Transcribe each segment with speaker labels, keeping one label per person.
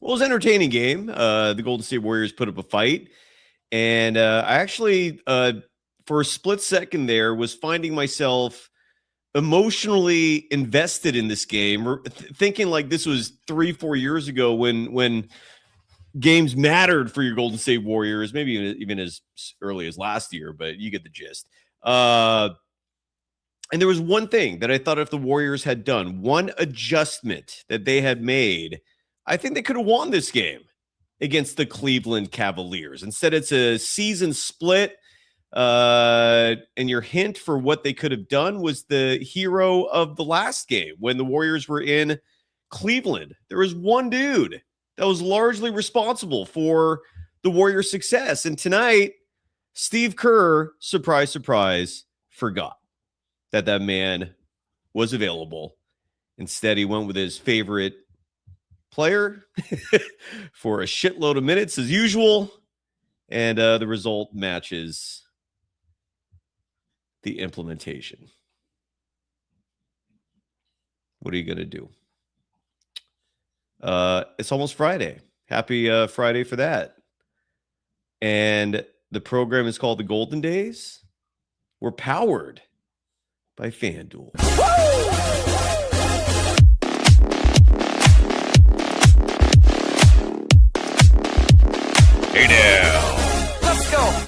Speaker 1: was an entertaining game. The Golden State Warriors put up a fight. And I actually, for a split second there, was finding myself emotionally invested in this game, thinking like this was 3-4 years ago when games mattered for your Golden State Warriors, maybe even as early as last year, but you get the gist. And there was one thing that I thought if the Warriors had done, one adjustment that they had made, I think they could have won this game against the Cleveland Cavaliers. Instead, it's a season split. And your hint for what they could have done was the hero of the last game when the Warriors were in Cleveland. There was one dude that was largely responsible for the Warriors' success. And tonight, Steve Kerr, surprise, surprise, forgot that man was available. Instead, he went with his favorite player for a shitload of minutes as usual. And the result matches the implementation. What are you going to do? It's almost Friday. Happy Friday for that. And the program is called the Golden Days. We're powered by FanDuel. Hey now. Let's go.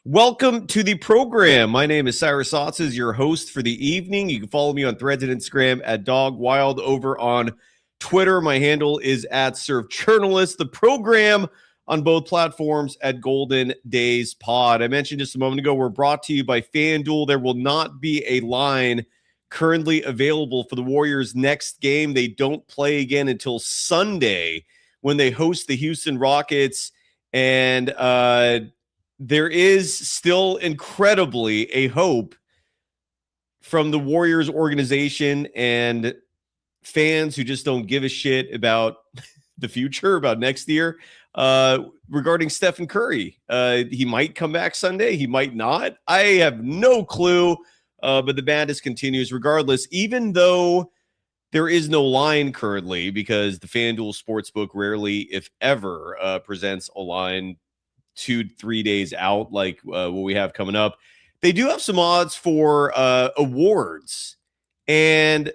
Speaker 1: Welcome to the program. My name is Cyrus Saatsaz, your host for the evening. You can follow me on Threads and Instagram at DogWild. Over on Twitter, my handle is at SurfJournalist. The program on both platforms at Golden Days Pod. I mentioned just a moment ago, we're brought to you by FanDuel. There will not be a line currently available for the Warriors' next game. They don't play again until Sunday when they host the Houston Rockets. And there is still incredibly a hope from the Warriors organization and fans who just don't give a shit about the future, about next year, regarding Stephen Curry. He might come back Sunday. He might not. I have no clue, but the madness continues regardless, even though there is no line currently because the FanDuel Sportsbook rarely, if ever, presents a line 2-3 days out like what we have coming up. They do have some odds for awards. And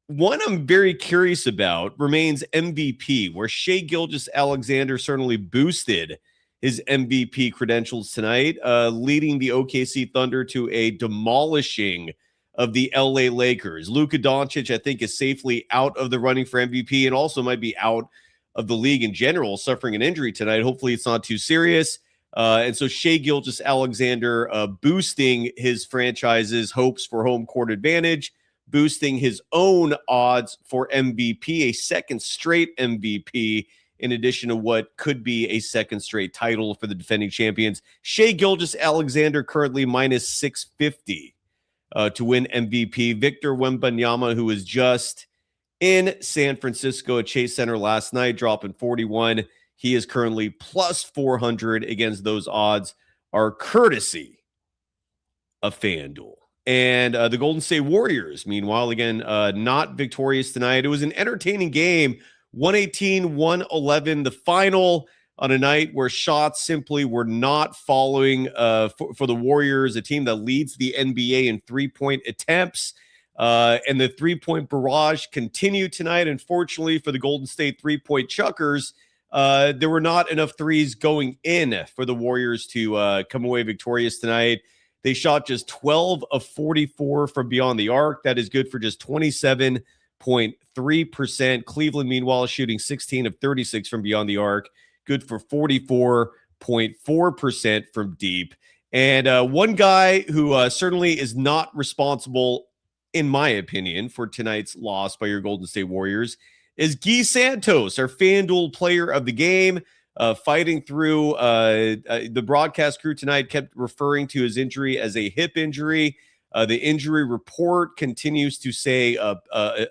Speaker 1: one I'm very curious about remains MVP, where Shai Gilgeous-Alexander certainly boosted his MVP credentials tonight, leading the OKC Thunder to a demolishing of the LA Lakers. Luka Doncic, I think, is safely out of the running for MVP and also might be out of the league in general, suffering an injury tonight. Hopefully it's not too serious. And so Shai Gilgeous-Alexander boosting his franchise's hopes for home court advantage, boosting his own odds for MVP, a second straight MVP, in addition to what could be a second straight title for the defending champions. Shai Gilgeous-Alexander currently minus 650 to win MVP. Victor Wembanyama, who was just in San Francisco at Chase Center last night, dropping 41. He is currently plus 400 against those odds, are courtesy of FanDuel. And the Golden State Warriors, meanwhile, again, not victorious tonight. It was an entertaining game, 118-111, the final on a night where shots simply were not falling for the Warriors, a team that leads the NBA in three-point attempts. And the three-point barrage continued tonight. Unfortunately for the Golden State three-point chuckers, there were not enough threes going in for the Warriors to come away victorious tonight. They shot just 12 of 44 from beyond the arc. That is good for just 27.3%. Cleveland, meanwhile, shooting 16 of 36 from beyond the arc. Good for 44.4% from deep. And one guy who certainly is not responsible, in my opinion, for tonight's loss by your Golden State Warriors is Guy Santos, our FanDuel player of the game. Fighting through the broadcast crew tonight kept referring to his injury as a hip injury. The injury report continues to say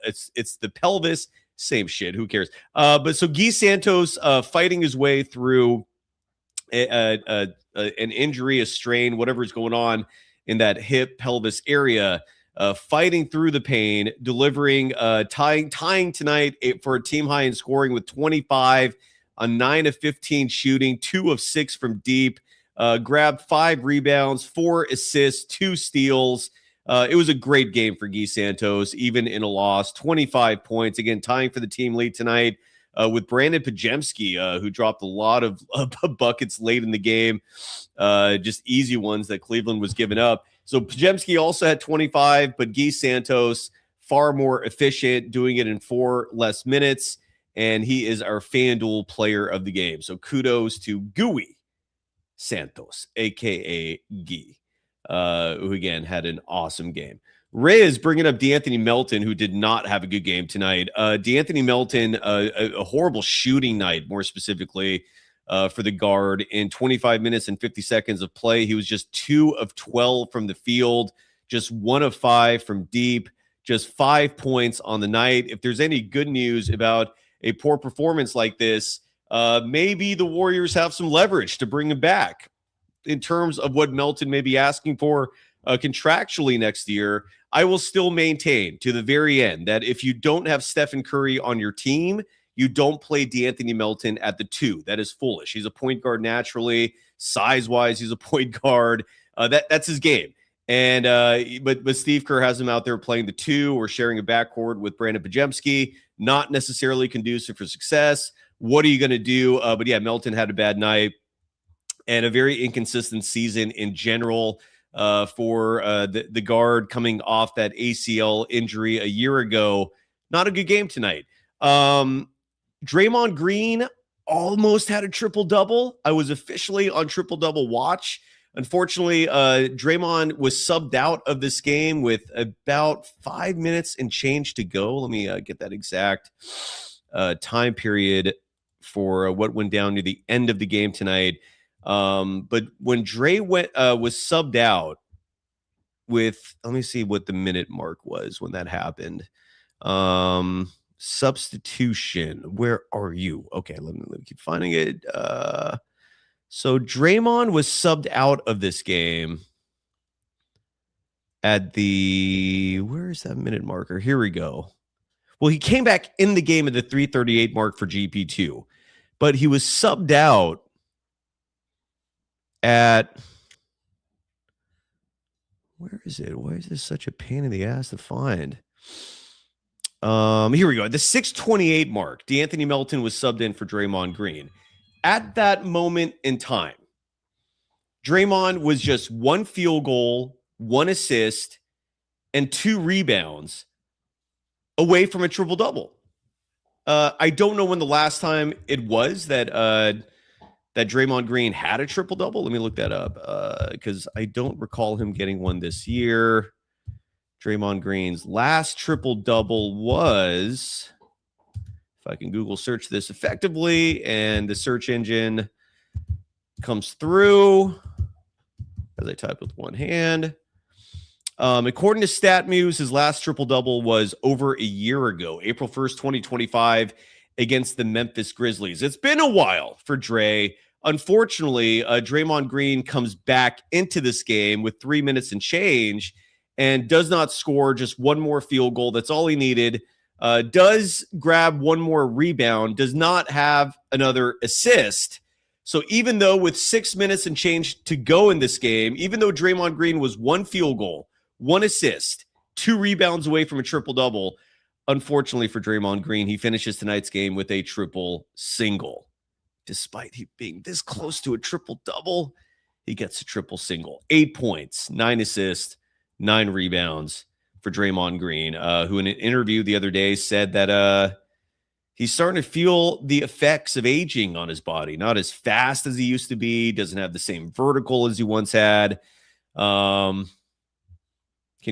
Speaker 1: it's the pelvis. Same shit. Who cares? But so Guy Santos fighting his way through an injury, a strain, whatever is going on in that hip pelvis area. fighting through the pain, delivering, tying tonight for a team high in scoring with 25 on 9 of 15 shooting, 2 of 6 from deep, grabbed 5 rebounds, 4 assists, 2 steals. It was a great game for Guy Santos, even in a loss. 25 points, again, tying for the team lead tonight with Brandon Pajemski, who dropped a lot of buckets late in the game, just easy ones that Cleveland was giving up. So Pajemski also had 25, but Guy Santos far more efficient, doing it in 4 less minutes, and he is our FanDuel player of the game. So kudos to Guy Santos, a.k.a. Guy, who, again, had an awesome game. Ray is bringing up DeAnthony Melton, who did not have a good game tonight. DeAnthony Melton, a horrible shooting night, more specifically, for the guard. In 25 minutes and 50 seconds of play, he was just 2 of 12 from the field, just 1 of 5 from deep, just 5 points on the night. If there's any good news about a poor performance like this, maybe the Warriors have some leverage to bring him back in terms of what Melton may be asking for contractually next year. I will still maintain to the very end that if you don't have Stephen Curry on your team, you don't play DeAnthony Melton at the 2. That is foolish. He's a point guard naturally. Size-wise, he's a point guard. That's his game. And but Steve Kerr has him out there playing the 2 or sharing a backcourt with Brandon Pajemski. Not necessarily conducive for success. What are you going to do? But yeah, Melton had a bad night and a very inconsistent season in general for the guard coming off that ACL injury a year ago. Not a good game tonight. Draymond Green almost had a triple-double. I was officially on triple-double watch. Unfortunately, Draymond was subbed out of this game with about 5 minutes and change to go. Let me get that exact time period for what went down near the end of the game tonight. But when Dre was subbed out with, let me see what the minute mark was when that happened. Substitution. Where are you? Okay, let me keep finding it. So Draymond was subbed out of this game at the, where is that minute marker? Here we go. Well, he came back in the game at the 3:38 mark for GP2, but he was subbed out at, where is it? Why is this such a pain in the ass to find? Here we go. At the 6:28 mark, DeAnthony Melton was subbed in for Draymond Green. At that moment in time, Draymond was just 1 field goal, 1 assist, and 2 rebounds away from a triple-double. I don't know when the last time it was that Draymond Green had a triple-double. Let me look that up because I don't recall him getting one this year. Draymond Green's last triple-double was, if I can Google search this effectively, and the search engine comes through as I type with one hand. According to StatMuse, his last triple-double was over a year ago, April 1st, 2025, against the Memphis Grizzlies. It's been a while for Dre. Unfortunately, Draymond Green comes back into this game with 3 minutes and change and does not score, just 1 more field goal. That's all he needed. Does grab 1 more rebound, does not have another assist. So even though with 6 minutes and change to go in this game, even though Draymond Green was 1 field goal, 1 assist, 2 rebounds away from a triple-double, unfortunately for Draymond Green, he finishes tonight's game with a triple-single. Despite he being this close to a triple-double, he gets a triple-single. 8 points, 9 assists, 9 rebounds for Draymond Green, who in an interview the other day said that he's starting to feel the effects of aging on his body. Not as fast as he used to be, doesn't have the same vertical as he once had. Can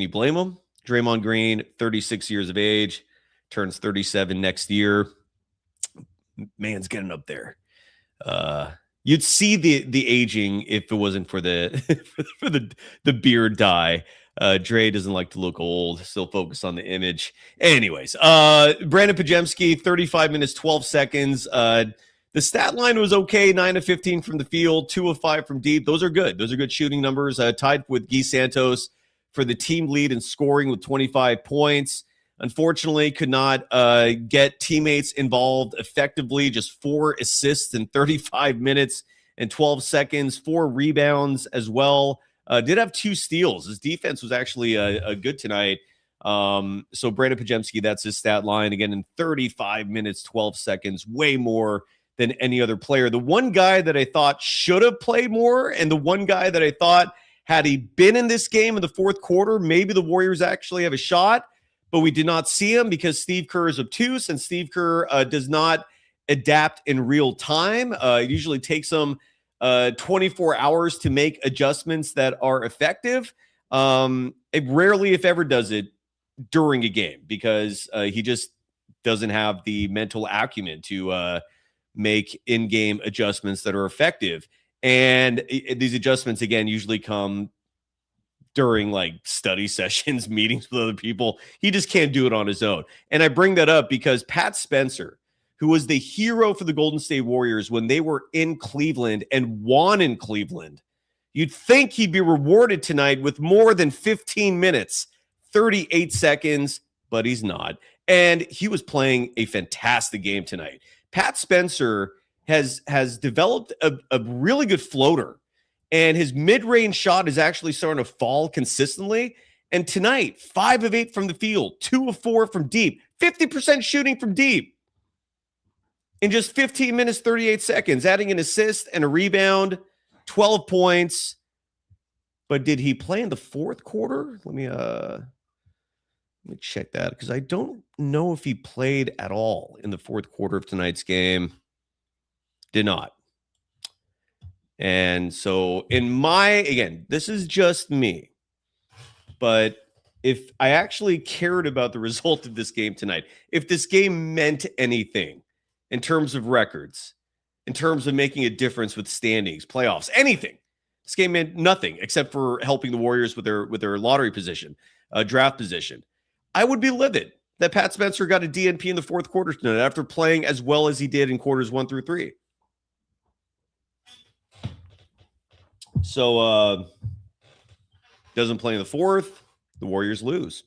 Speaker 1: you blame him? Draymond Green, 36 years of age, turns 37 next year. Man's getting up there. You'd see the aging if it wasn't for the for the beard dye. Dre doesn't like to look old, still focused on the image. Anyways, Brandon Pajemski, 35 minutes, 12 seconds. The stat line was okay, 9 of 15 from the field, 2 of 5 from deep. Those are good. Those are good shooting numbers. Tied with Guy Santos for the team lead in scoring with 25 points. Unfortunately, could not get teammates involved effectively. Just 4 assists in 35 minutes and 12 seconds, 4 rebounds as well. Did have 2 steals. His defense was actually good tonight. So Brandon Podziemski, that's his stat line. Again, in 35 minutes, 12 seconds, way more than any other player. The one guy that I thought should have played more, and the one guy that I thought, had he been in this game in the fourth quarter, maybe the Warriors actually have a shot, but we did not see him because Steve Kerr is obtuse, and Steve Kerr does not adapt in real time. It usually takes him 24 hours to make adjustments that are effective. It rarely, if ever, does it during a game because he just doesn't have the mental acumen to make in-game adjustments that are effective. And these adjustments, again, usually come during like study sessions, meetings with other people. He just can't do it on his own. And I bring that up because Pat Spencer, who was the hero for the Golden State Warriors when they were in Cleveland and won in Cleveland, you'd think he'd be rewarded tonight with more than 15 minutes, 38 seconds, but he's not. And he was playing a fantastic game tonight. Pat Spencer has developed a really good floater, and his mid-range shot is actually starting to fall consistently. And tonight, 5 of 8 from the field, 2 of 4 from deep, 50% shooting from deep in just 15 minutes, 38 seconds, adding an assist and a rebound, 12 points. But did he play in the fourth quarter? Let me check that because I don't know if he played at all in the fourth quarter of tonight's game. Did not. And so again, this is just me, but if I actually cared about the result of this game tonight, if this game meant anything in terms of records, in terms of making a difference with standings, playoffs, anything, this game meant nothing except for helping the Warriors with their lottery position, draft position. I would be livid that Pat Spencer got a DNP in the fourth quarter tonight after playing as well as he did in quarters 1 through 3. So doesn't play in the fourth. The Warriors lose.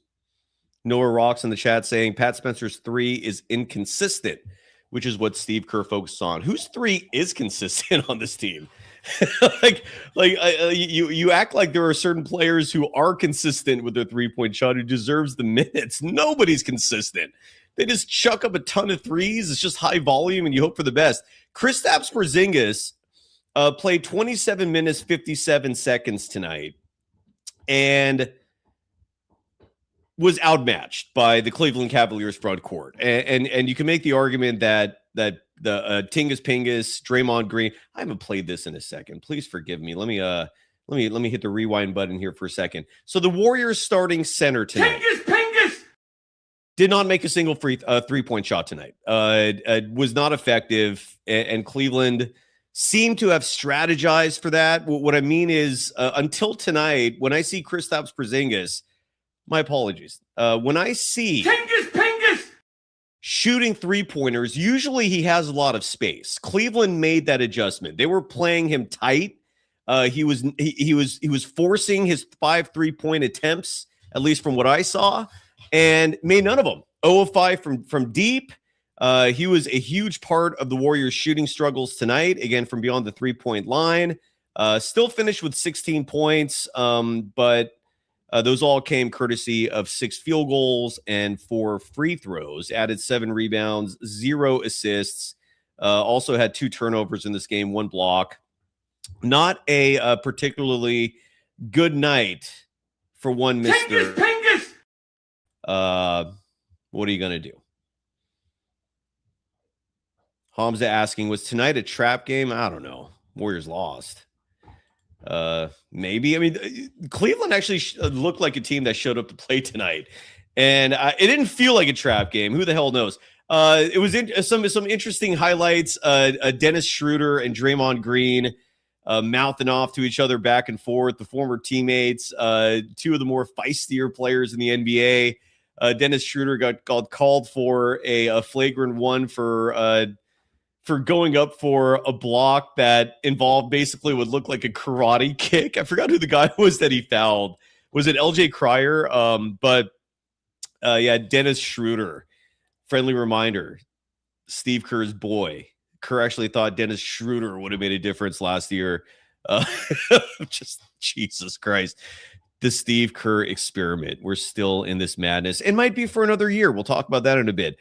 Speaker 1: Noah Rocks in the chat saying Pat Spencer's 3 is inconsistent, which is what Steve Kerr focuses on. Whose 3 is consistent on this team? You act like there are certain players who are consistent with their 3-point shot who deserves the minutes. Nobody's consistent. They just chuck up a ton of threes. It's just high volume, and you hope for the best. Kristaps Porzingis played 27 minutes, 57 seconds tonight and was outmatched by the Cleveland Cavaliers front court. And you can make the argument that the Tingus Pingus, Draymond Green, I haven't played this in a second. Please forgive me. Let me hit the rewind button here for a second. So the Warriors starting center tonight did not make a single 3-point shot tonight. Was not effective, and Cleveland seem to have strategized for that. What I mean is, until tonight, when I see Kristaps Porzingis, my apologies. When I see Pingus shooting 3-pointers, usually he has a lot of space. Cleveland made that adjustment. They were playing him tight. He was forcing his 5 3-point attempts, at least from what I saw, and made none of them. 0 of 5 from deep. He was a huge part of the Warriors' shooting struggles tonight, again, from beyond the 3-point line. Still finished with 16 points, but those all came courtesy of 6 field goals and 4 free throws, added 7 rebounds, 0 assists, also had 2 turnovers in this game, 1 block. Not a particularly good night for one Mr. Pingus. What are you going to do? Hamza asking, was tonight a trap game? I don't know. Warriors lost. Maybe. I mean, Cleveland actually looked like a team that showed up to play tonight. And it didn't feel like a trap game. Who the hell knows? It was some interesting highlights. Dennis Schroeder and Draymond Green mouthing off to each other back and forth. The former teammates, 2 of the more feistier players in the NBA. Dennis Schroeder got called for a flagrant 1 for going up for a block that involved basically what looked like a karate kick. I forgot who the guy was that he fouled, was it LJ Cryer? But yeah, Dennis Schroeder. Friendly reminder, Steve Kerr's boy. Kerr actually thought Dennis Schroeder would have made a difference last year. Just Jesus Christ. The Steve Kerr experiment. We're still in this madness. It might be for another year. We'll talk about that in a bit.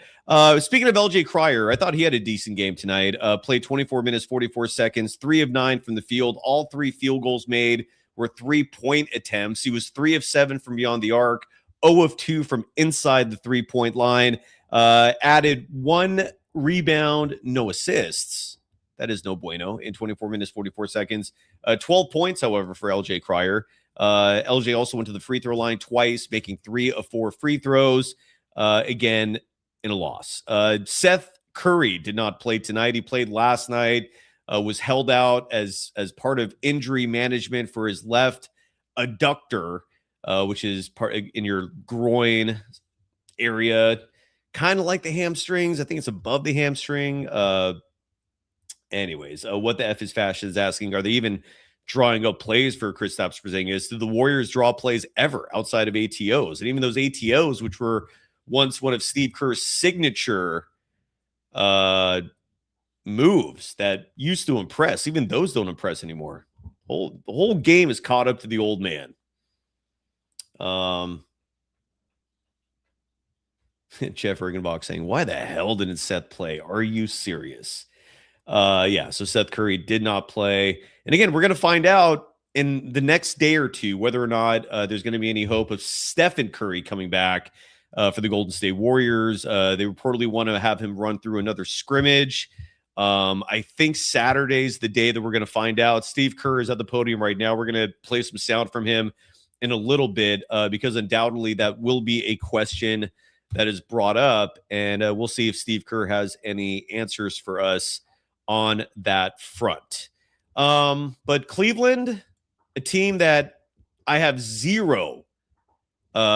Speaker 1: Speaking of LJ Cryer, I thought he had a decent game tonight. Played 24 minutes, 44 seconds, 3 of 9 from the field. All 3 field goals made were 3-point attempts. He was 3 of 7 from beyond the arc, 0 of 2 from inside the 3-point line. Added 1 rebound, no assists. That is no bueno in 24 minutes, 44 seconds. 12 points, however, for LJ Cryer. LJ also went to the free throw line twice, making 3 of 4 free throws. Again, in a loss. Seth Curry did not play tonight. He played last night, was held out as part of injury management for his left adductor, which is part in your groin area, kind of like the hamstrings. I think it's above the hamstring. Anyways, what the F is Fashion is asking, are they even drawing up plays for Kristaps Porzingis? Did the Warriors draw plays ever outside of ATOs? And even those ATOs, which were once one of Steve Kerr's signature moves that used to impress, even those don't impress anymore. The whole game is caught up to the old man. Jeff Rianbach saying, why the hell didn't Seth play? Are you serious? Yeah, so Seth Curry did not play. And again, we're going to find out in the next day or two whether or not there's going to be any hope of Stephen Curry coming back for the Golden State Warriors. They reportedly want to have him run through another scrimmage. I think Saturday's the day that we're going to find out. Steve Kerr is at the podium right now. We're going to play some sound from him in a little bit because undoubtedly that will be a question that is brought up. And we'll see if Steve Kerr has any answers for us on that front. But Cleveland, a team that I have zero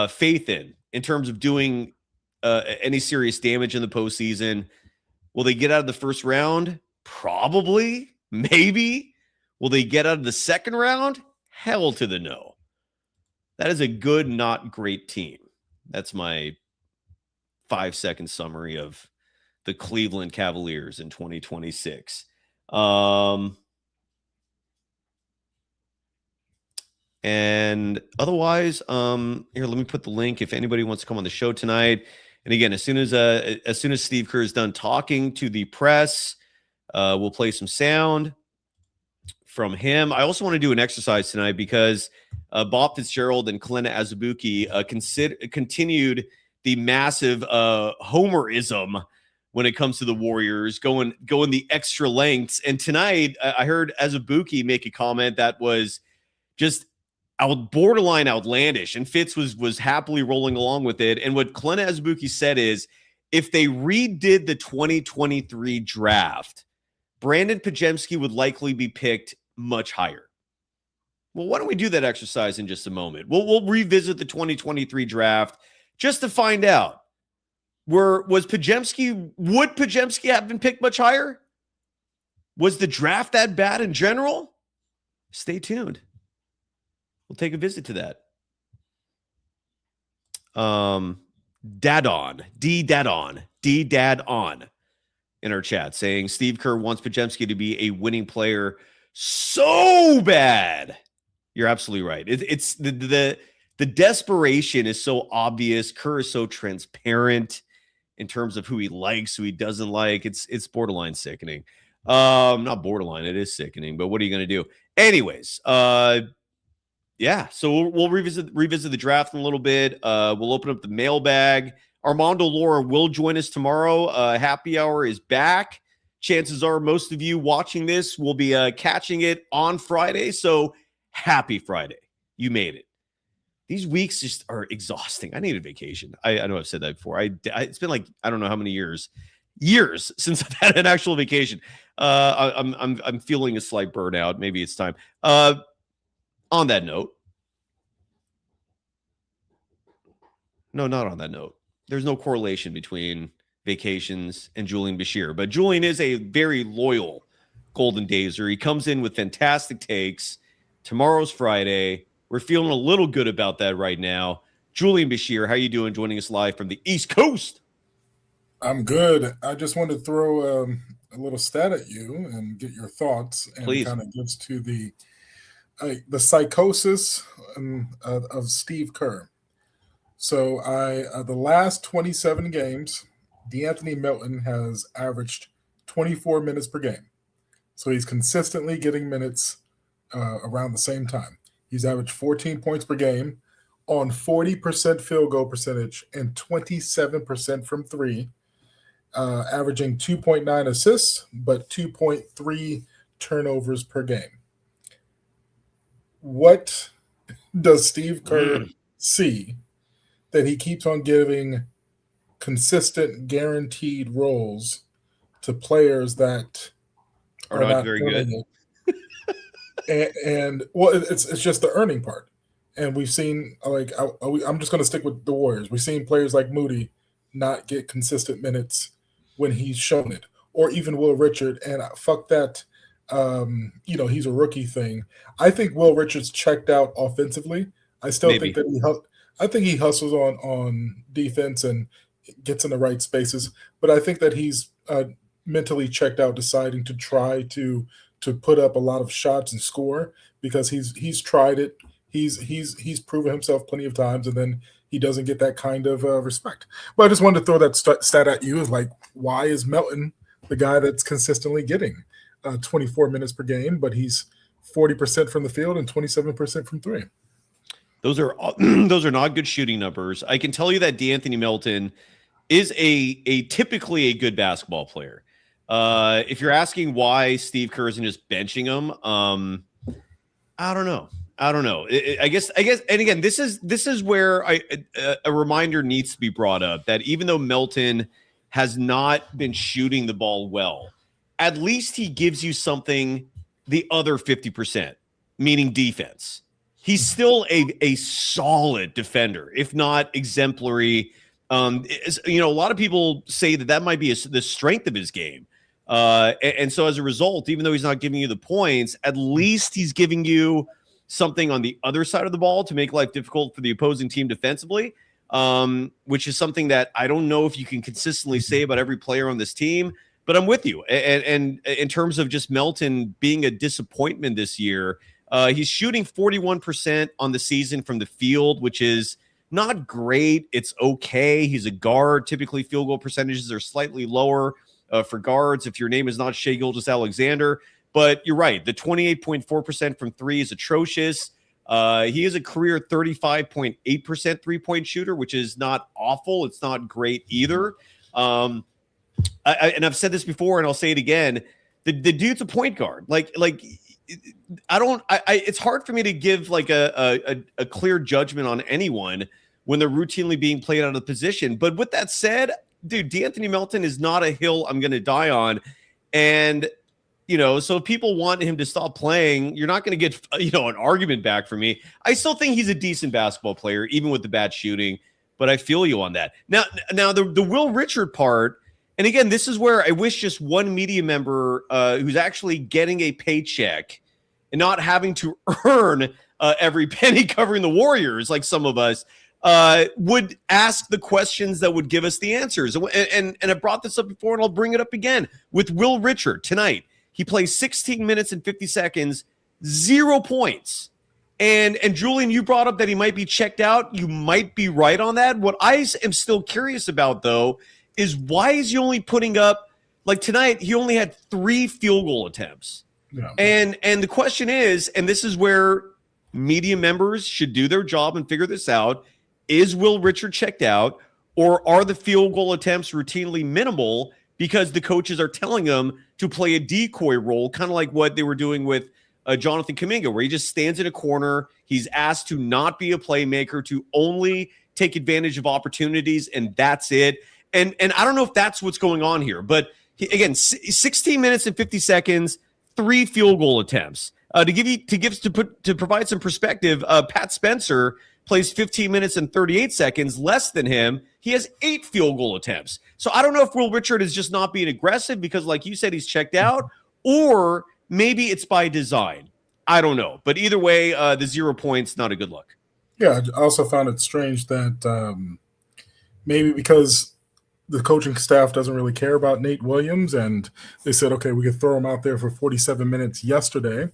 Speaker 1: faith in terms of doing any serious damage in the postseason. Will they get out of the first round? Probably. Maybe. Will they get out of the second round? Hell to the no. That is a good, not great team. That's my 5-second summary of the Cleveland Cavaliers in 2026. And otherwise, here, let me put the link if anybody wants to come on the show tonight. And again, as soon as Steve Kerr is done talking to the press, we'll play some sound from him. I also want to do an exercise tonight because Bob Fitzgerald and Kalena Azubuike continued the massive homerism when it comes to the Warriors, going the extra lengths. And tonight, I heard Azubuike make a comment that was just borderline outlandish, and Fitz was happily rolling along with it. And what Kalena Azubuike said is, if they redid the 2023 draft, Brandon Podziemski would likely be picked much higher. Well, why don't we do that exercise in just a moment? We'll revisit the 2023 draft just to find out. Would Podziemski have been picked much higher? Was the draft that bad in general? Stay tuned. We'll take a visit to that. D-Dad-On in our chat saying Steve Kerr wants Podziemski to be a winning player so bad. You're absolutely right. It's the desperation is so obvious. Kerr is so transparent in terms of who he likes, who he doesn't like. It's borderline sickening. Not borderline, it is sickening, but what are you going to do? Anyways, yeah, so we'll revisit the draft in a little bit. We'll open up the mailbag. Armando Laura will join us tomorrow. Happy Hour is back. Chances are most of you watching this will be catching it on Friday, so happy Friday. You made it. These weeks just are exhausting. I need a vacation. I know I've said that before. It's been like, I don't know how many years since I've had an actual vacation. I'm feeling a slight burnout. Maybe it's time. On that note, no, not on that note. There's no correlation between vacations and Julian Basher, but Julian is a very loyal Golden Dazer. He comes in with fantastic takes. Tomorrow's Friday. We're feeling a little good about that right now. Julian Basher, how you doing? Joining us live from the East Coast.
Speaker 2: I'm good. I just wanted to throw a little stat at you and get your thoughts, and
Speaker 1: Please.
Speaker 2: kind of gets to the psychosis of Steve Kerr. So the last 27 games, DeAnthony Melton has averaged 24 minutes per game. So he's consistently getting minutes around the same time. He's averaged 14 points per game on 40% field goal percentage and 27% from three. Averaging 2.9 assists, but 2.3 turnovers per game. What does Steve Kerr see that he keeps on giving consistent, guaranteed roles to players that
Speaker 1: are not very good?
Speaker 2: and it's just the earning part. And we've seen, I'm just going to stick with the Warriors. We've seen players like Moody not get consistent minutes when he's shown it, or even Will Richard, and fuck that, he's a rookie thing. I think Will Richard's checked out offensively. I still think that he hustles on defense and gets in the right spaces, but I think that he's mentally checked out, deciding to try to put up a lot of shots and score, because he's tried it. He's proven himself plenty of times, and then he doesn't get that kind of respect. But I just wanted to throw that stat at you. Is like, why is Melton the guy that's consistently getting 24 minutes per game, but he's 40% from the field and 27% from three?
Speaker 1: Those are not good shooting numbers. I can tell you that DeAnthony Melton is a typically a good basketball player. If you're asking why Steve Kerr isn't just benching him, I don't know. I guess, and again, this is where a reminder needs to be brought up that even though Melton has not been shooting the ball well, at least he gives you something the other 50%, meaning defense. He's still a solid defender, if not exemplary. A lot of people say that might be the strength of his game. And so as a result, even though he's not giving you the points, at least he's giving you something on the other side of the ball to make life difficult for the opposing team defensively, which is something that I don't know if you can consistently say about every player on this team, but I'm with you. And in terms of just Melton being a disappointment this year, he's shooting 41% on the season from the field, which is not great. It's okay. He's a guard. Typically, field goal percentages are slightly lower for guards if your name is not Shai Gilgeous-Alexander. But you're right. The 28.4% from three is atrocious. He is a career 35.8% three-point shooter, which is not awful. It's not great either. And I've said this before, and I'll say it again. The dude's a point guard. It's hard for me to give like a clear judgment on anyone when they're routinely being played out of the position. But with that said, dude, DeAnthony Melton is not a hill I'm going to die on. And so if people want him to stop playing, you're not going to get, an argument back from me. I still think he's a decent basketball player, even with the bad shooting, but I feel you on that. Now the Will Richard part, and again, this is where I wish just one media member who's actually getting a paycheck and not having to earn every penny covering the Warriors, like some of us, would ask the questions that would give us the answers. And I brought this up before, and I'll bring it up again with Will Richard tonight. He plays 16 minutes and 50 seconds, 0 points. And Julian, you brought up that he might be checked out. You might be right on that. What I am still curious about, though, is why is he only putting up, like tonight, he only had 3 field goal attempts. Yeah. And the question is, and this is where media members should do their job and figure this out, is Will Richard checked out, or are the field goal attempts routinely minimal because the coaches are telling them to play a decoy role, kind of like what they were doing with Jonathan Kuminga, where he just stands in a corner. He's asked to not be a playmaker, to only take advantage of opportunities, and that's it. And I don't know if that's what's going on here, but again, 16 minutes and 50 seconds, 3 field goal attempts. To provide some perspective, Pat Spencer plays 15 minutes and 38 seconds, less than him. He has 8 field goal attempts. So I don't know if Will Richard is just not being aggressive because, like you said, he's checked out, or maybe it's by design. I don't know. But either way, the 0 points, not a good look.
Speaker 2: Yeah, I also found it strange that maybe because the coaching staff doesn't really care about Nate Williams, and they said, okay, we could throw him out there for 47 minutes yesterday,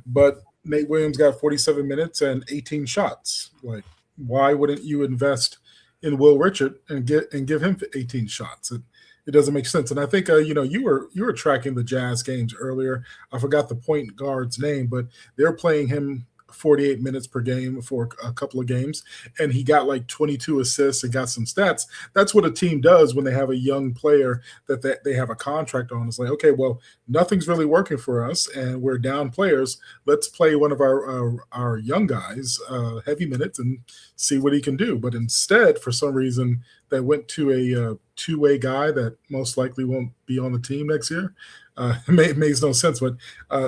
Speaker 2: but Nate Williams got 47 minutes and 18 shots. Like, why wouldn't you invest in Will Richard and give him 18 shots? It doesn't make sense. And I think you were tracking the Jazz games earlier. I forgot the point guard's name, but they're playing him 48 minutes per game for a couple of games, and he got like 22 assists and got some stats. That's what a team does when they have a young player that they have a contract on. It's like, okay, well, nothing's really working for us, and we're down players. Let's play one of our young guys heavy minutes and see what he can do. But instead, for some reason, they went to a two-way guy that most likely won't be on the team next year. It makes no sense. But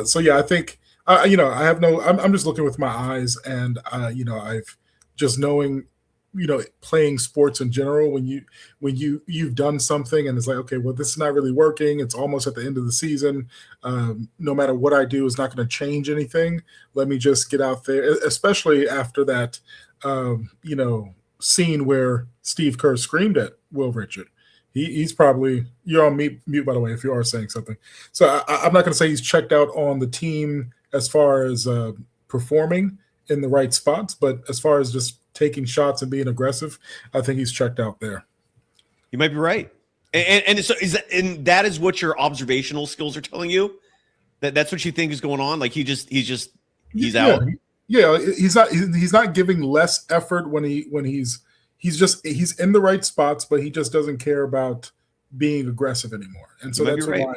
Speaker 2: so yeah, I think. I have I'm just looking with my eyes, and I've just knowing, playing sports in general, when you've done something and it's like, okay, well, this is not really working. It's almost at the end of the season. No matter what I do is not going to change anything. Let me just get out there, especially after that, scene where Steve Kerr screamed at Will Richard. He's probably, you're on mute, by the way, if you are saying something. So I'm not going to say he's checked out on the team as far as performing in the right spots, but as far as just taking shots and being aggressive, I think he's checked out there.
Speaker 1: You might be right. And so that is what your observational skills are telling you? That's what you think is going on? Like he's out?
Speaker 2: Yeah, he's not giving less effort when he's in the right spots, but he just doesn't care about being aggressive anymore. And so that's why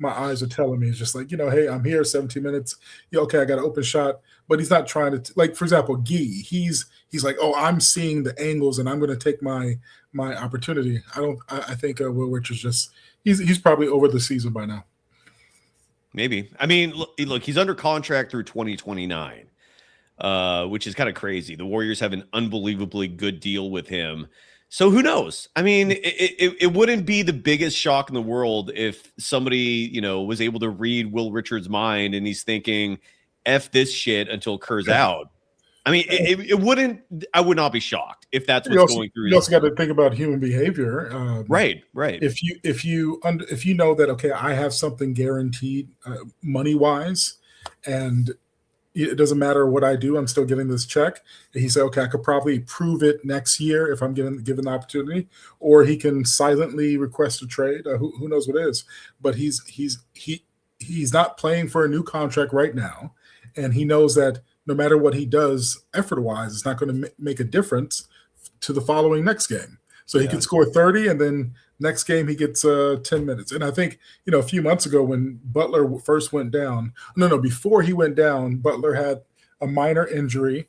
Speaker 2: my eyes are telling me, it's just like, hey, I'm here 17 minutes. Yeah, okay, I got an open shot, but he's not trying to like, for example, Gee, he's like, oh, I'm seeing the angles and I'm going to take my opportunity. I think Will Richards just he's probably over the season by now.
Speaker 1: Maybe. I mean, look, he's under contract through 2029. Which is kind of crazy. The Warriors have an unbelievably good deal with him. So who knows? I mean, it wouldn't be the biggest shock in the world if somebody, was able to read Will Richards' mind and he's thinking, F this shit until Kerr's out. I mean, it wouldn't, I would not be shocked if that's what's going through.
Speaker 2: You also got to think about human behavior.
Speaker 1: Right.
Speaker 2: If you know that, okay, I have something guaranteed money-wise, and it doesn't matter what I do, I'm still getting this check. And he said, okay, I could probably prove it next year if I'm given the opportunity, or he can silently request a trade. Who knows what it is? But he's not playing for a new contract right now, and he knows that no matter what he does effort-wise, it's not going to make a difference to the following next game. So he could score 30, and then next game he gets 10 minutes. And I think, a few months ago when Butler first went down, before he went down, Butler had a minor injury.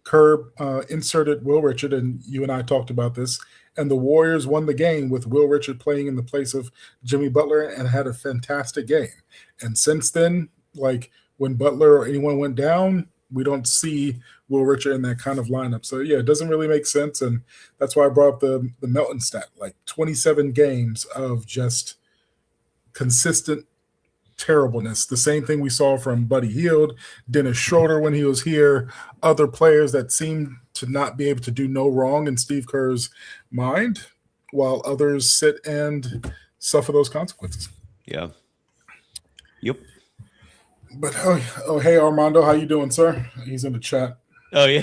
Speaker 2: Kerr inserted Will Richard, and you and I talked about this, and the Warriors won the game with Will Richard playing in the place of Jimmy Butler and had a fantastic game. And since then, like when Butler or anyone went down, we don't see Will Richard in that kind of lineup. So, yeah, it doesn't really make sense, and that's why I brought up the Melton stat, like 27 games of just consistent terribleness. The same thing we saw from Buddy Hield, Dennis Schroeder when he was here, other players that seem to not be able to do no wrong in Steve Kerr's mind, while others sit and suffer those consequences.
Speaker 1: Yeah. Yep.
Speaker 2: But hey Armando, how you doing, sir? He's in the chat.
Speaker 1: Oh yeah.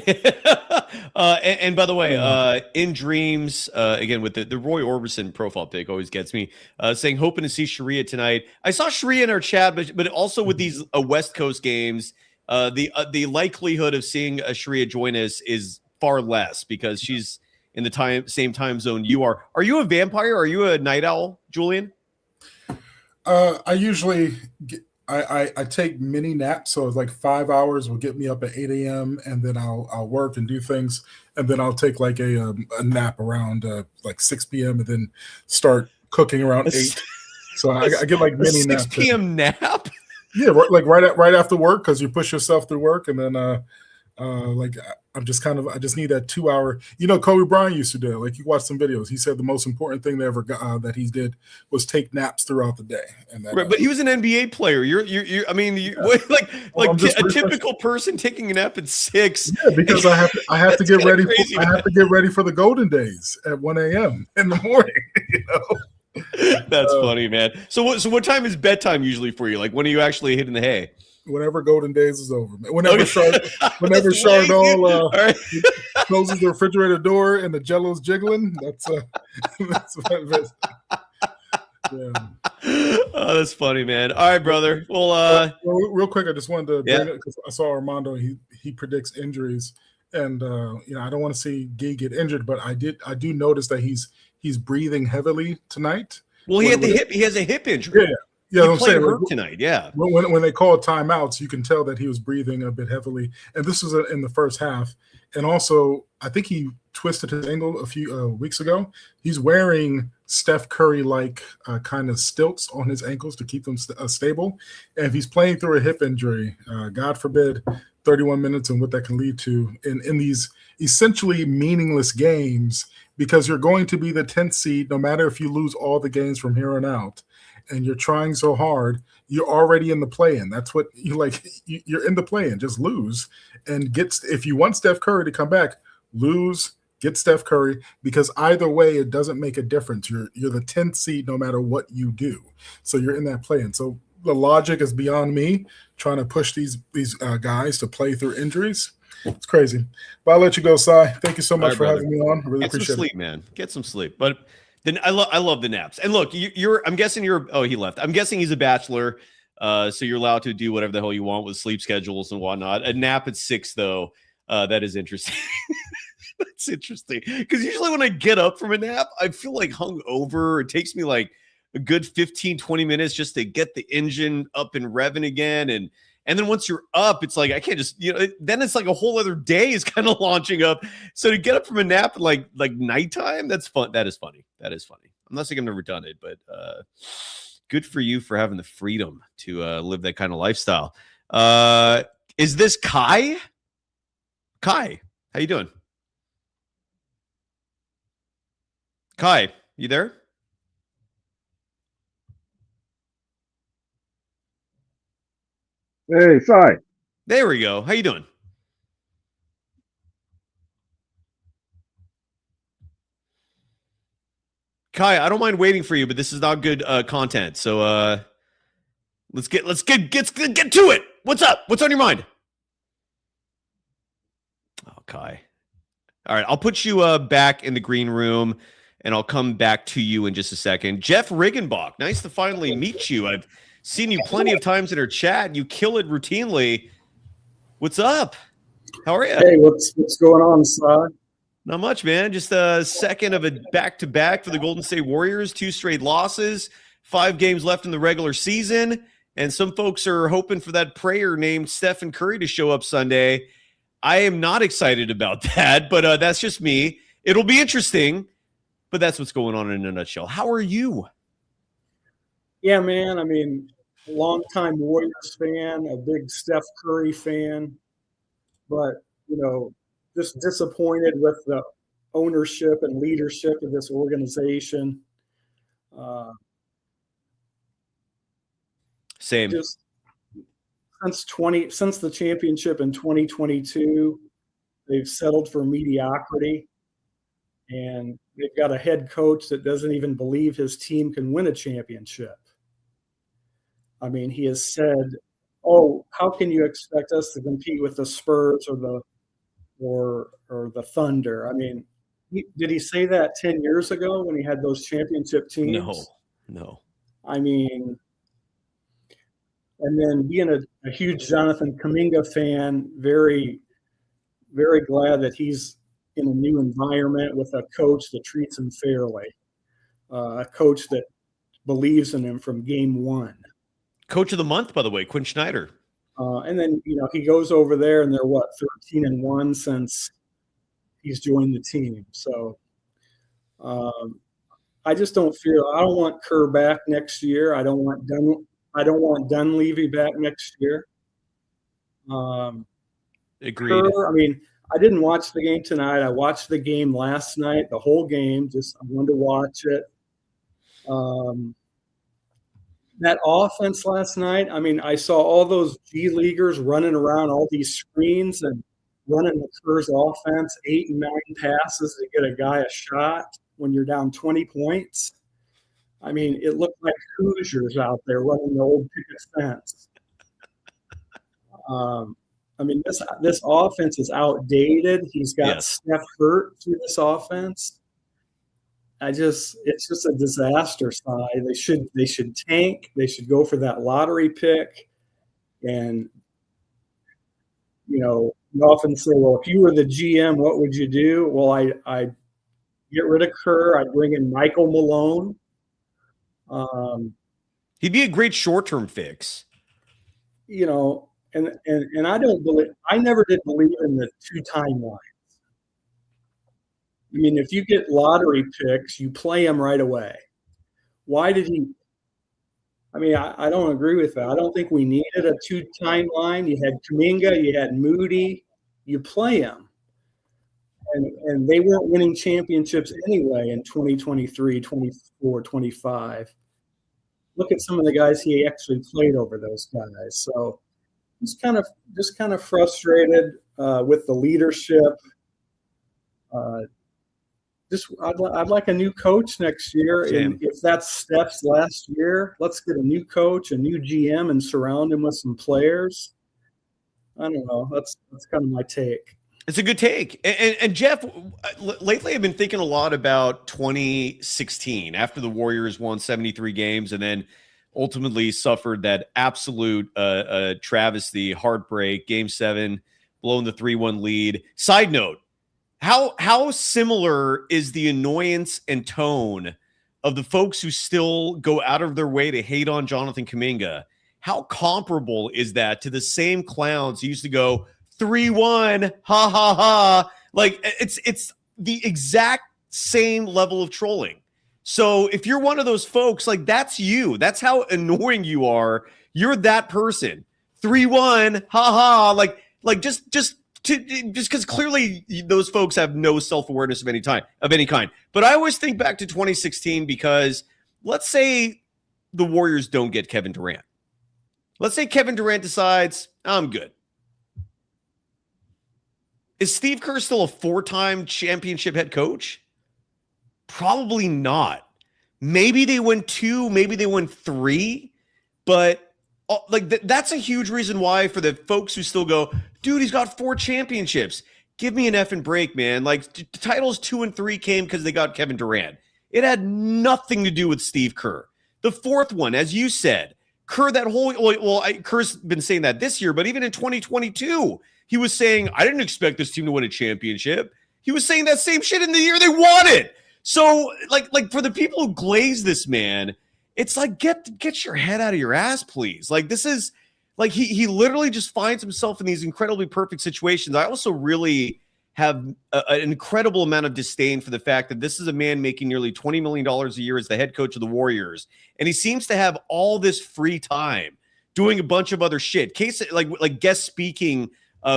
Speaker 1: And by the way, in dreams, again with the Roy Orbison profile pic always gets me. Saying hoping to see Sharia tonight. I saw Sharia in our chat, but also with these West Coast games, the likelihood of seeing a Sharia join us is far less because she's in the same time zone you are. Are you a vampire? Are you a night owl, Julian?
Speaker 2: I usually I take mini naps, so it's like 5 hours will get me up at 8 a.m. and then I'll work and do things, and then I'll take like a nap around like 6 p.m. and then start cooking around 8. So I get like mini naps.
Speaker 1: 6 p.m. nap?
Speaker 2: Yeah, like right after work, because you push yourself through work, and then I just need that 2 hour. Kobe Bryant used to do it. Like, you watch some videos. He said the most important thing that he did was take naps throughout the day. And that,
Speaker 1: right, but he was an NBA player. I mean, a typical person taking a nap at 6.
Speaker 2: Yeah, because I have to get ready. I have to get ready for the Golden Days at 1 a.m. in the morning.
Speaker 1: That's funny, man. So what time is bedtime usually for you? Like, when are you actually hitting the hay?
Speaker 2: Whenever Golden Days is over. Whenever Chardonnay closes the refrigerator door and the Jello's jiggling, that's what yeah.
Speaker 1: Oh, that's funny, man. All right, brother. Well,
Speaker 2: real quick, I just wanted to bring it because I saw Armando. He predicts injuries, and I don't want to see Gay get injured, but I do notice that he's breathing heavily tonight.
Speaker 1: Well, he has a hip injury.
Speaker 2: Yeah,
Speaker 1: I'm saying hurt tonight. Yeah.
Speaker 2: When they call timeouts, you can tell that he was breathing a bit heavily, and this was in the first half. And also, I think he twisted his ankle a few weeks ago. He's wearing Steph Curry-like kind of stilts on his ankles to keep them stable. And if he's playing through a hip injury, God forbid, 31 minutes and what that can lead to in these essentially meaningless games, because you're going to be the 10th seed no matter if you lose all the games from here on out. And you're trying so hard, you're already in the play-in. That's what you're in the play-in. Just lose and if you want Steph Curry to come back, lose, get Steph Curry, because either way, it doesn't make a difference. You're the 10th seed no matter what you do. So you're in that play-in. So the logic is beyond me trying to push these guys to play through injuries. It's crazy. But I'll let you go, Cy. Thank you so much for having me on. I really appreciate it. Get some
Speaker 1: sleep, man. Get some sleep. But then I love the naps. And look, I'm guessing he left. I'm guessing he's a bachelor, so you're allowed to do whatever the hell you want with sleep schedules and whatnot. A nap at 6, though, that is interesting. That's interesting, because usually when I get up from a nap, I feel like hungover. It takes me like a good 15-20 minutes just to get the engine up and revving again, and then once you're up, it's like I can't just, then it's like a whole other day is kind of launching up. So to get up from a nap at like nighttime, that's fun. That is funny. I'm not saying I've never done it, but good for you for having the freedom to live that kind of lifestyle. Is this Kai? Kai, how you doing? Kai, you there?
Speaker 3: Hey, Cy.
Speaker 1: There we go. How you doing? Kai, I don't mind waiting for you, but this is not good content. So let's get to it. What's up? What's on your mind? Oh, Kai. All right, I'll put you back in the green room, and I'll come back to you in just a second. Jeff Rianbach, nice to finally meet you. I've seen you plenty of times in our chat. You kill it routinely. What's up? How are you?
Speaker 3: Hey, what's going on, Cy?
Speaker 1: Not much, man. Just a second of a back-to-back for the Golden State Warriors. 2 straight losses, 5 games left in the regular season. And some folks are hoping for that prayer named Stephen Curry to show up Sunday. I am not excited about that, but that's just me. It'll be interesting, but that's what's going on in a nutshell. How are you?
Speaker 3: Yeah, man. I mean, longtime Warriors fan, a big Steph Curry fan, but, just disappointed with the ownership and leadership of this organization.
Speaker 1: Same.
Speaker 3: Just since the championship in 2022, they've settled for mediocrity, and they've got a head coach that doesn't even believe his team can win a championship. I mean, he has said, "Oh, how can you expect us to compete with the Spurs or the Thunder?" I mean, did he say that 10 years ago when he had those championship teams?
Speaker 1: No.
Speaker 3: I mean, and then being a huge Jonathan Kuminga fan, very, very glad that he's in a new environment with a coach that treats him fairly, a coach that believes in him from game one.
Speaker 1: Coach of the month, by the way, Quinn Snyder.
Speaker 3: And then, he goes over there and they're 13-1 since he's joined the team. So I just don't want Kerr back next year. I don't want Dunleavy back next year.
Speaker 1: Agreed.
Speaker 3: Kerr, I mean, I didn't watch the game tonight. I watched the game last night, the whole game. I wanted to watch it. That offense last night, I mean, I saw all those G leaguers running around all these screens and running the Kerr's offense, 8 and 9 passes to get a guy a shot when you're down 20 points. I mean, it looked like Hoosiers out there running the old picket fence. I mean, this offense is outdated. He's got Steph hurt through this offense. It's just a disaster side. They should tank. They should go for that lottery pick. And, you know, you often say, well, if you were the GM, what would you do? Well, I get rid of Kerr. I'd bring in Michael Malone.
Speaker 1: He'd be a great short-term fix.
Speaker 3: You know, and I never did believe in the 2 timelines. I mean, if you get lottery picks, you play them right away. Why did he? I mean, I don't agree with that. I don't think we needed a 2 timeline. You had Kuminga, you had Moody, you play them. And they weren't winning championships anyway in 2023, 24, 25. Look at some of the guys he actually played over those guys. So just kind of frustrated with the leadership. I'd like a new coach next year.
Speaker 1: Same.
Speaker 3: And if that's Steph's last year, let's get a new coach, a new GM, and surround him with some players. I don't know. That's kind of my take. It's
Speaker 1: a good take. And Jeff, lately I've been thinking a lot about 2016 after the Warriors won 73 games and then ultimately suffered that absolute travesty, heartbreak, Game 7, blowing the 3-1 lead. Side note, how similar is the annoyance and tone of the folks who still go out of their way to hate on Jonathan Kuminga? How comparable is that to the same clowns who used to go 3-1, ha ha ha? Like it's the exact same level of trolling. So if you're one of those folks, like that's you. That's how annoying you are. You're that person. 3-1, ha ha. Like just because clearly those folks have no self-awareness of any kind. But I always think back to 2016 because let's say the Warriors don't get Kevin Durant. Let's say Kevin Durant decides, I'm good. Is Steve Kerr still a 4-time championship head coach? Probably not. Maybe they win 2, maybe they win 3, but that's a huge reason why for the folks who still go, dude, he's got 4 championships. Give me an effing break, man. Like the titles 2 and 3 came because they got Kevin Durant. It had nothing to do with Steve Kerr. The 4th one, as you said, Kerr, Kerr's been saying that this year, but even in 2022, he was saying, I didn't expect this team to win a championship. He was saying that same shit in the year they won it. So like for the people who glaze this man, it's like, get your head out of your ass, please. Like this is like, he literally just finds himself in these incredibly perfect situations. I also really have an incredible amount of disdain for the fact that this is a man making nearly $20 million a year as the head coach of the Warriors. And he seems to have all this free time doing a bunch of other shit. Like guest speaking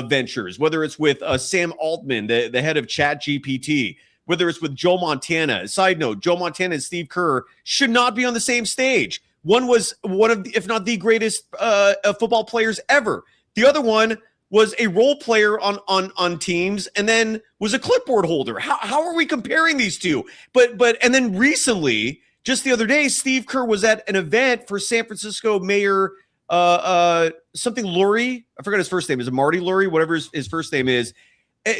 Speaker 1: ventures, whether it's with Sam Altman, the head of ChatGPT, whether it's with Joe Montana. Side note, Joe Montana and Steve Kerr should not be on the same stage. One was one of, if not the greatest football players ever. The other one was a role player on teams and then was a clipboard holder. How are we comparing these two? And then recently, just the other day, Steve Kerr was at an event for San Francisco Mayor something Lurie. I forgot his first name. Is it Marty Lurie? Whatever his first name is.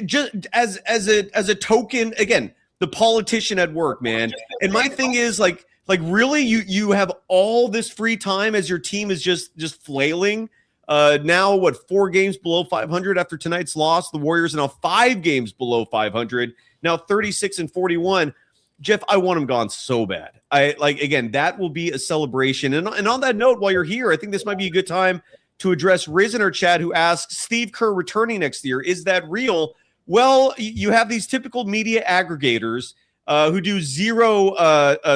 Speaker 1: Just as a token, again, the politician at work, man. And my thing is like really, you have all this free time as your team is just flailing. Now 4 games below 500 after tonight's loss. The Warriors are now 5 games below 500. Now 36-41. Jeff, I want him gone so bad. Again, that will be a celebration. And on that note, while you're here, I think this might be a good time to address Riz in our chat, who asks, Steve Kerr returning next year, is that real? Well, you have these typical media aggregators who do zero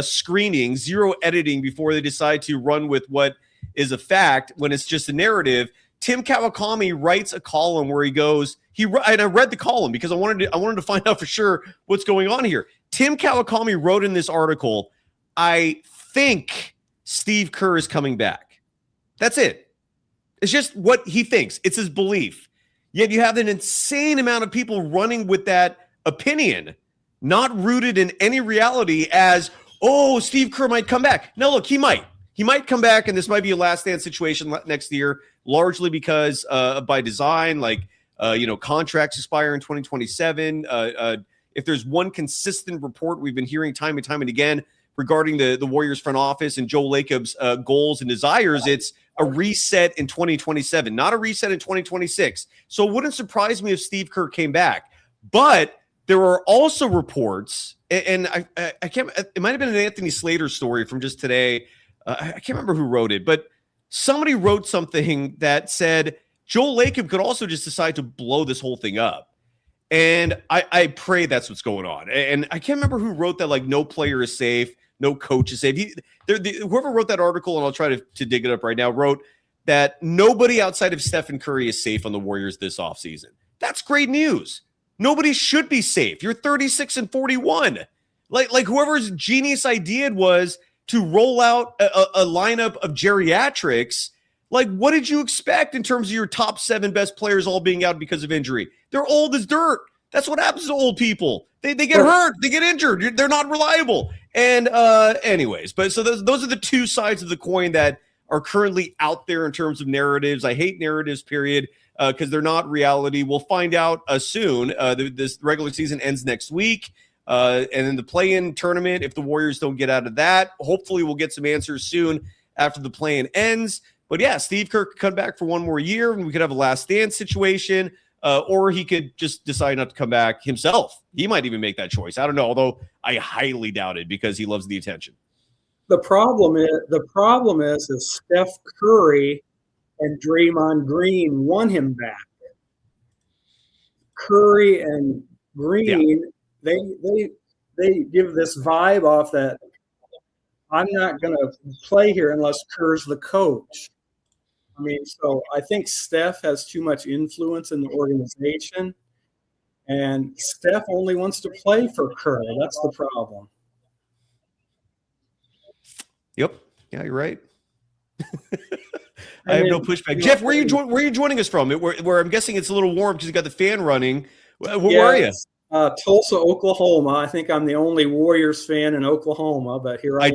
Speaker 1: screening, zero editing before they decide to run with what is a fact when it's just a narrative. Tim Kawakami writes a column where he goes, and I read the column because I wanted to find out for sure what's going on here. Tim Kawakami wrote in this article, I think Steve Kerr is coming back. That's it. It's just what he thinks. It's his belief. Yet you have an insane amount of people running with that opinion, not rooted in any reality as, oh, Steve Kerr might come back. No, look, he might. He might come back, and this might be a last dance situation next year, largely because by design, contracts expire in 2027. If there's one consistent report we've been hearing time and time and again regarding the Warriors front office and Joe Lacob's goals and desires, it's a reset in 2027, not a reset in 2026. So it wouldn't surprise me if Steve Kerr came back. But there are also reports, and I can't, it might have been an Anthony Slater story from just today. I can't remember who wrote it, but somebody wrote something that said Joel Lacob could also just decide to blow this whole thing up. And I pray that's what's going on. And I can't remember who wrote that, like, no player is safe, no coach is safe. Whoever wrote that article, and I'll try to dig it up right now, wrote that nobody outside of Stephen Curry is safe on the Warriors this offseason. That's great news. Nobody should be safe. You're 36-41. Like whoever's genius idea was to roll out a lineup of geriatrics. Like, what did you expect in terms of your top 7 best players all being out because of injury? They're old as dirt. That's what happens to old people. They get hurt. They get injured. They're not reliable. And anyways, but so those are the two sides of the coin that are currently out there in terms of narratives. I hate narratives, period, because they're not reality. We'll find out soon. This regular season ends next week. And then the play-in tournament, if the Warriors don't get out of that, hopefully we'll get some answers soon after the play-in ends. But yeah, Steve Kerr could come back for one more year, and we could have a last dance situation, or he could just decide not to come back himself. He might even make that choice. I don't know, although I highly doubt it because he loves the attention.
Speaker 3: The problem is Steph Curry and Draymond Green won him back. Curry and Green, they give this vibe off that I'm not going to play here unless Kerr's the coach. I mean, so I think Steph has too much influence in the organization, and Steph only wants to play for Kerr. That's the problem.
Speaker 1: Yep. Yeah, you're right. I have no pushback. Jeff, where are you joining us from? Where I'm guessing it's a little warm because you got the fan running. Where are you?
Speaker 3: Tulsa, Oklahoma. I think I'm the only Warriors fan in Oklahoma, but here I am.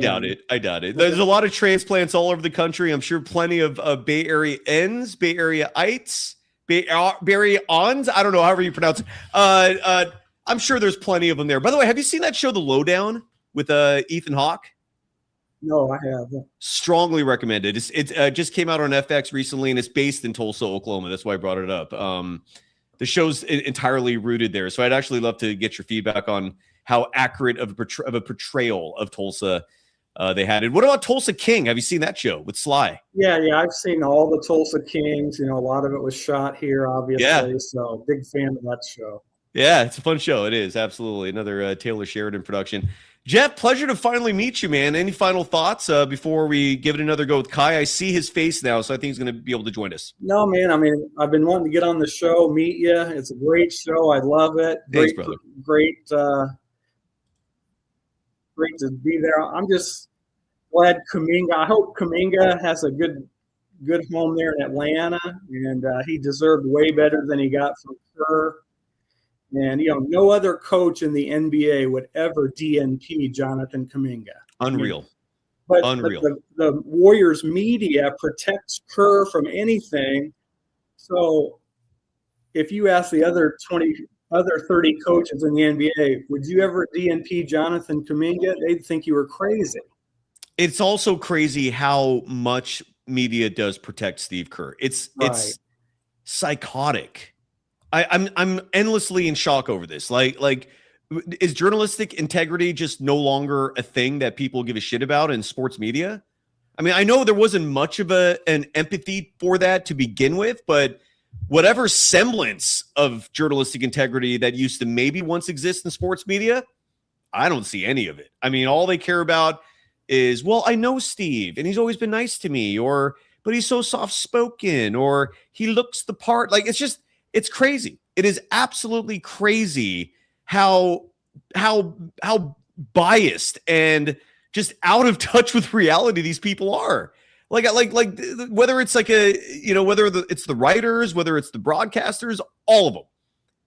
Speaker 1: I doubt it. There's a lot of transplants all over the country. I'm sure plenty of Bay Areaites, Bay Areaites, Bay Areans. I don't know, however you pronounce it. I'm sure there's plenty of them there. By the way, have you seen that show, The Lowdown, with Ethan Hawke?
Speaker 3: No, I haven't.
Speaker 1: Strongly recommended. It just came out on FX recently, and it's based in Tulsa, Oklahoma. That's why I brought it up. The show's entirely rooted there. So I'd actually love to get your feedback on how accurate of a portrayal of Tulsa they had. And what about Tulsa King? Have you seen that show with Sly?
Speaker 3: Yeah. I've seen all the Tulsa Kings. You know, a lot of it was shot here, obviously. Yeah. So big fan of that show. Yeah,
Speaker 1: it's a fun show. It is. Absolutely. Another Taylor Sheridan production. Jeff, pleasure to finally meet you, man. Any final thoughts before we give it another go with Kai? I see his face now, so I think he's going to be able to join us.
Speaker 3: No, man. I mean, I've been wanting to get on the show, meet you. It's a great show. I love it.
Speaker 1: Thanks, brother.
Speaker 3: Great to be there. I'm just glad Kuminga. I hope Kuminga has a good home there in Atlanta, and he deserved way better than he got from Kerr. And, you know, no other coach in the NBA would ever DNP Jonathan Kuminga.
Speaker 1: Unreal.
Speaker 3: Unreal. But the Warriors media protects Kerr from anything. So if you ask the other 30 coaches in the NBA, would you ever DNP Jonathan Kuminga? They'd think you were crazy.
Speaker 1: It's also crazy how much media does protect Steve Kerr. It's psychotic. I'm endlessly in shock over this. Like, is journalistic integrity just no longer a thing that people give a shit about in sports media? I mean, I know there wasn't much of an empathy for that to begin with, but whatever semblance of journalistic integrity that used to maybe once exist in sports media, I don't see any of it. I mean, all they care about is, well, I know Steve, and he's always been nice to me, or but he's so soft-spoken, or he looks the part. Like, it's crazy. It is absolutely crazy how biased and just out of touch with reality these people are. Like whether it's it's the writers, whether it's the broadcasters, all of them.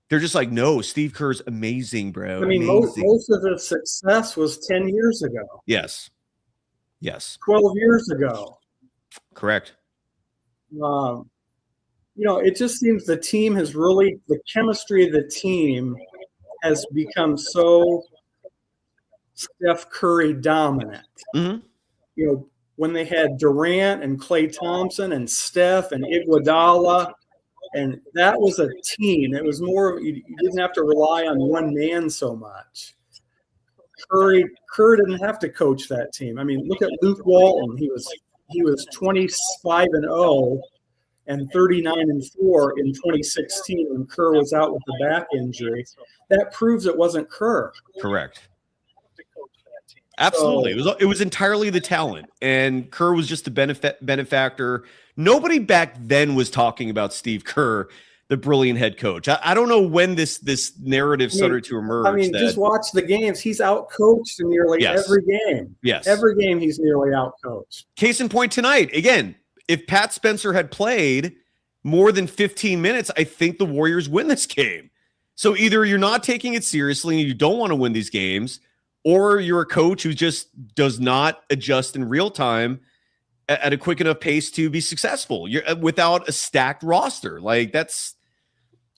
Speaker 1: They're just like, no, Steve Kerr's amazing, bro.
Speaker 3: I mean, most of the success was 10 years ago.
Speaker 1: Yes.
Speaker 3: 12 years ago.
Speaker 1: Correct.
Speaker 3: It just seems the chemistry of the team has become so Steph Curry dominant.
Speaker 1: Mm-hmm.
Speaker 3: When they had Durant and Klay Thompson and Steph and Iguodala, and that was a team. It was more, you didn't have to rely on one man so much. Curry didn't have to coach that team. I mean, look at Luke Walton. He was 25-0 and 39-4 in 2016 when Kerr was out with the back injury. That proves it wasn't Kerr.
Speaker 1: Correct. Absolutely. It was entirely the talent, and Kerr was just a benefactor. Nobody back then was talking about Steve Kerr, the brilliant head coach. I don't know when this narrative started to emerge.
Speaker 3: I mean, just watch the games. He's outcoached in nearly every game.
Speaker 1: Yes.
Speaker 3: Every game he's nearly outcoached.
Speaker 1: Case in point tonight. Again, if Pat Spencer had played more than 15 minutes, I think the Warriors win this game. So either you're not taking it seriously and you don't want to win these games, or you're a coach who just does not adjust in real time at a quick enough pace to be successful. You're without a stacked roster. Like that's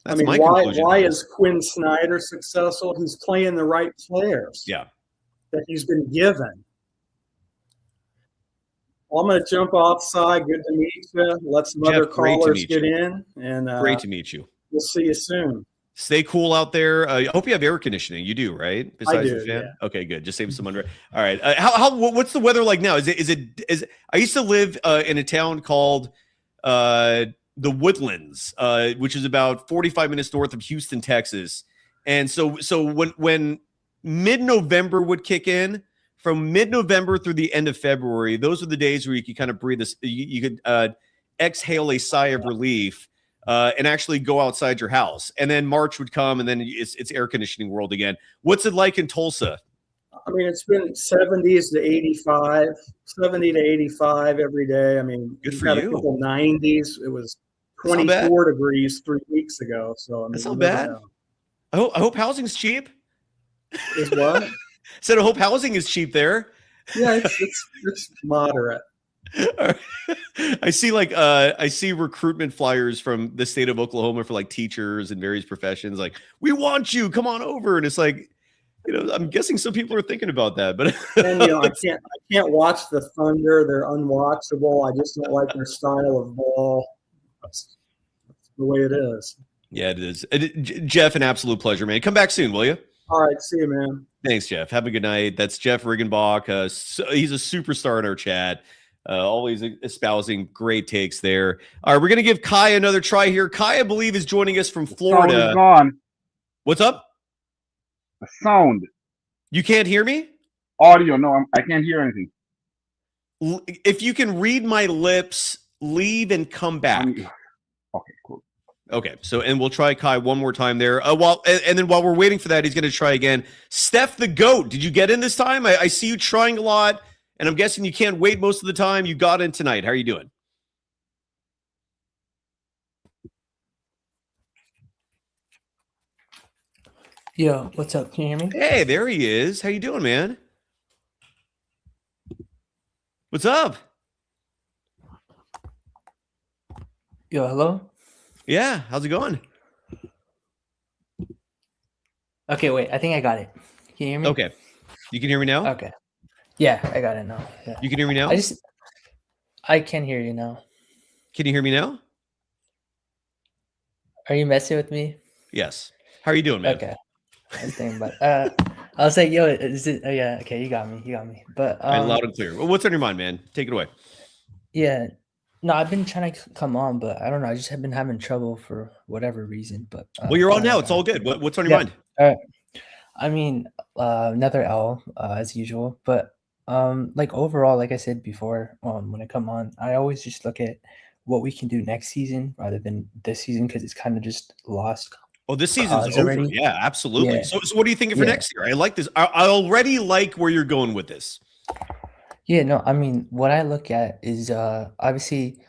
Speaker 1: my conclusion.
Speaker 3: Why is Quinn Snyder successful? He's playing the right players.
Speaker 1: Yeah.
Speaker 3: That he's been given. Well, I'm going to jump offside. Good to meet you. Let some other callers get in. And
Speaker 1: great to meet you.
Speaker 3: We'll see you soon.
Speaker 1: Stay cool out there. I hope you have air conditioning. You do, right? Besides
Speaker 3: I do,
Speaker 1: the fan.
Speaker 3: yeah.
Speaker 1: Okay, good. Just save some under. All right. What's the weather like now? Is it? I used to live in a town called the Woodlands, which is about 45 minutes north of Houston, Texas. And so when mid-November would kick in, from mid-November through the end of February, those are the days where you could kind of breathe this. You could exhale a sigh of relief. And actually go outside your house. And then March would come, and then it's air conditioning world again. What's it like in Tulsa?
Speaker 3: I mean, it's been 70s to 85, 70 to 85 every day. I mean,
Speaker 1: good for
Speaker 3: had
Speaker 1: you.
Speaker 3: A couple 90s. It was 24 degrees 3 weeks ago. So I mean,
Speaker 1: that's not bad. I hope housing's cheap.
Speaker 3: Is what?
Speaker 1: Said I hope housing is cheap there.
Speaker 3: Yeah, it's moderate.
Speaker 1: I see recruitment flyers from the state of Oklahoma for like teachers and various professions. Like, we want you, come on over. And it's like, I'm guessing some people are thinking about that, but
Speaker 3: and I can't watch the Thunder. They're unwatchable. I just don't like their style of ball. That's the way it is.
Speaker 1: Yeah, it is. Jeff, an absolute pleasure, man. Come back soon, will you?
Speaker 3: All right, see you, man.
Speaker 1: Thanks, Jeff. Have a good night. That's Jeff Rianbach. He's a superstar in our chat. Always espousing great takes there. All right, we're going to give Kai another try here. Kai, I believe, is joining us from Florida.
Speaker 4: The sound is gone.
Speaker 1: What's up?
Speaker 4: The sound.
Speaker 1: You can't hear me?
Speaker 4: Audio, no, I can't hear anything.
Speaker 1: If you can read my lips, leave and come back.
Speaker 4: Okay, cool.
Speaker 1: Okay, and we'll try Kai one more time there. And then while we're waiting for that, he's going to try again. Steph the GOAT, did you get in this time? I see you trying a lot. And I'm guessing you can't wait most of the time. You got in tonight. How are you doing?
Speaker 5: Yo, what's up? Can you hear me?
Speaker 1: Hey, there he is. How you doing, man? What's up?
Speaker 5: Yo, hello?
Speaker 1: Yeah, how's it going?
Speaker 5: Okay, wait. I think I got it. Can you hear me?
Speaker 1: Okay. You can hear me now?
Speaker 5: Okay. Yeah, I got it now. Yeah.
Speaker 1: You can hear me now?
Speaker 5: I can hear you now.
Speaker 1: Can you hear me now?
Speaker 5: Are you messing with me?
Speaker 1: Yes. How are you doing, man?
Speaker 5: Okay. I'm thinking about I was like, yo, is it? Oh, yeah, okay, you got me. But
Speaker 1: loud and clear. Well, what's on your mind, man? Take it away.
Speaker 5: Yeah. No, I've been trying to come on, but I don't know. I just have been having trouble for whatever reason. But
Speaker 1: well, you're on now. It's all good. What's on your mind?
Speaker 5: All right. I mean, another L as usual, but Like overall, like I said before, when I come on, I always just look at what we can do next season rather than this season because it's kind of just lost
Speaker 1: Oh, this season's
Speaker 5: cause
Speaker 1: over.
Speaker 5: already.
Speaker 1: Yeah, absolutely.
Speaker 5: Yeah,
Speaker 1: So what do you think for
Speaker 5: yeah.
Speaker 1: next year? I like this. I already like where you're going with this.
Speaker 5: Yeah, no, I mean, what I look at is obviously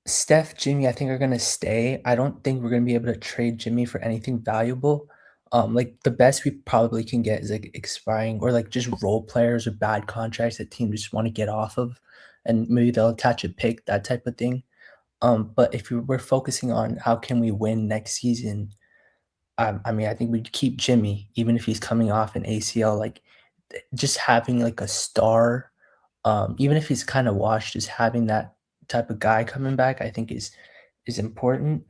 Speaker 5: Steph, Jimmy, I think are gonna stay. I don't think we're gonna be able to trade Jimmy for anything valuable. Like the best we probably can get is like expiring or like just role players or bad contracts that teams just want to get off of, and maybe they'll attach a pick, that type of thing. But if we're focusing on how can we win next season, I mean, I think we'd keep Jimmy even if he's coming off an ACL. Like just having like a star, even if he's kind of washed, just having that type of guy coming back, I think is important.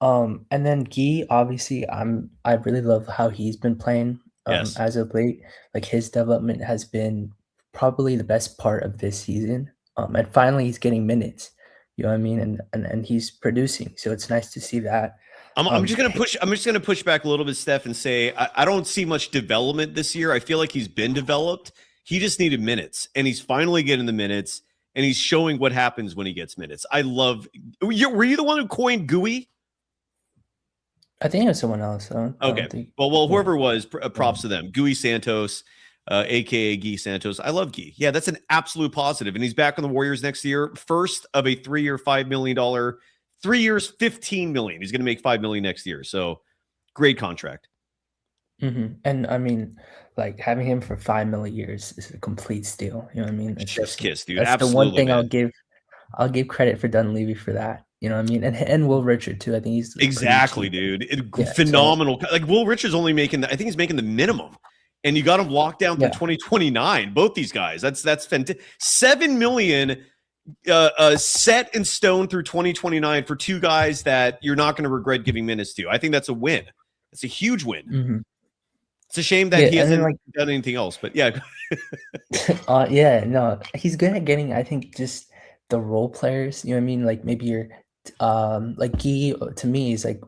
Speaker 5: And then Guy, obviously, I really love how he's been playing
Speaker 1: Yes.
Speaker 5: as of late. Like his development has been probably the best part of this season. And finally, he's getting minutes. You know what I mean? And he's producing, so it's nice to see that.
Speaker 1: I'm just gonna push back a little bit, Steph, and say I don't see much development this year. I feel like he's been developed. He just needed minutes, and he's finally getting the minutes, and he's showing what happens when he gets minutes. I love. Were you the one who coined GUI?
Speaker 5: I think it was someone else. I don't
Speaker 1: Okay.
Speaker 5: think,
Speaker 1: Well, whoever it was, props to them. GUI Santos, aka Guy Santos. I love Guy. Yeah, that's an absolute positive, and he's back on the Warriors next year. First of a 3-year, $5 million. 3 years, $15 million. He's going to make $5 million next year. So great contract.
Speaker 5: And I mean, like having him for 5 million years is a complete steal. You know what I mean? It's
Speaker 1: Chef's kiss, dude.
Speaker 5: That's
Speaker 1: Absolutely,
Speaker 5: the one thing
Speaker 1: man.
Speaker 5: I'll give credit for Dunleavy for that. You know what I mean? And Will Richard too. I think he's
Speaker 1: Exactly, dude.
Speaker 5: Yeah,
Speaker 1: Phenomenal. Like Will Richards only making, I think he's making the minimum, and you got him locked down through 2029. Both these guys. That's fantastic. $7 million set in stone through 2029 for two guys that you're not going to regret giving minutes to. I think that's a win. It's a huge win. It's a shame that he hasn't done anything else, but yeah.
Speaker 5: Yeah, no, he's good at getting, I think, just the role players. You know what I mean? Like maybe you're like Guy to me is like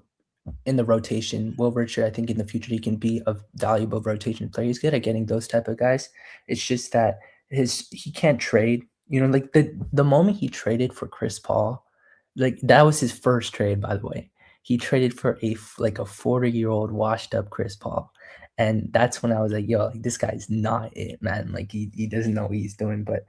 Speaker 5: in the rotation. Will Richard, I think in the future he can be a valuable rotation player. He's good at getting those type of guys. It's just that he can't trade. You know, like the moment he traded for Chris Paul, like that was his first trade, by the way. He traded for a 40-year-old washed up Chris Paul. And that's when I was like, yo, like, this guy's not it, man. Like he doesn't know what he's doing, but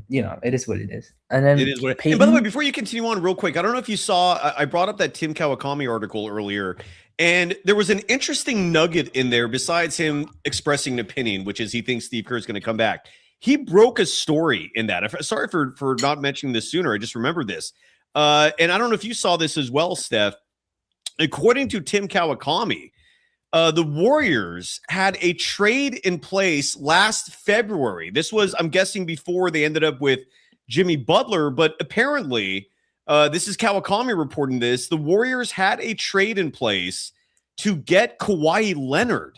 Speaker 5: you know, it is what it is. And then
Speaker 1: it is what it is. And by the way, before you continue on real quick, I don't know if you saw, I brought up that Tim Kawakami article earlier, and there was an interesting nugget in there besides him expressing an opinion, which is he thinks Steve Kerr is going to come back. He broke a story in that. Sorry for not mentioning this sooner. I just remembered this. And I don't know if you saw this as well, Steph. According to Tim Kawakami, the Warriors had a trade in place last February. This was, I'm guessing, before they ended up with Jimmy Butler, but apparently, this is Kawakami reporting this. The Warriors had a trade in place to get Kawhi Leonard.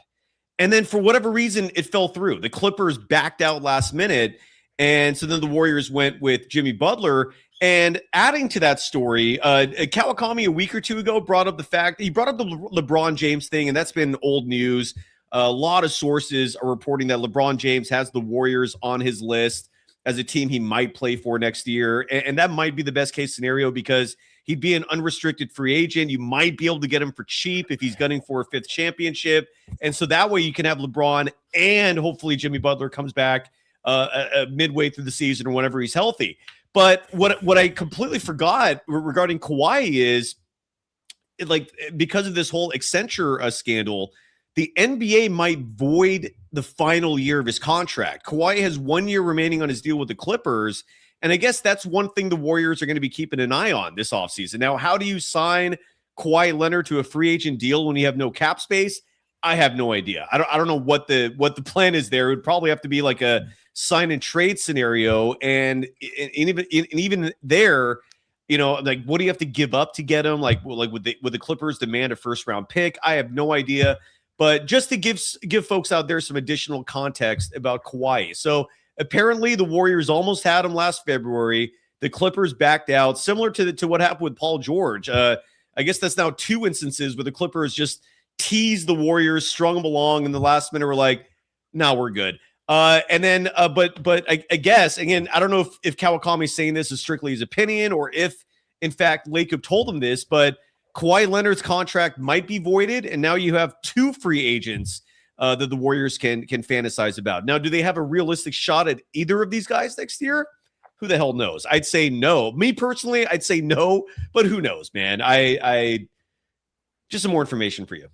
Speaker 1: And then for whatever reason, it fell through. The Clippers backed out last minute. And so then the Warriors went with Jimmy Butler. And adding to that story, Kawakami a week or two ago brought up the LeBron James thing, and that's been old news. A lot of sources are reporting that LeBron James has the Warriors on his list as a team he might play for next year. And that might be the best case scenario because he'd be an unrestricted free agent. You might be able to get him for cheap if he's gunning for a 5th championship. And so that way you can have LeBron and hopefully Jimmy Butler comes back midway through the season or whenever he's healthy. But what I completely forgot regarding Kawhi is, like, because of this whole Accenture scandal, the NBA might void the final year of his contract. Kawhi has 1 year remaining on his deal with the Clippers, and I guess that's one thing the Warriors are going to be keeping an eye on this offseason. Now, how do you sign Kawhi Leonard to a free agent deal when you have no cap space? I have no idea. I don't know what the plan is there. It would probably have to be like a sign and trade scenario, and even there, you know, like what do you have to give up to get him? Like would the Clippers demand a 1st round pick? I have no idea. But just to give folks out there some additional context about Kawhi. So apparently the Warriors almost had him last February. The Clippers backed out, similar to what happened with Paul George. I guess that's now 2 instances where the Clippers just teased the Warriors, strung them along, and the last minute were like, "No, we're good." And then, but I guess, again, I don't know if Kawakami's saying this is strictly his opinion or if, in fact, Lacob told him this, but Kawhi Leonard's contract might be voided, and now you have 2 free agents that the Warriors can fantasize about. Now, do they have a realistic shot at either of these guys next year? Who the hell knows? I'd say no. Me personally, I'd say no, but who knows, man? I just some more information for you.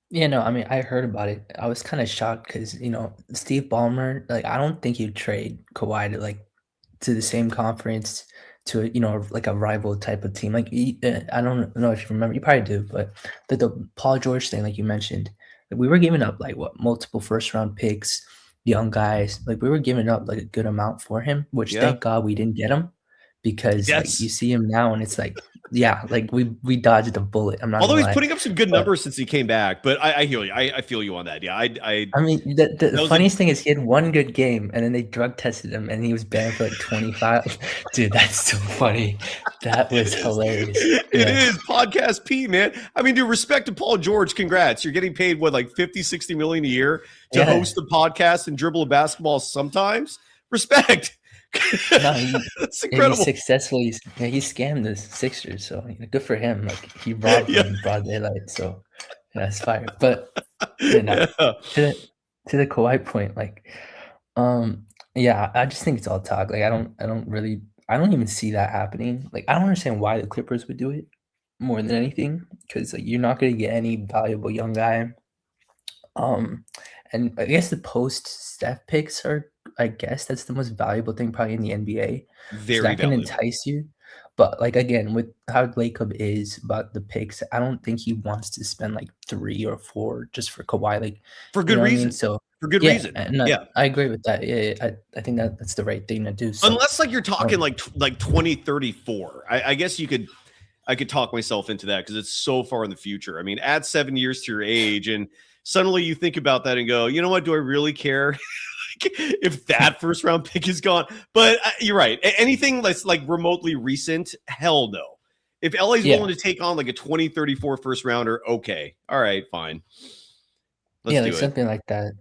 Speaker 5: Yeah, no, I mean, I heard about it. I was kind of shocked because, Steve Ballmer, like, I don't think you'd trade Kawhi to the same conference to, like a rival type of team. Like, I don't know if you remember, you probably do, but the Paul George thing, like you mentioned, we were giving up multiple first round picks, young guys. Like, we were giving up like a good amount for him, which thank God we didn't get him, because like, you see him now and it's like, yeah, like we dodged a bullet. I'm not.
Speaker 1: Although he's putting up some good numbers since he came back, but I hear you. I feel you on that. Yeah, I
Speaker 5: mean, the funniest thing is he had one good game, and then they drug tested him, and he was banned for like 25. Dude, that's so funny. That was hilarious.
Speaker 1: It is Podcast P, man. I mean, dude, respect to Paul George. Congrats. You're getting paid what, like 50, 60 million a year to host a podcast and dribble a basketball sometimes. Respect.
Speaker 5: No,
Speaker 1: that's incredible.
Speaker 5: He successfully he scammed the Sixers, so good for him. Like, he robbed them in broad daylight, so it's fire. But to the Kawhi point, like, I just think it's all talk. Like, I don't even see that happening. Like, I don't understand why the Clippers would do it more than anything, because like, you're not going to get any valuable young guy. And I guess the post-Steph picks are, I guess that's the most valuable thing probably in the NBA.
Speaker 1: Very
Speaker 5: that can entice you. But like, again, with how Lacob is about the picks, I don't think he wants to spend like 3 or 4 just for Kawhi. Like,
Speaker 1: for good reason. I mean?
Speaker 5: So
Speaker 1: for good reason.
Speaker 5: I agree with that. Yeah, I think that's the right thing to do. So,
Speaker 1: unless like you're talking like 2034, I guess I could talk myself into that because it's so far in the future. I mean, add 7 years to your age and suddenly you think about that and go, you know what? Do I really care if that first round pick is gone? But you're right. Anything that's like remotely recent, hell no. If LA's willing to take on like a 2034 first rounder, okay. All right, fine. Let's do
Speaker 5: something like that.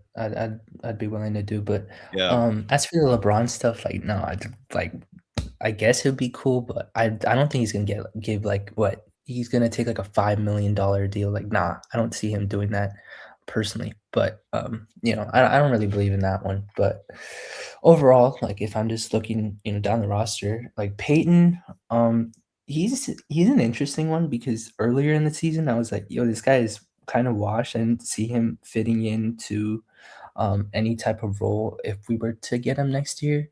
Speaker 5: I'd be willing to do. But as for the LeBron stuff, like, no, I guess it'd be cool, but I don't think he's gonna give like what he's gonna take like a $5 million deal. Like, nah, I don't see him doing that personally. But I don't really believe in that one. But overall, like, if I'm just looking down the roster, like Peyton, he's an interesting one, because earlier in the season I was like, yo, this guy is kind of washed. I didn't see him fitting into any type of role if we were to get him next year.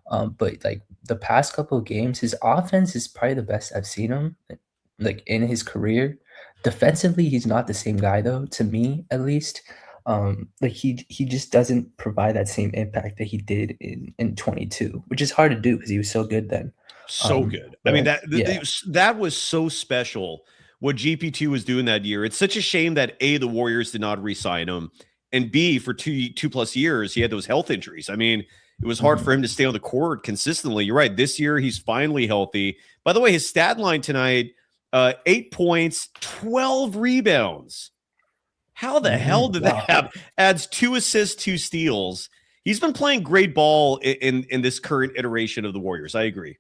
Speaker 5: But like the past couple of games, his offense is probably the best I've seen him like in his career. Defensively, he's not the same guy though, to me at least. Like he just doesn't provide that same impact that he did in 22, which is hard to do because he was so good then.
Speaker 1: So good. I mean, that was so special what GP2 was doing that year. It's such a shame that A, the Warriors did not re-sign him, and B, for two plus years, he had those health injuries. I mean, it was hard for him to stay on the court consistently. You're right. This year, he's finally healthy. By the way, his stat line tonight, 8 points, 12 rebounds. How the hell did that happen? Adds 2 assists, 2 steals. He's been playing great ball in this current iteration of the Warriors. I agree.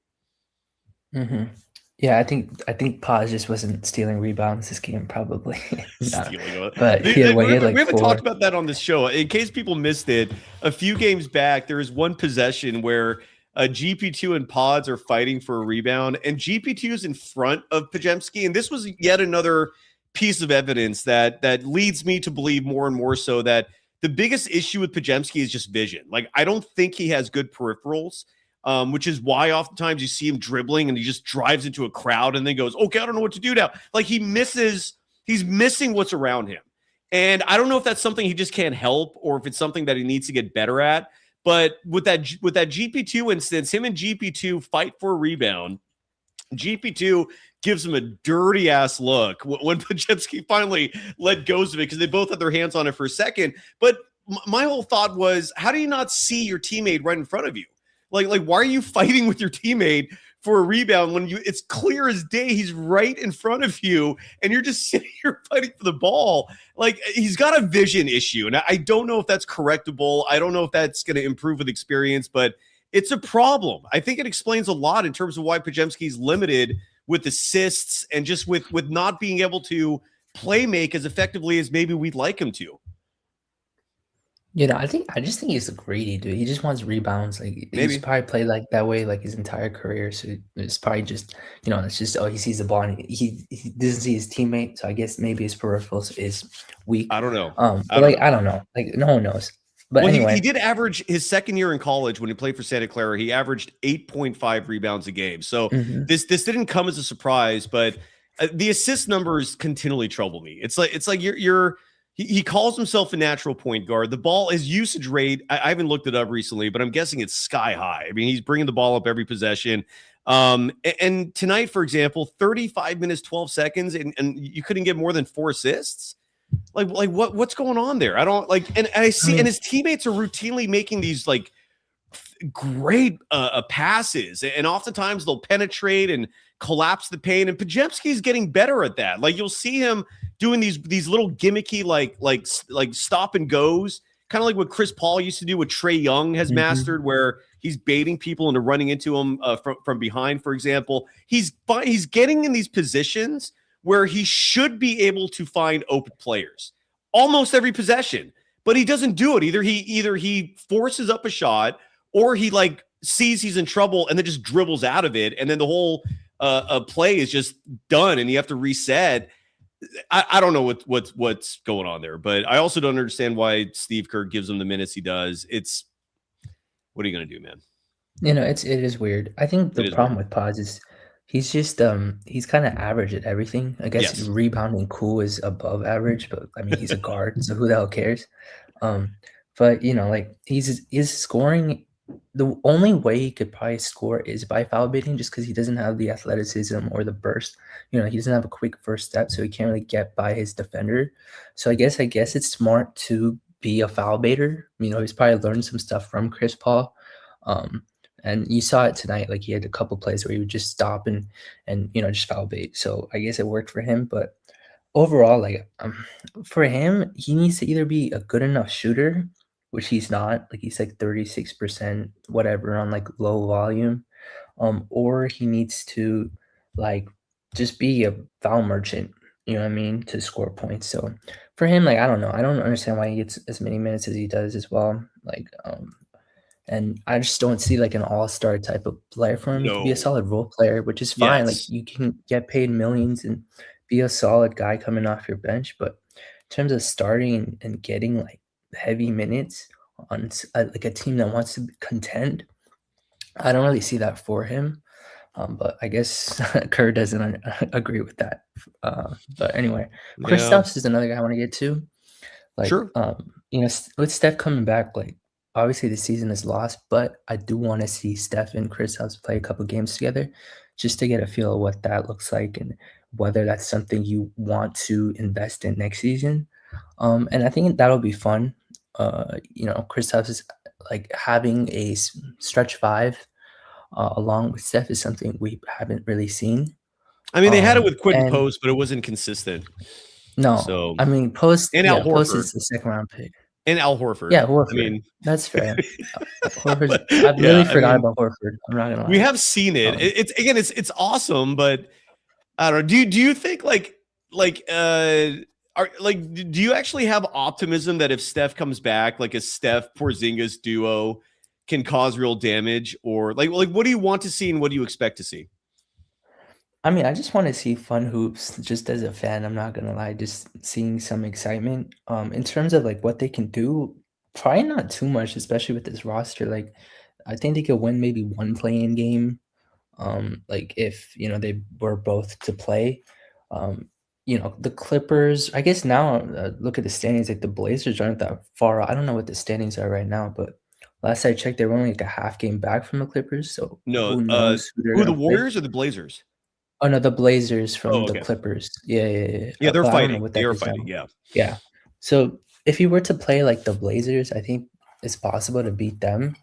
Speaker 5: Yeah, I think Paz just wasn't stealing rebounds this game, probably.
Speaker 1: Stealing,
Speaker 5: but
Speaker 1: we haven't talked about that on this show. In case people missed it, a few games back, there is one possession where GP2 and Pods are fighting for a rebound, and GP2 is in front of Podziemski, and this was yet another piece of evidence that leads me to believe more and more so that the biggest issue with Podziemski is just vision. Like, I don't think he has good peripherals. Which is why oftentimes you see him dribbling and he just drives into a crowd and then goes, okay, I don't know what to do now. Like, he's missing what's around him. And I don't know if that's something he just can't help or if it's something that he needs to get better at. But with that GP2 instance, him and GP2 fight for a rebound. GP2 gives him a dirty ass look when Podziemski finally let go of it because they both had their hands on it for a second. But my whole thought was, how do you not see your teammate right in front of you? Like, why are you fighting with your teammate for a rebound when it's clear as day he's right in front of you and you're just sitting here fighting for the ball. Like, he's got a vision issue, and I don't know if that's correctable. I don't know if that's going to improve with experience, but it's a problem. I think it explains a lot in terms of why Podziemski's limited with assists and just with not being able to play make as effectively as maybe we'd like him to.
Speaker 5: I just think he's a greedy dude. He just wants rebounds. Like,
Speaker 1: Maybe.
Speaker 5: he's probably played like that way like his entire career. So it's probably just, it's just, he sees the ball and he doesn't see his teammate. So I guess maybe his peripherals is weak.
Speaker 1: I don't know.
Speaker 5: I don't know. Like, no one knows. But anyway,
Speaker 1: he did average his second year in college when he played for Santa Clara. He averaged 8.5 rebounds a game. So this didn't come as a surprise, but the assist numbers continually trouble me. It's like he calls himself a natural point guard. The ball, his usage rate, I haven't looked it up recently, but I'm guessing it's sky high. I mean, he's bringing the ball up every possession. And tonight, for example, 35 minutes, 12 seconds, and you couldn't get more than 4 assists. Like what's going on there? I don't like, and I see, and his teammates are routinely making these like great passes, and oftentimes they'll penetrate and collapse the paint. And Podziemski's getting better at that. Like, you'll see him doing these little gimmicky like stop and goes, kind of like what Chris Paul used to do, what Trae Young has mastered, where he's baiting people into running into him from behind. For example, he's getting in these positions where he should be able to find open players almost every possession, but he doesn't do it. Either he forces up a shot, or he like sees he's in trouble and then just dribbles out of it, and then the whole play is just done, and you have to reset. I don't know what's going on there, but I also don't understand why Steve Kerr gives him the minutes he does. It's, what are you going to do, man?
Speaker 5: it is weird. I think the problem with Pods is he's just he's kind of average at everything. I guess rebounding cool is above average, but I mean, he's a guard, so who the hell cares? But like he's scoring. The only way he could probably score is by foul baiting, just because he doesn't have the athleticism or the burst. He doesn't have a quick first step, so he can't really get by his defender. So I guess it's smart to be a foul baiter. He's probably learned some stuff from Chris Paul. And you saw it tonight. Like, he had a couple plays where he would just stop and just foul bait. So I guess it worked for him. But overall, like, for him, he needs to either be a good enough shooter, which he's not. Like, he's like 36%, whatever, on like low volume, or he needs to like just be a foul merchant. You know what I mean, to score points. So for him, like, I don't know. I don't understand why he gets as many minutes as he does as well. Like, and I just don't see like an all-star type of player for him. He can be a solid role player, which is fine. Like, you can get paid millions and be a solid guy coming off your bench. But in terms of starting and getting like heavy minutes on like a team that wants to contend, I don't really see that for him. But I guess Kerr doesn't agree with that. But anyway, Kristaps is another guy I want to get to. Like,
Speaker 1: sure.
Speaker 5: With Steph coming back, like, obviously the season is lost, but I do want to see Steph and Kristaps play a couple games together, just to get a feel of what that looks like and whether that's something you want to invest in next season. And I think that'll be fun. Kristaps is like having a stretch five along with Steph is something we haven't really seen.
Speaker 1: I mean, they had it with Quentin Post, but it wasn't consistent.
Speaker 5: No,
Speaker 1: so
Speaker 5: I mean, Post
Speaker 1: and Al Horford.
Speaker 5: Post is the second round pick.
Speaker 1: And Al Horford.
Speaker 5: Yeah, Horford.
Speaker 1: I mean,
Speaker 5: that's fair. Horford. I've really forgot about Horford. I'm not gonna lie.
Speaker 1: We have seen it. It's awesome, but I don't know. Do you think do you actually have optimism that if Steph comes back, like a Steph Porzingis duo can cause real damage, or like what do you want to see and what do you expect to see?
Speaker 5: I mean, I just want to see fun hoops just as a fan. I'm not going to lie, just seeing some excitement. In terms of like what they can do, probably not too much, especially with this roster. Like, I think they could win maybe one play-in game. Like if, they were both to play. The Clippers, I guess now look at the standings, like the Blazers aren't that far. I don't know what the standings are right now, but last I checked, they were only like a half game back from the Clippers. So
Speaker 1: no, who the Warriors or the Blazers?
Speaker 5: Oh no, the Blazers from the Clippers. Yeah.
Speaker 1: Yeah, they're fighting. They are fighting. Yeah.
Speaker 5: So if you were to play like the Blazers, I think it's possible to beat them,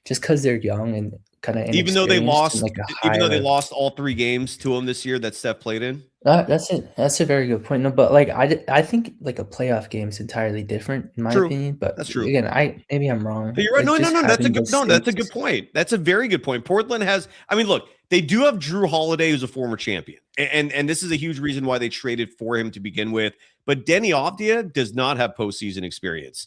Speaker 5: just because they're young and kind of
Speaker 1: even though they lost,
Speaker 5: like
Speaker 1: even though they lost all 3 games to him this year that Steph played in.
Speaker 5: That's it. That's a very good point. No, but like I think like a playoff game is entirely different in my
Speaker 1: True.
Speaker 5: opinion. But
Speaker 1: That's true.
Speaker 5: Again, maybe I'm wrong.
Speaker 1: But you're right.
Speaker 5: Like,
Speaker 1: No. That's a good. No, that's a
Speaker 5: stakes.
Speaker 1: good point. That's a very good point. Portland has. I mean, look, they do have Drew Holiday, who's a former champion, and this is a huge reason why they traded for him to begin with. But Denny Avdia does not have postseason experience.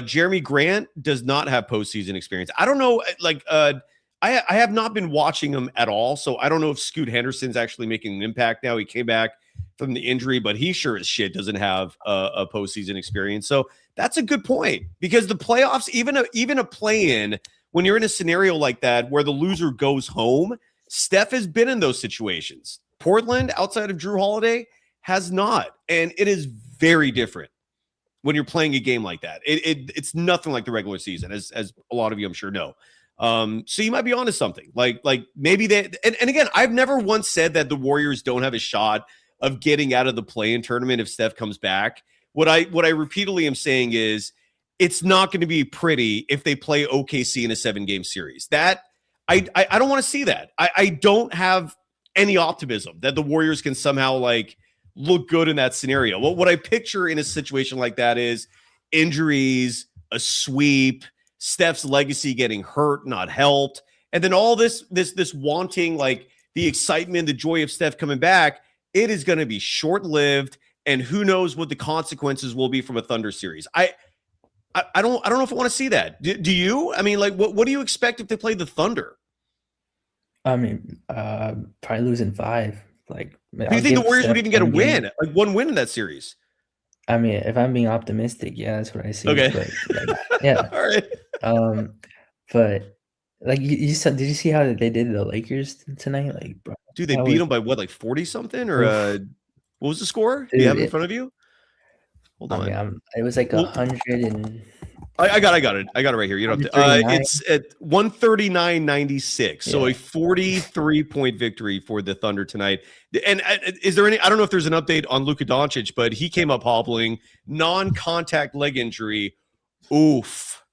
Speaker 1: Jeremy Grant does not have postseason experience. I don't know. Like, I have not been watching him at all, so I don't know if Scoot Henderson's actually making an impact now. He came back from the injury, but he sure as shit doesn't have a postseason experience. So that's a good point, because the playoffs, even a play-in, when you're in a scenario like that where the loser goes home, Steph has been in those situations. Portland, outside of Drew Holiday, has not, and it is very different when you're playing a game like that. It's nothing like the regular season, as a lot of you I'm sure know. So you might be onto something. Like maybe they, and again, I've never once said that the Warriors don't have a shot of getting out of the play-in tournament if Steph comes back. What I repeatedly am saying is it's not going to be pretty if they play OKC in a 7-game series. That I don't want to see that. I don't have any optimism that the Warriors can somehow like look good in that scenario. What I picture in a situation like that is injuries, a sweep, Steph's legacy getting hurt, not helped, and then all this wanting, like the excitement, the joy of Steph coming back. It is going to be short-lived, and who knows what the consequences will be from a Thunder series. I don't know if I want to see that. Do you? I mean, like, what do you expect if they play the Thunder?
Speaker 5: I mean, probably losing 5. Like,
Speaker 1: do you think the Warriors would even get a win, like one win in that series?
Speaker 5: I mean, if I'm being optimistic, yeah, that's what I see.
Speaker 1: Okay.
Speaker 5: But, like, yeah.
Speaker 1: All right.
Speaker 5: But like you said, did you see how they did the Lakers tonight? Like, bro,
Speaker 1: dude, they beat them by what, like 40 something, or what was the score?
Speaker 5: Dude,
Speaker 1: do you have it in front of you? Hold on.
Speaker 5: I mean, it was like 100 and.
Speaker 1: I got it. I got it right here. You don't have to. It's at 139-96. So a 43-point victory for the Thunder tonight. And is there any? I don't know if there's an update on Luka Doncic, but he came up hobbling, non-contact leg injury. Oof.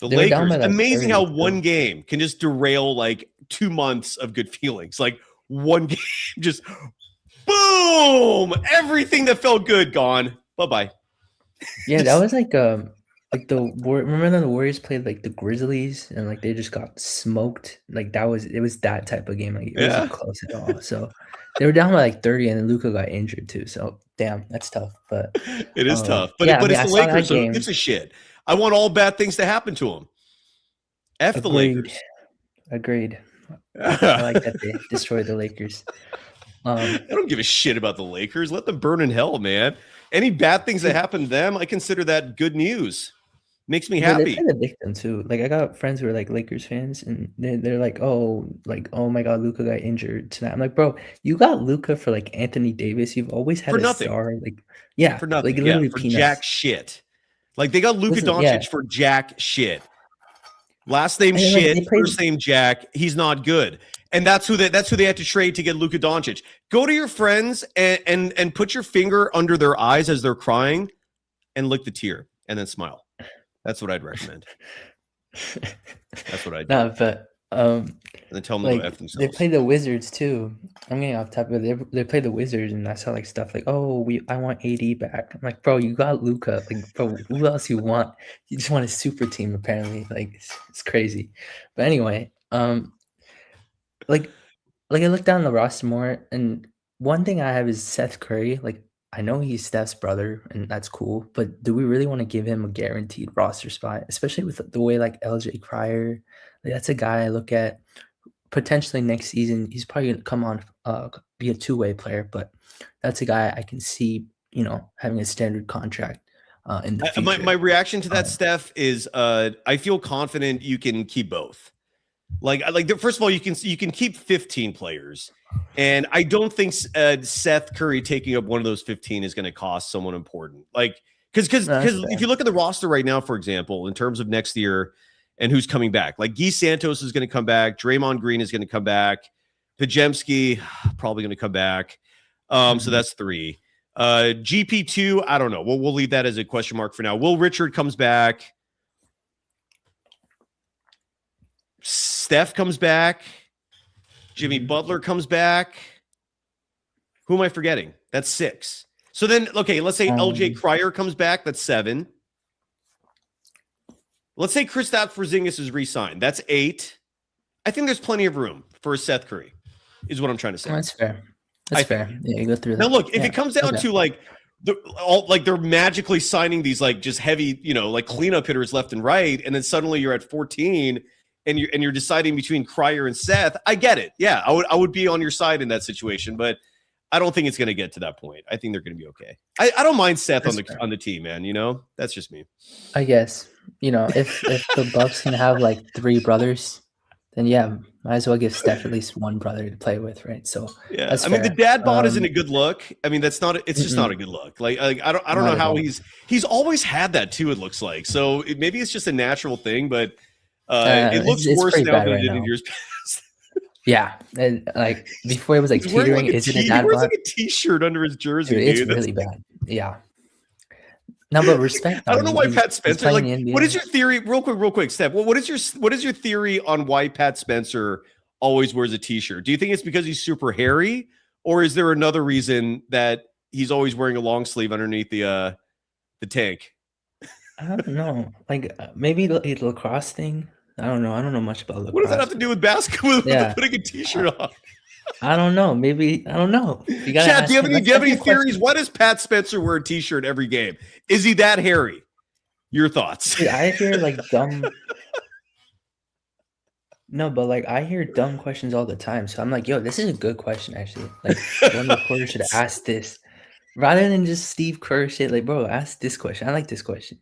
Speaker 1: The Lakers. Amazing how one game can just derail like 2 months of good feelings. Like one game, just boom, everything that felt good gone. Bye-bye.
Speaker 5: Yeah, that was like remember the Warriors played like the Grizzlies and like they just got smoked. Like it was that type of game. Like it wasn't close at all. So they were down by like 30 and then Luka got injured too. So damn, that's tough. But
Speaker 1: it is tough. But it's the Lakers, so it's a shit. I want all bad things to happen to them. F the Lakers.
Speaker 5: Agreed. I like that they destroyed the Lakers.
Speaker 1: I don't give a shit about the Lakers. Let them burn in hell, man. Any bad things that happen to them, I consider that good news. Makes me happy.
Speaker 5: They're the victim too. Like I got friends who are like Lakers fans, and they're like, oh my god, Luka got injured tonight. I'm like, bro, you got Luka for like Anthony Davis. You've always had a star. Like, yeah,
Speaker 1: for nothing.
Speaker 5: Like literally
Speaker 1: for
Speaker 5: peanuts.
Speaker 1: Jack shit. Like they got Luka Doncic for Jack shit. Last name shit, first name Jack. He's not good. And that's who they had to trade to get Luka Doncic. Go to your friends and put your finger under their eyes as they're crying and lick the tear and then smile. That's what I'd recommend. That's what I'd do.
Speaker 5: No, but
Speaker 1: and then tell them to go F themselves.
Speaker 5: They play the Wizards too. I'm getting off topic. They play the Wizards, and I saw like stuff like, I want AD back. I'm like, bro, you got Luka. Like, bro, who else you want? You just want a super team, apparently. Like, it's crazy. But anyway, like I look down the roster more, and one thing I have is Seth Curry. Like, I know he's Steph's brother, and that's cool. But do we really want to give him a guaranteed roster spot, especially with the way like LJ Cryer? Like, that's a guy I look at potentially next season. He's probably going to come on, be a two-way player, but that's a guy I can see, having a standard contract in the future.
Speaker 1: My reaction to that, Steph, is I feel confident you can keep both. Like first of all, you can keep 15 players, and I don't think Seth Curry taking up one of those 15 is going to cost someone important. Like because if you look at the roster right now, for example, in terms of next year and who's coming back, like Guy Santos is going to come back, Draymond Green is going to come back, Pajemski probably going to come back. So that's 3. GP2, I don't know. We'll leave that as a question mark for now. Will Richard comes back. Steph comes back. Jimmy Butler comes back. Who am I forgetting? That's 6. So then, okay, let's say LJ Cryer comes back. That's 7. Let's say Kristaps Porzingis is re-signed. That's 8. I think there's plenty of room for Seth Curry, is what I'm trying to say.
Speaker 5: That's fair. That's fair. Yeah, you go through that.
Speaker 1: Now, look, if it comes down to like they're magically signing these like just heavy, like cleanup hitters left and right, and then suddenly you're at 14 and you're deciding between Cryer and Seth, I get it. Yeah, I would be on your side in that situation, but I don't think it's going to get to that point. I think they're going to be okay. I don't mind Seth on the team, man. That's just me.
Speaker 5: I guess if the Bucks can have like 3 brothers, then yeah, might as well give Steph at least one brother to play with, right? So
Speaker 1: yeah, I mean the dad bod isn't a good look. I mean it's just not a good look. Like I don't know how he's always had that too. It looks like so maybe it's just a natural thing, but it looks worse now than it did in years past.
Speaker 5: Yeah, and like before it was like teetering. Is it a dad bod?
Speaker 1: He wears like a t-shirt under his jersey.
Speaker 5: Dude, it's really bad. Yeah. No, but respect.
Speaker 1: I don't know why Pat Spencer. Like, what is your theory? Real quick, Steph. What is your theory on why Pat Spencer always wears a t-shirt? Do you think it's because he's super hairy, or is there another reason that he's always wearing a long sleeve underneath the tank?
Speaker 5: I don't know. Like maybe the lacrosse thing. I don't know. I don't know much about lacrosse.
Speaker 1: What does that have to do with basketball? Yeah. Putting a t-shirt on.
Speaker 5: I don't know. Maybe I don't know.
Speaker 1: Chad, do you have any theories? Why does Pat Spencer wear a t-shirt every game? Is he that hairy? Your thoughts?
Speaker 5: Dude, I hear like dumb. No, but like I hear dumb questions all the time. So I'm like, yo, this is a good question actually. Like one reporter should ask this rather than just Steve Kerr shit. Like, bro, ask this question. I like this question.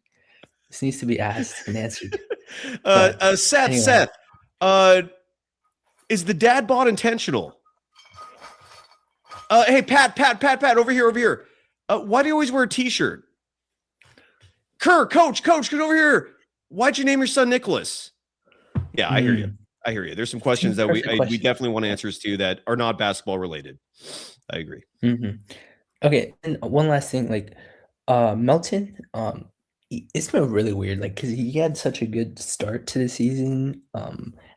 Speaker 5: This needs to be asked and answered.
Speaker 1: Seth, is the dad bod intentional? Hey, Pat, over here. Why do you always wear a t-shirt? Kerr, coach, get over here. Why'd you name your son Nicholas? Yeah, I hear you. There's some questions that we definitely want answers to that are not basketball related. I agree.
Speaker 5: Mm-hmm. Okay, and one last thing, like Melton, it's been really weird, like because he had such a good start to the season,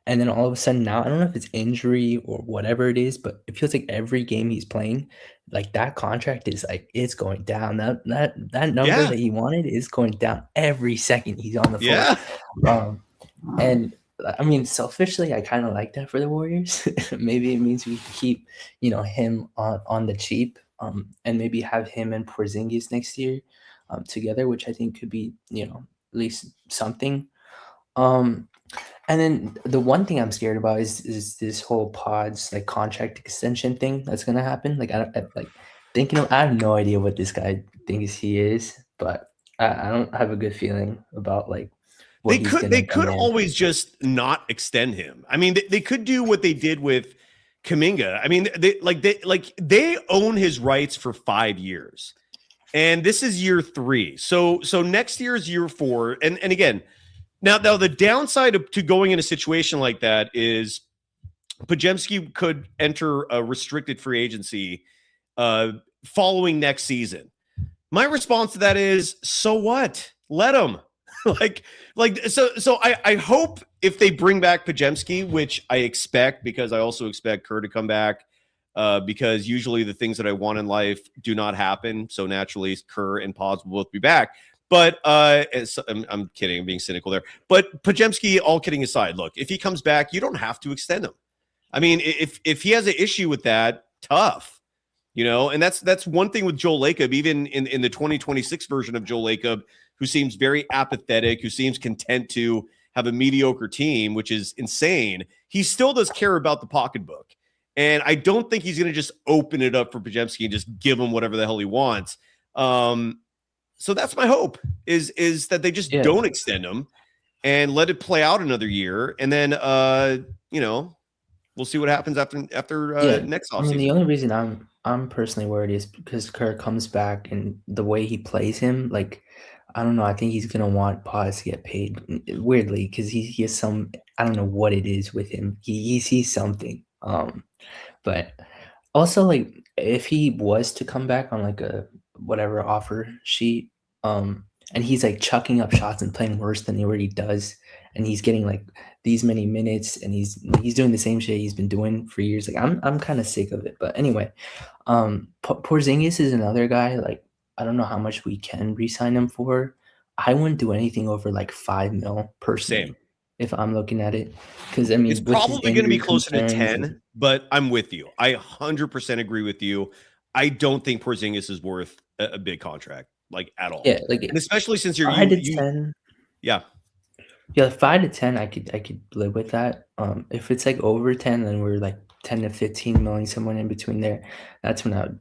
Speaker 5: and then all of a sudden now I don't know if it's injury or whatever it is, but it feels like every game he's playing, like that contract is like it's going down. That number that he wanted is going down every second he's on the floor. Yeah. And I mean, selfishly, I kind of like that for the Warriors. Maybe it means we keep him on the cheap, and maybe have him and Porzingis next year. Together, which I think could be, at least something. And then the one thing I'm scared about is this whole Pod's like contract extension thing that's gonna happen. Like I have no idea what this guy thinks he is, but I don't have a good feeling about like what
Speaker 1: they could always just not extend him. I mean, they could do what they did with Kuminga. I mean, they own his rights for 5 years. And this is year 3. So next year is year 4. And again, now the downside to going in a situation like that is Podziemski could enter a restricted free agency following next season. My response to that is, so what? Let him. So I hope if they bring back Podziemski, which I expect, because I also expect Kerr to come back. Because usually the things that I want in life do not happen. So naturally, Kerr and Pods will both be back. But I'm kidding. I'm being cynical there. But Podziemski, all kidding aside, look, if he comes back, you don't have to extend him. I mean, if he has an issue with that, tough. And that's one thing with Joel Lacob, even in the 2026 version of Joel Lacob, who seems very apathetic, who seems content to have a mediocre team, which is insane. He still does care about the pocketbook. And I don't think he's going to just open it up for Podziemski and just give him whatever the hell he wants. So that's my hope is that they just don't extend him and let it play out another year. And then, we'll see what happens after next offseason.
Speaker 5: I mean, the only reason I'm personally worried is because Kerr comes back and the way he plays him, like, I don't know. I think he's going to want Paz to get paid weirdly because he has some, I don't know what it is with him. He sees something. But also, like, if he was to come back on like a whatever offer sheet, and he's like chucking up shots and playing worse than he already does, and he's getting like these many minutes, and he's doing the same shit he's been doing for years. Like I'm kind of sick of it. But anyway, Porzingis is another guy. Like I don't know how much we can re-sign him for. I wouldn't do anything over like $5 million personally.
Speaker 1: Same.
Speaker 5: If I'm looking at it, because I mean,
Speaker 1: it's probably going to be closer to 10, but I'm with you. I 100% agree with you. I don't think Porzingis is worth a big contract, like at all.
Speaker 5: Yeah, like
Speaker 1: and especially since you're
Speaker 5: 10.
Speaker 1: Yeah,
Speaker 5: 5 to 10, I could live with that. If it's like over 10, then we're like 10 to 15 million, somewhere in between there. That's when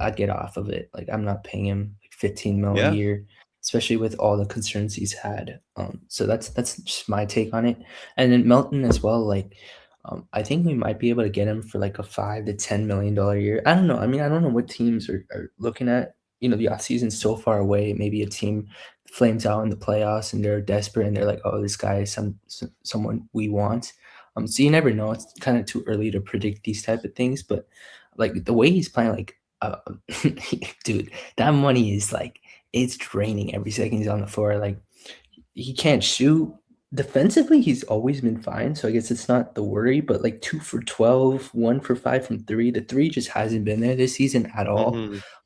Speaker 5: I'd get off of it. Like I'm not paying him like 15 million a year, especially with all the concerns he's had. So that's just my take on it. And then Melton as well. Like, I think we might be able to get him for like a $5 to $10 million a year. I don't know. I mean, I don't know what teams are looking at. You know, the offseason's so far away. Maybe a team flames out in the playoffs and they're desperate and they're like, oh, this guy is someone we want. So you never know. It's kind of too early to predict these type of things. But like the way he's playing, like, dude, that money is like, it's draining every second he's on the floor. Like he can't shoot. Defensively, he's always been fine. So I guess it's not the worry, but like 2 for 12, 1 for 5 from 3. The 3 just hasn't been there this season at all.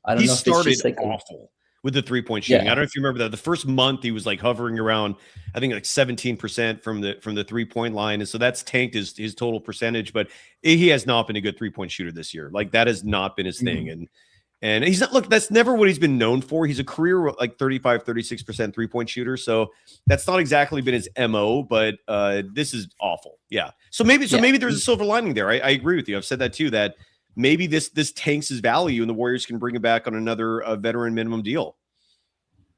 Speaker 5: I don't know if it's just like
Speaker 1: awful with the 3-point shooting. I don't know if you remember that the first month he was like hovering around, I think like 17% from the 3-point line. And so that's tanked his total percentage, but he has not been a good 3-point shooter this year. Like that has not been his thing. And he's not, look, that's never what he's been known for. He's a career like 35, 36% 3-point shooter. So that's not exactly been his MO, but this is awful. Yeah. So maybe there's a silver lining there. I agree with you. I've said that too, that maybe this tanks his value and the Warriors can bring him back on another veteran minimum deal.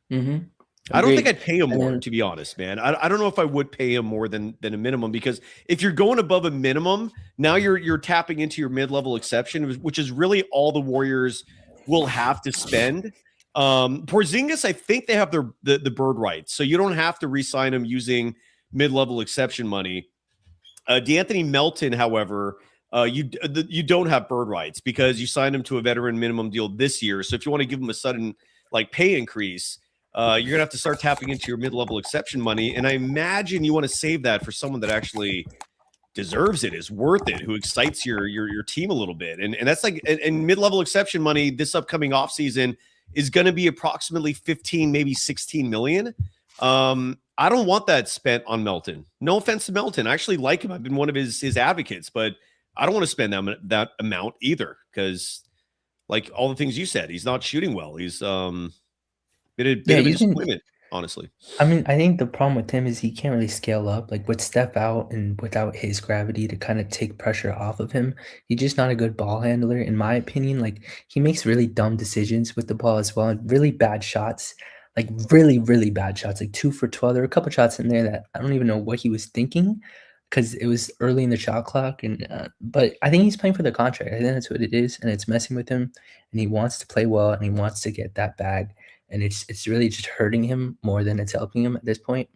Speaker 1: I don't think I'd pay him more, to be honest, man. I don't know if I would pay him more than a minimum, because if you're going above a minimum, now you're tapping into your mid-level exception, which is really all the Warriors will have to spend. Porzingis, I think they have the bird rights, so you don't have to re-sign him using mid-level exception money. DeAnthony Melton, however, you don't have bird rights because you signed him to a veteran minimum deal this year. So if you want to give him a sudden like pay increase, you're gonna have to start tapping into your mid-level exception money. And I imagine you want to save that for someone that actually deserves it, is worth it, who excites your team a little bit. And that's like, and mid-level exception money this upcoming offseason is going to be approximately 15, maybe 16 million. I don't want that spent on Melton. No offense to Melton. I actually like him. I've been one of his advocates, but I don't want to spend that amount either, because like all the things you said, he's not shooting well. He's been a bit of a disappointment, honestly.
Speaker 5: I mean, I think the problem with him is he can't really scale up. Like with Steph out and without his gravity to kind of take pressure off of him, he's just not a good ball handler, in my opinion. Like he makes really dumb decisions with the ball as well, and really bad shots, like really, really bad shots, like 2 for 12. There were a couple shots in there that I don't even know what he was thinking, because it was early in the shot clock. And but I think he's playing for the contract. I think that's what it is, and it's messing with him. And he wants to play well, and he wants to get that bag. And it's really just hurting him more than it's helping him at this point.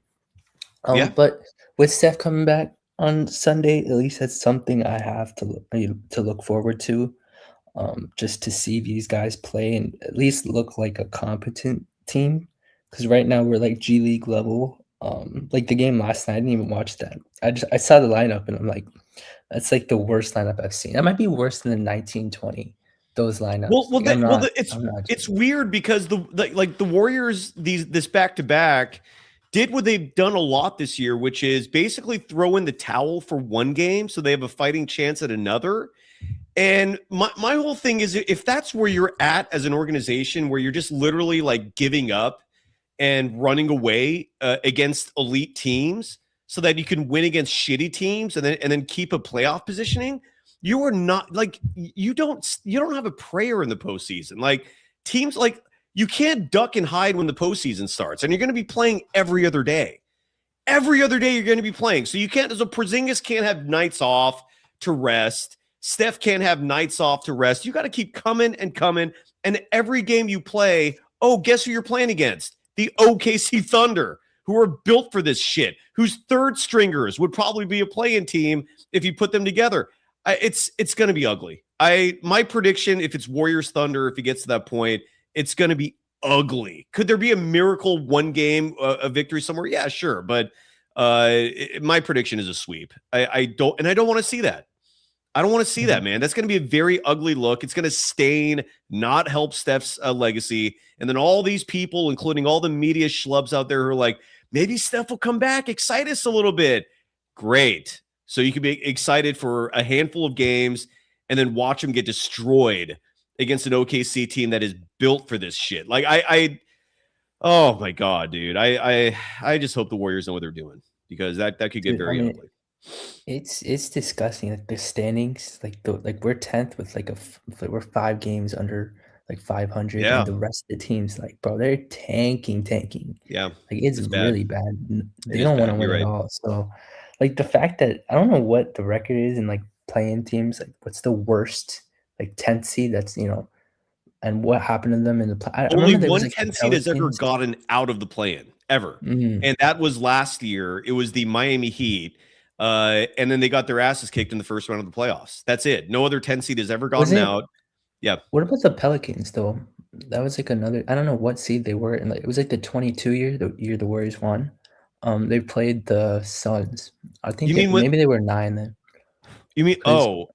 Speaker 5: But with Steph coming back on Sunday, at least that's something I have to look forward to, just to see these guys play and at least look like a competent team. Because right now we're like G League level. Like the game last night, I didn't even watch that. I saw the lineup and I'm like, that's like the worst lineup I've seen. That might be worse than the 1920. Those lineups.
Speaker 1: It's weird because the Warriors this back-to-back did what they've done a lot this year, which is basically throw in the towel for one game so they have a fighting chance at another. And my whole thing is, if that's where you're at as an organization, where you're just literally like giving up and running away against elite teams so that you can win against shitty teams and then keep a playoff positioning, you are not like, you don't have a prayer in the postseason. Like teams, like you can't duck and hide when the postseason starts, and you're going to be playing every other day. Every other day you're going to be playing. So you can't, so Porzingis can't have nights off to rest. Steph can't have nights off to rest. You got to keep coming and coming. And every game you play, oh, guess who you're playing against? The OKC Thunder, who are built for this shit, whose third stringers would probably be a play-in team if you put them together. It's going to be ugly. My prediction, if it's Warriors Thunder, if it gets to that point, it's going to be ugly. Could there be a miracle one game a victory somewhere? Yeah, sure. But My prediction is a sweep. I don't want to see that. I don't want to see that, man. That's going to be a very ugly look. It's going to stain, not help Steph's legacy. And then all these people, including all the media schlubs out there who are like, maybe Steph will come back, excite us a little bit. Great. So you can be excited for a handful of games and then watch him get destroyed against an OKC team that is built for this shit. Like oh my God, dude. I just hope the Warriors know what they're doing, because that could get very ugly.
Speaker 5: It's disgusting. Like the standings, like we're 10th with we're 5 games under 500,
Speaker 1: Yeah.
Speaker 5: and the rest of the teams, like, bro, they're tanking.
Speaker 1: Yeah,
Speaker 5: like it's really bad. They
Speaker 1: is
Speaker 5: don't want
Speaker 1: bad.
Speaker 5: to win
Speaker 1: You're
Speaker 5: at
Speaker 1: right.
Speaker 5: all. So, like, the fact that I don't know what the record is in playing teams, like what's the worst 10th seed, that's and what happened to them in the play. I
Speaker 1: Only
Speaker 5: remember there was
Speaker 1: one 10 seed has ever gotten out of the play-in ever, and that was last year. It was the Miami Heat. And then they got their asses kicked in the first round of the playoffs. That's it. No other 10 seed has ever gotten out. Yeah.
Speaker 5: What about the Pelicans though? That was another. I don't know what seed they were in. It was the 22 year, the year the Warriors won. They played the Suns. I think maybe they were 9 then.
Speaker 1: You mean? Oh,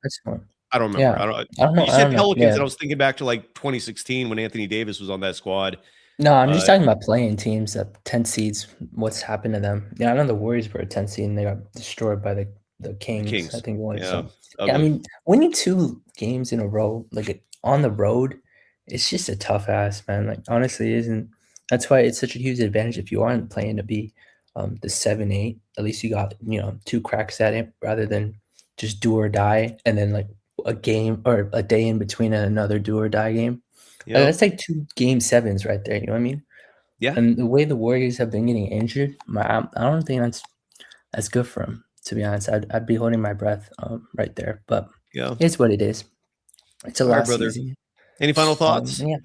Speaker 1: I don't remember.
Speaker 5: Yeah.
Speaker 1: I don't know. You said Pelicans, and I was thinking back to 2016 when Anthony Davis was on that squad.
Speaker 5: No, I'm just talking about playing teams, 10 seeds, what's happened to them. Yeah, I know the Warriors were a 10 seed and they got destroyed by the Kings. I think it was.
Speaker 1: Yeah.
Speaker 5: I mean, winning 2 games in a row, on the road, it's just a tough ass, man. Honestly, isn't. That's why it's such a huge advantage if you aren't playing to be the 7-8. At least you got 2 cracks at it, rather than just do or die and then a game or a day in between and another do or die game. Yeah. That's 2 game 7s right there. You know what I mean?
Speaker 1: Yeah.
Speaker 5: And the way the Warriors have been getting injured, I don't think that's good for them. To be honest, I'd be holding my breath right there. But
Speaker 1: yeah,
Speaker 5: it's what it is. It's a last season.
Speaker 1: Any final thoughts?
Speaker 5: Yeah.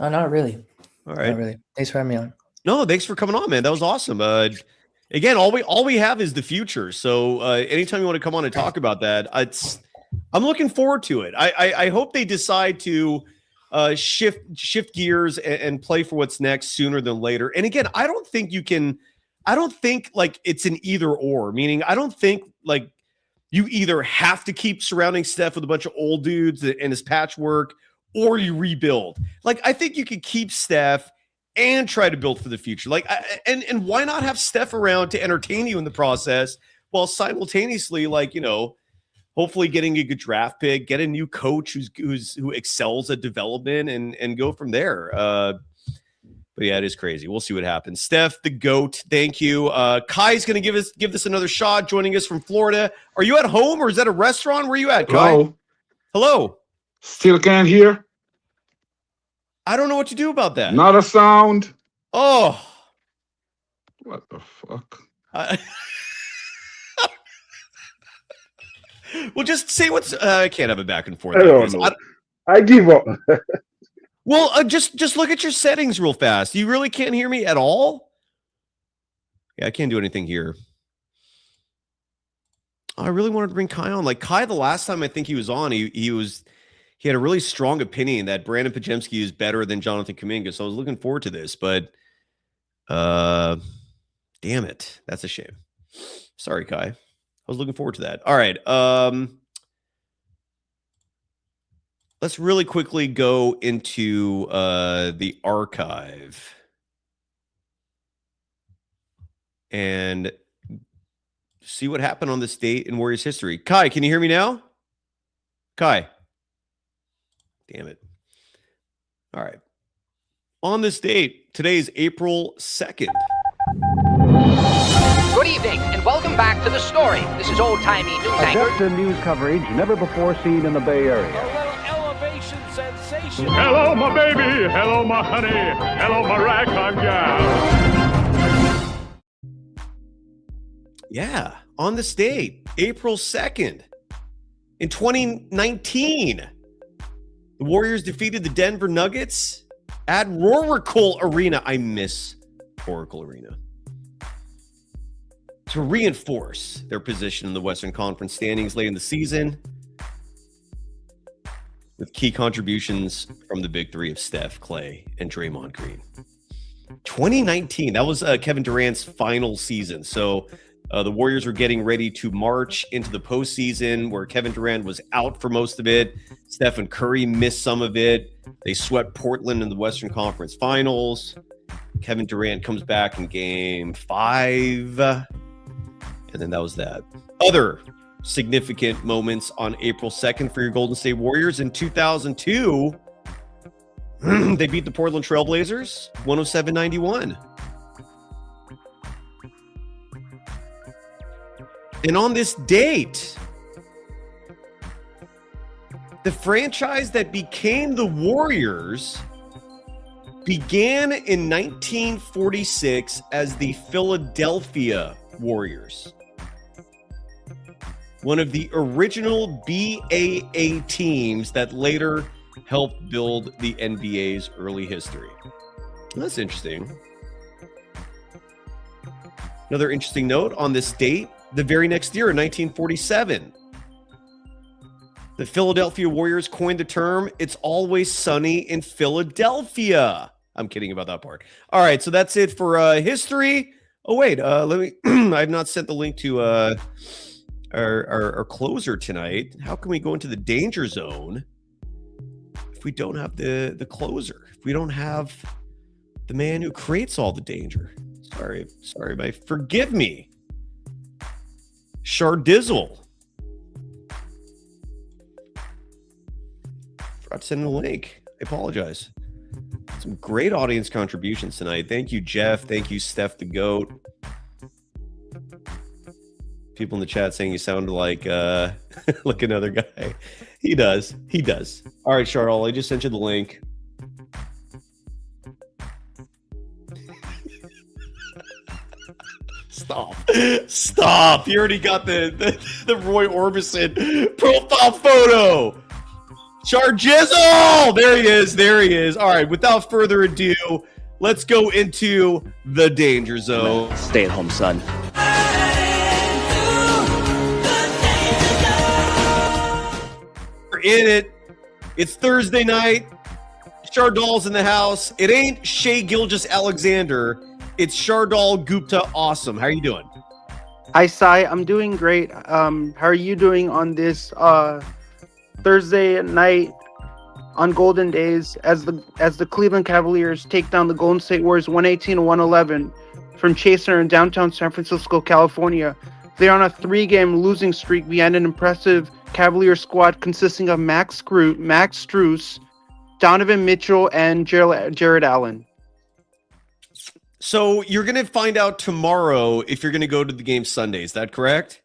Speaker 5: No, not really.
Speaker 1: All right.
Speaker 5: Not really. Thanks for having me on.
Speaker 1: No, thanks for coming on, man. That was awesome. Again, all we have is the future. So anytime you want to come on and talk about that, I'm looking forward to it. I hope they decide to shift gears and play for what's next sooner than later. And again, I don't think it's an either or, meaning I don't think you either have to keep surrounding Steph with a bunch of old dudes and his patchwork, or you rebuild. I think you could keep Steph and try to build for the future. And why not have Steph around to entertain you in the process, while simultaneously, hopefully getting a good draft pick, get a new coach who excels at development, and go from there. But yeah, it is crazy. We'll see what happens. Steph, the GOAT, thank you. Kai's going to give this another shot, joining us from Florida. Are you at home, or is that a restaurant? Where are you at, Kai?
Speaker 6: Hello. Still can't hear?
Speaker 1: I don't know what to do about that.
Speaker 6: Not a sound.
Speaker 1: Oh.
Speaker 6: What the fuck?
Speaker 1: Well, just say what's. I can't have it back and forth.
Speaker 6: I don't know. I give up.
Speaker 1: Well, just look at your settings real fast. You really can't hear me at all? Yeah, I can't do anything here. I really wanted to bring Kai on. Kai, the last time I think he was on, he had a really strong opinion that Brandon Podziemski is better than Jonathan Kuminga. So I was looking forward to this, but damn it. That's a shame. Sorry, Kai. I was looking forward to that. All right. Let's really quickly go into the archive and see what happened on this date in Warriors history. Kai, can you hear me now? Kai. Damn it. All right. On this date, today is April 2nd.
Speaker 7: Good evening, and welcome back to The Story. This is old-timey news anchor.
Speaker 8: Depth in news coverage never before seen in the Bay Area.
Speaker 9: A little elevation sensation.
Speaker 10: Hello, my baby. Hello, my honey. Hello, my ragtime gal.
Speaker 1: Yeah, on this date, April 2nd, in 2019, the Warriors defeated the Denver Nuggets at Oracle Arena. I miss Oracle Arena. To reinforce their position in the Western Conference standings late in the season, with key contributions from the big three of Steph, Clay, and Draymond Green. 2019. That was Kevin Durant's final season. So the Warriors were getting ready to march into the postseason where Kevin Durant was out for most of it. Stephen Curry missed some of it. They swept Portland in the Western Conference Finals. Kevin Durant comes back in game 5. And then that was that. Other significant moments on April 2nd for your Golden State Warriors. In 2002, they beat the Portland Trailblazers 107-91. And on this date, the franchise that became the Warriors began in 1946 as the Philadelphia Warriors, one of the original BAA teams that later helped build the NBA's early history. That's interesting. Another interesting note on this date, the very next year in 1947, the Philadelphia Warriors coined the term, "It's always sunny in Philadelphia." I'm kidding about that part. All right, so that's it for history. Oh, wait, let me, I have not sent the link to our closer tonight. How can we go into the danger zone if we don't have the closer? If we don't have the man who creates all the danger? Sorry, forgive me. Shardizzle. Forgot to send the link. I apologize. Some great audience contributions tonight. Thank you, Jeff. Thank you, Steph the Goat. People in the chat saying you sound like like another guy. He does. All right, Charles, I just sent you the link. Stop. You already got the Roy Orbison profile photo. Charjizzle! There he is. All right, without further ado, let's go into the danger zone.
Speaker 11: Stay at home, son.
Speaker 1: We're in it. It's Thursday night. Shardal's in the house. It ain't Shai Gilgeous-Alexander. It's Shardal Gupta Awesome. How are you doing?
Speaker 12: Hi, Sai. I'm doing great. How are you doing on this Thursday night on Golden Days as the Cleveland Cavaliers take down the Golden State Warriors 118-111 from Chase Center in downtown San Francisco, California? They're on a 3-game losing streak behind an impressive Cavalier squad consisting of Max Strus, Donovan Mitchell, and Jared Allen.
Speaker 1: So you're going to find out tomorrow if you're going to go to the game Sunday. Is that correct?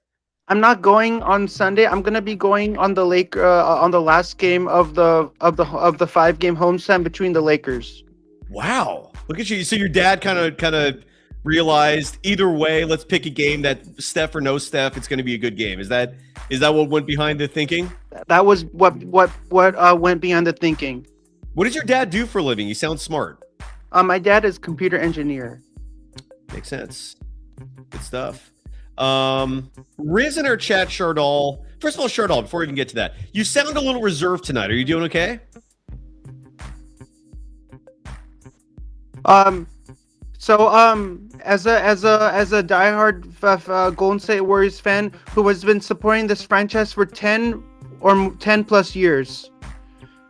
Speaker 12: I'm not going on Sunday. I'm going to be going on the on the last game of the 5-game homestand between the Lakers.
Speaker 1: Wow, look at you! So your dad kind of realized either way, let's pick a game that Steph or no Steph, it's going to be a good game. Is that what went behind the thinking?
Speaker 12: That was what went behind the thinking.
Speaker 1: What does your dad do for a living? He sounds smart.
Speaker 12: My dad is a computer engineer.
Speaker 1: Makes sense. Good stuff. Riz in our chat, Shardal. First of all, Shardal, before we even get to that, you sound a little reserved tonight. Are you doing okay?
Speaker 12: So as a diehard Golden State Warriors fan who has been supporting this franchise for 10 plus years,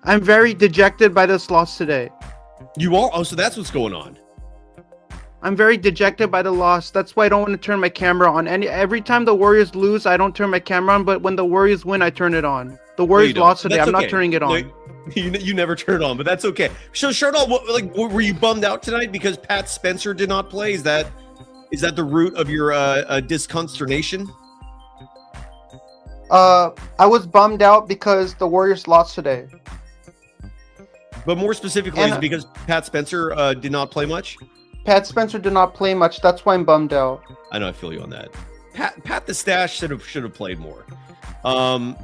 Speaker 12: I'm very dejected by this loss today.
Speaker 1: You are? Oh, so that's what's going on.
Speaker 12: I'm very dejected by the loss. That's why I don't want to turn my camera on. Every time the Warriors lose, I don't turn my camera on, but when the Warriors win, I turn it on. The Warriors lost today. I'm not turning it on.
Speaker 1: You never turn it on, but that's okay. So, Shardal, were you bummed out tonight because Pat Spencer did not play? Is that the root of your disconsternation?
Speaker 12: I was bummed out because the Warriors lost today.
Speaker 1: But more specifically, is it because Pat Spencer did not play much?
Speaker 12: Pat Spencer did not play much. That's why I'm bummed out.
Speaker 1: I know, I feel you on that. Pat the Stash should have played more.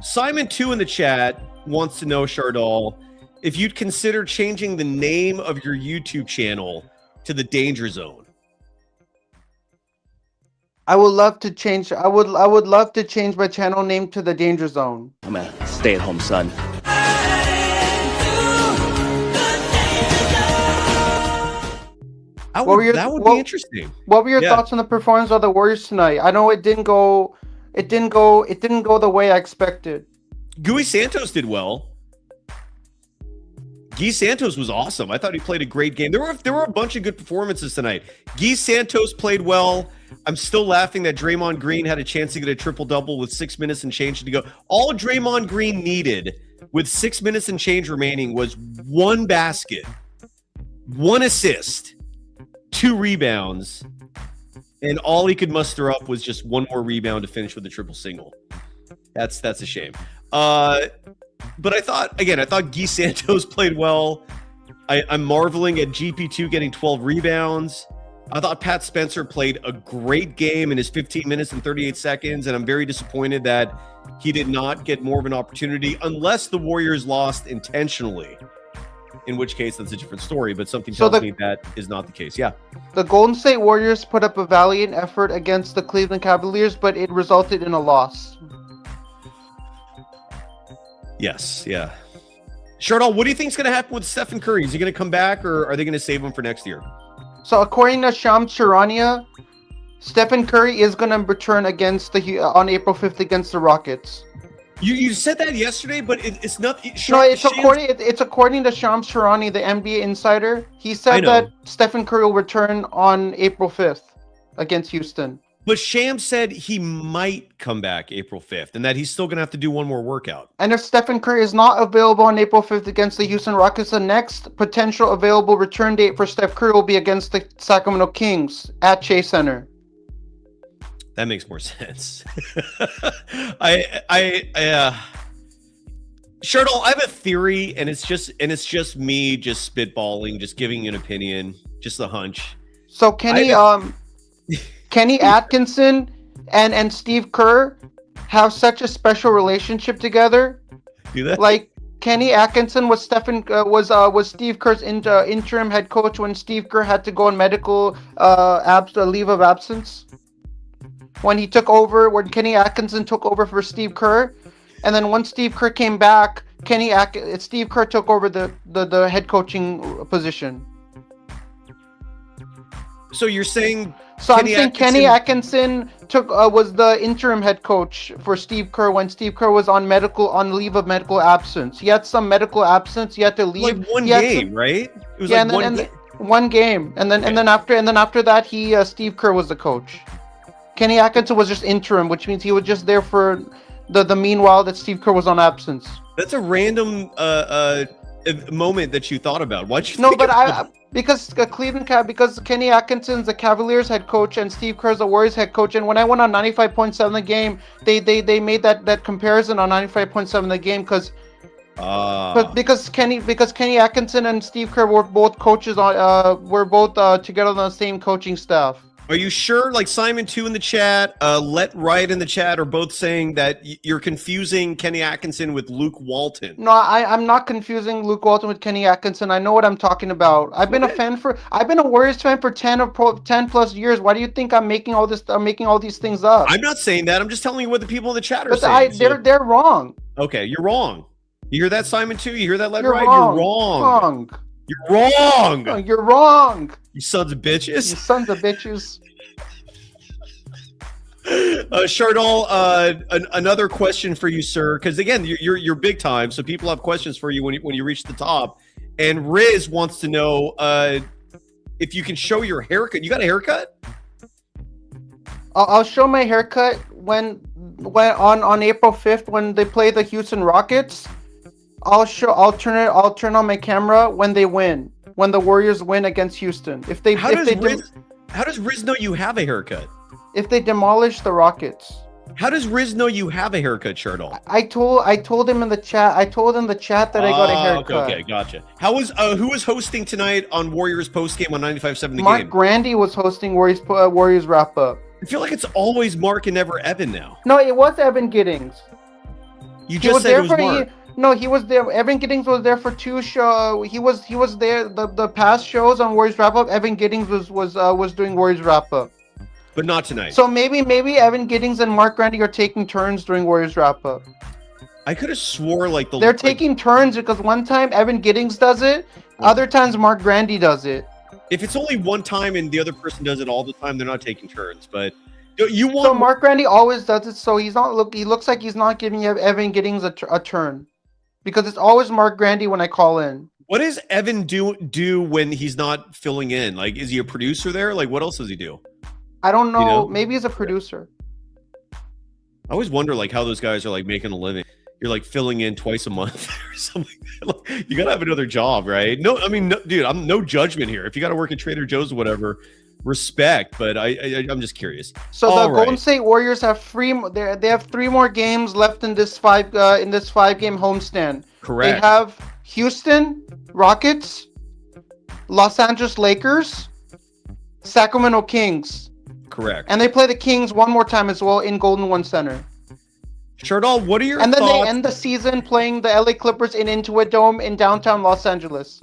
Speaker 1: Simon 2 in the chat wants to know, Shardal, if you'd consider changing the name of your YouTube channel to the Danger Zone.
Speaker 12: I would love to change. I would love to change my channel name to the Danger Zone.
Speaker 11: I'm a stay-at-home son.
Speaker 1: That would be interesting.
Speaker 12: What were your thoughts on the performance of the Warriors tonight? I know it didn't go the way I expected.
Speaker 1: Guy Santos did well. Guy Santos was awesome. I thought he played a great game. There were a bunch of good performances tonight. Guy Santos played well. I'm still laughing that Draymond Green had a chance to get a triple-double with 6 minutes and change to go. All Draymond Green needed with 6 minutes and change remaining was one basket, one assist, 2 rebounds, and all he could muster up was just one more rebound to finish with a triple single. That's a shame. But I thought Guy Santos played well. I'm marveling at GP2 getting 12 rebounds. I thought Pat Spencer played a great game in his 15 minutes and 38 seconds, and I'm very disappointed that he did not get more of an opportunity unless the Warriors lost intentionally, in which case that's a different story, but something tells me that is not the case. Yeah.
Speaker 12: The Golden State Warriors put up a valiant effort against the Cleveland Cavaliers, but it resulted in a loss.
Speaker 1: Yes, yeah. Shardal, what do you think is going to happen with Stephen Curry? Is he going to come back, or are they going to save him for next year?
Speaker 12: So according to Shams Charania, Stephen Curry is going to return on April 5th against the Rockets.
Speaker 1: You said that yesterday, but it's not.
Speaker 12: It's according to Shams Charania, the NBA insider. He said that Stephen Curry will return on April 5th against Houston.
Speaker 1: But Shams said he might come back April 5th and that he's still going to have to do one more workout.
Speaker 12: And if Stephen Curry is not available on April 5th against the Houston Rockets, the next potential available return date for Steph Curry will be against the Sacramento Kings at Chase Center.
Speaker 1: That makes more sense. Shardal, I have a theory, and it's just me just spitballing, just giving an opinion, just a hunch.
Speaker 12: So Kenny Atkinson and Steve Kerr have such a special relationship together.
Speaker 1: Do that?
Speaker 12: Like Kenny Atkinson was Steve Kerr's interim head coach when Steve Kerr had to go on medical leave of absence. When Kenny Atkinson took over for Steve Kerr, and then once Steve Kerr came back, Steve Kerr took over the head coaching position.
Speaker 1: So you're saying?
Speaker 12: So I'm saying Kenny Atkinson was the interim head coach for Steve Kerr when Steve Kerr was on leave of medical absence. He had some medical absence. He had to leave.
Speaker 1: Like one game, right? It was
Speaker 12: one game, and then after that, Steve Kerr was the coach. Kenny Atkinson was just interim, which means he was just there for the meanwhile that Steve Kerr was on absence.
Speaker 1: That's a random moment that you thought about. Why'd you?
Speaker 12: No, but because Kenny Atkinson's the Cavaliers head coach and Steve Kerr's the Warriors head coach. And when I went on 95.7 the game, they made that comparison on 95.7 the game because Kenny Atkinson and Steve Kerr were both coaches together on the same coaching staff.
Speaker 1: Are you sure? Like Simon 2 in the chat, Let Wright in the chat are both saying that you're confusing Kenny Atkinson with Luke Walton.
Speaker 12: No, I'm not confusing Luke Walton with Kenny Atkinson. I know what I'm talking about. I've been a Warriors fan for 10 plus years. Why do you think I'm making all these things up?
Speaker 1: I'm not saying that. I'm just telling you what the people in the chat are saying.
Speaker 12: They're wrong.
Speaker 1: Okay, you're wrong. You hear that, Simon 2? You hear that, Let Wright?
Speaker 12: Wrong.
Speaker 1: You're wrong. You're wrong.
Speaker 12: No, you're wrong.
Speaker 1: You sons of bitches.
Speaker 12: You sons of bitches.
Speaker 1: Shardal, another question for you, sir, because again, you're big time, so people have questions for you when you reach the top. And Riz wants to know if you can show your haircut. You got a haircut?
Speaker 12: I'll show my haircut when on April 5th when they play the Houston Rockets. I'll turn on my camera when they win, when the Warriors win against Houston. How
Speaker 1: does Riz know you have a haircut?
Speaker 12: If they demolish the Rockets.
Speaker 1: How does Riz know you have a haircut, Shardal?
Speaker 12: I told him in the chat. I told him in the chat that I got a haircut.
Speaker 1: Okay, gotcha. Who was hosting tonight on Warriors postgame on 95.7 The Game?
Speaker 12: Mark Grandy was hosting Warriors wrap up.
Speaker 1: I feel like it's always Mark and never Evan now.
Speaker 12: No, it was Evan Giddings.
Speaker 1: You just said it was Mark.
Speaker 12: No, he was there. Evan Giddings was there for 2 shows. He was there the past shows on Warriors wrap up. Evan Giddings was doing Warriors wrap up.
Speaker 1: But not tonight.
Speaker 12: So maybe Evan Giddings and Mark Grandy are taking turns during Warriors wrap up.
Speaker 1: I could have swore
Speaker 12: they're taking turns because one time Evan Giddings does it, other times Mark Grandy does it.
Speaker 1: If it's only one time and the other person does it all the time, they're not taking turns. But you want.
Speaker 12: So Mark Grandy always does it. So he's not He looks like he's not giving Evan Giddings a turn, because it's always Mark Grandy when I call in.
Speaker 1: What does Evan do when he's not filling in? Like, is he a producer there? Like, what else does he do?
Speaker 12: I don't know. Maybe he's a producer.
Speaker 1: I always wonder like how those guys are like making a living. You're like filling in twice a month or something. Like, you gotta have another job, right? No, I mean, no, dude, I'm no judgment here. If you gotta work at Trader Joe's or whatever, respect. But I'm just curious.
Speaker 12: So the Golden State Warriors have they have 3 more games left in this 5-game homestand.
Speaker 1: Correct.
Speaker 12: They have Houston Rockets, Los Angeles Lakers, Sacramento Kings.
Speaker 1: Correct.
Speaker 12: And they play the Kings one more time as well in Golden One Center.
Speaker 1: Shardal, what are your
Speaker 12: thoughts? And then
Speaker 1: thoughts?
Speaker 12: they end the season playing the LA Clippers in Intuit Dome in downtown Los Angeles.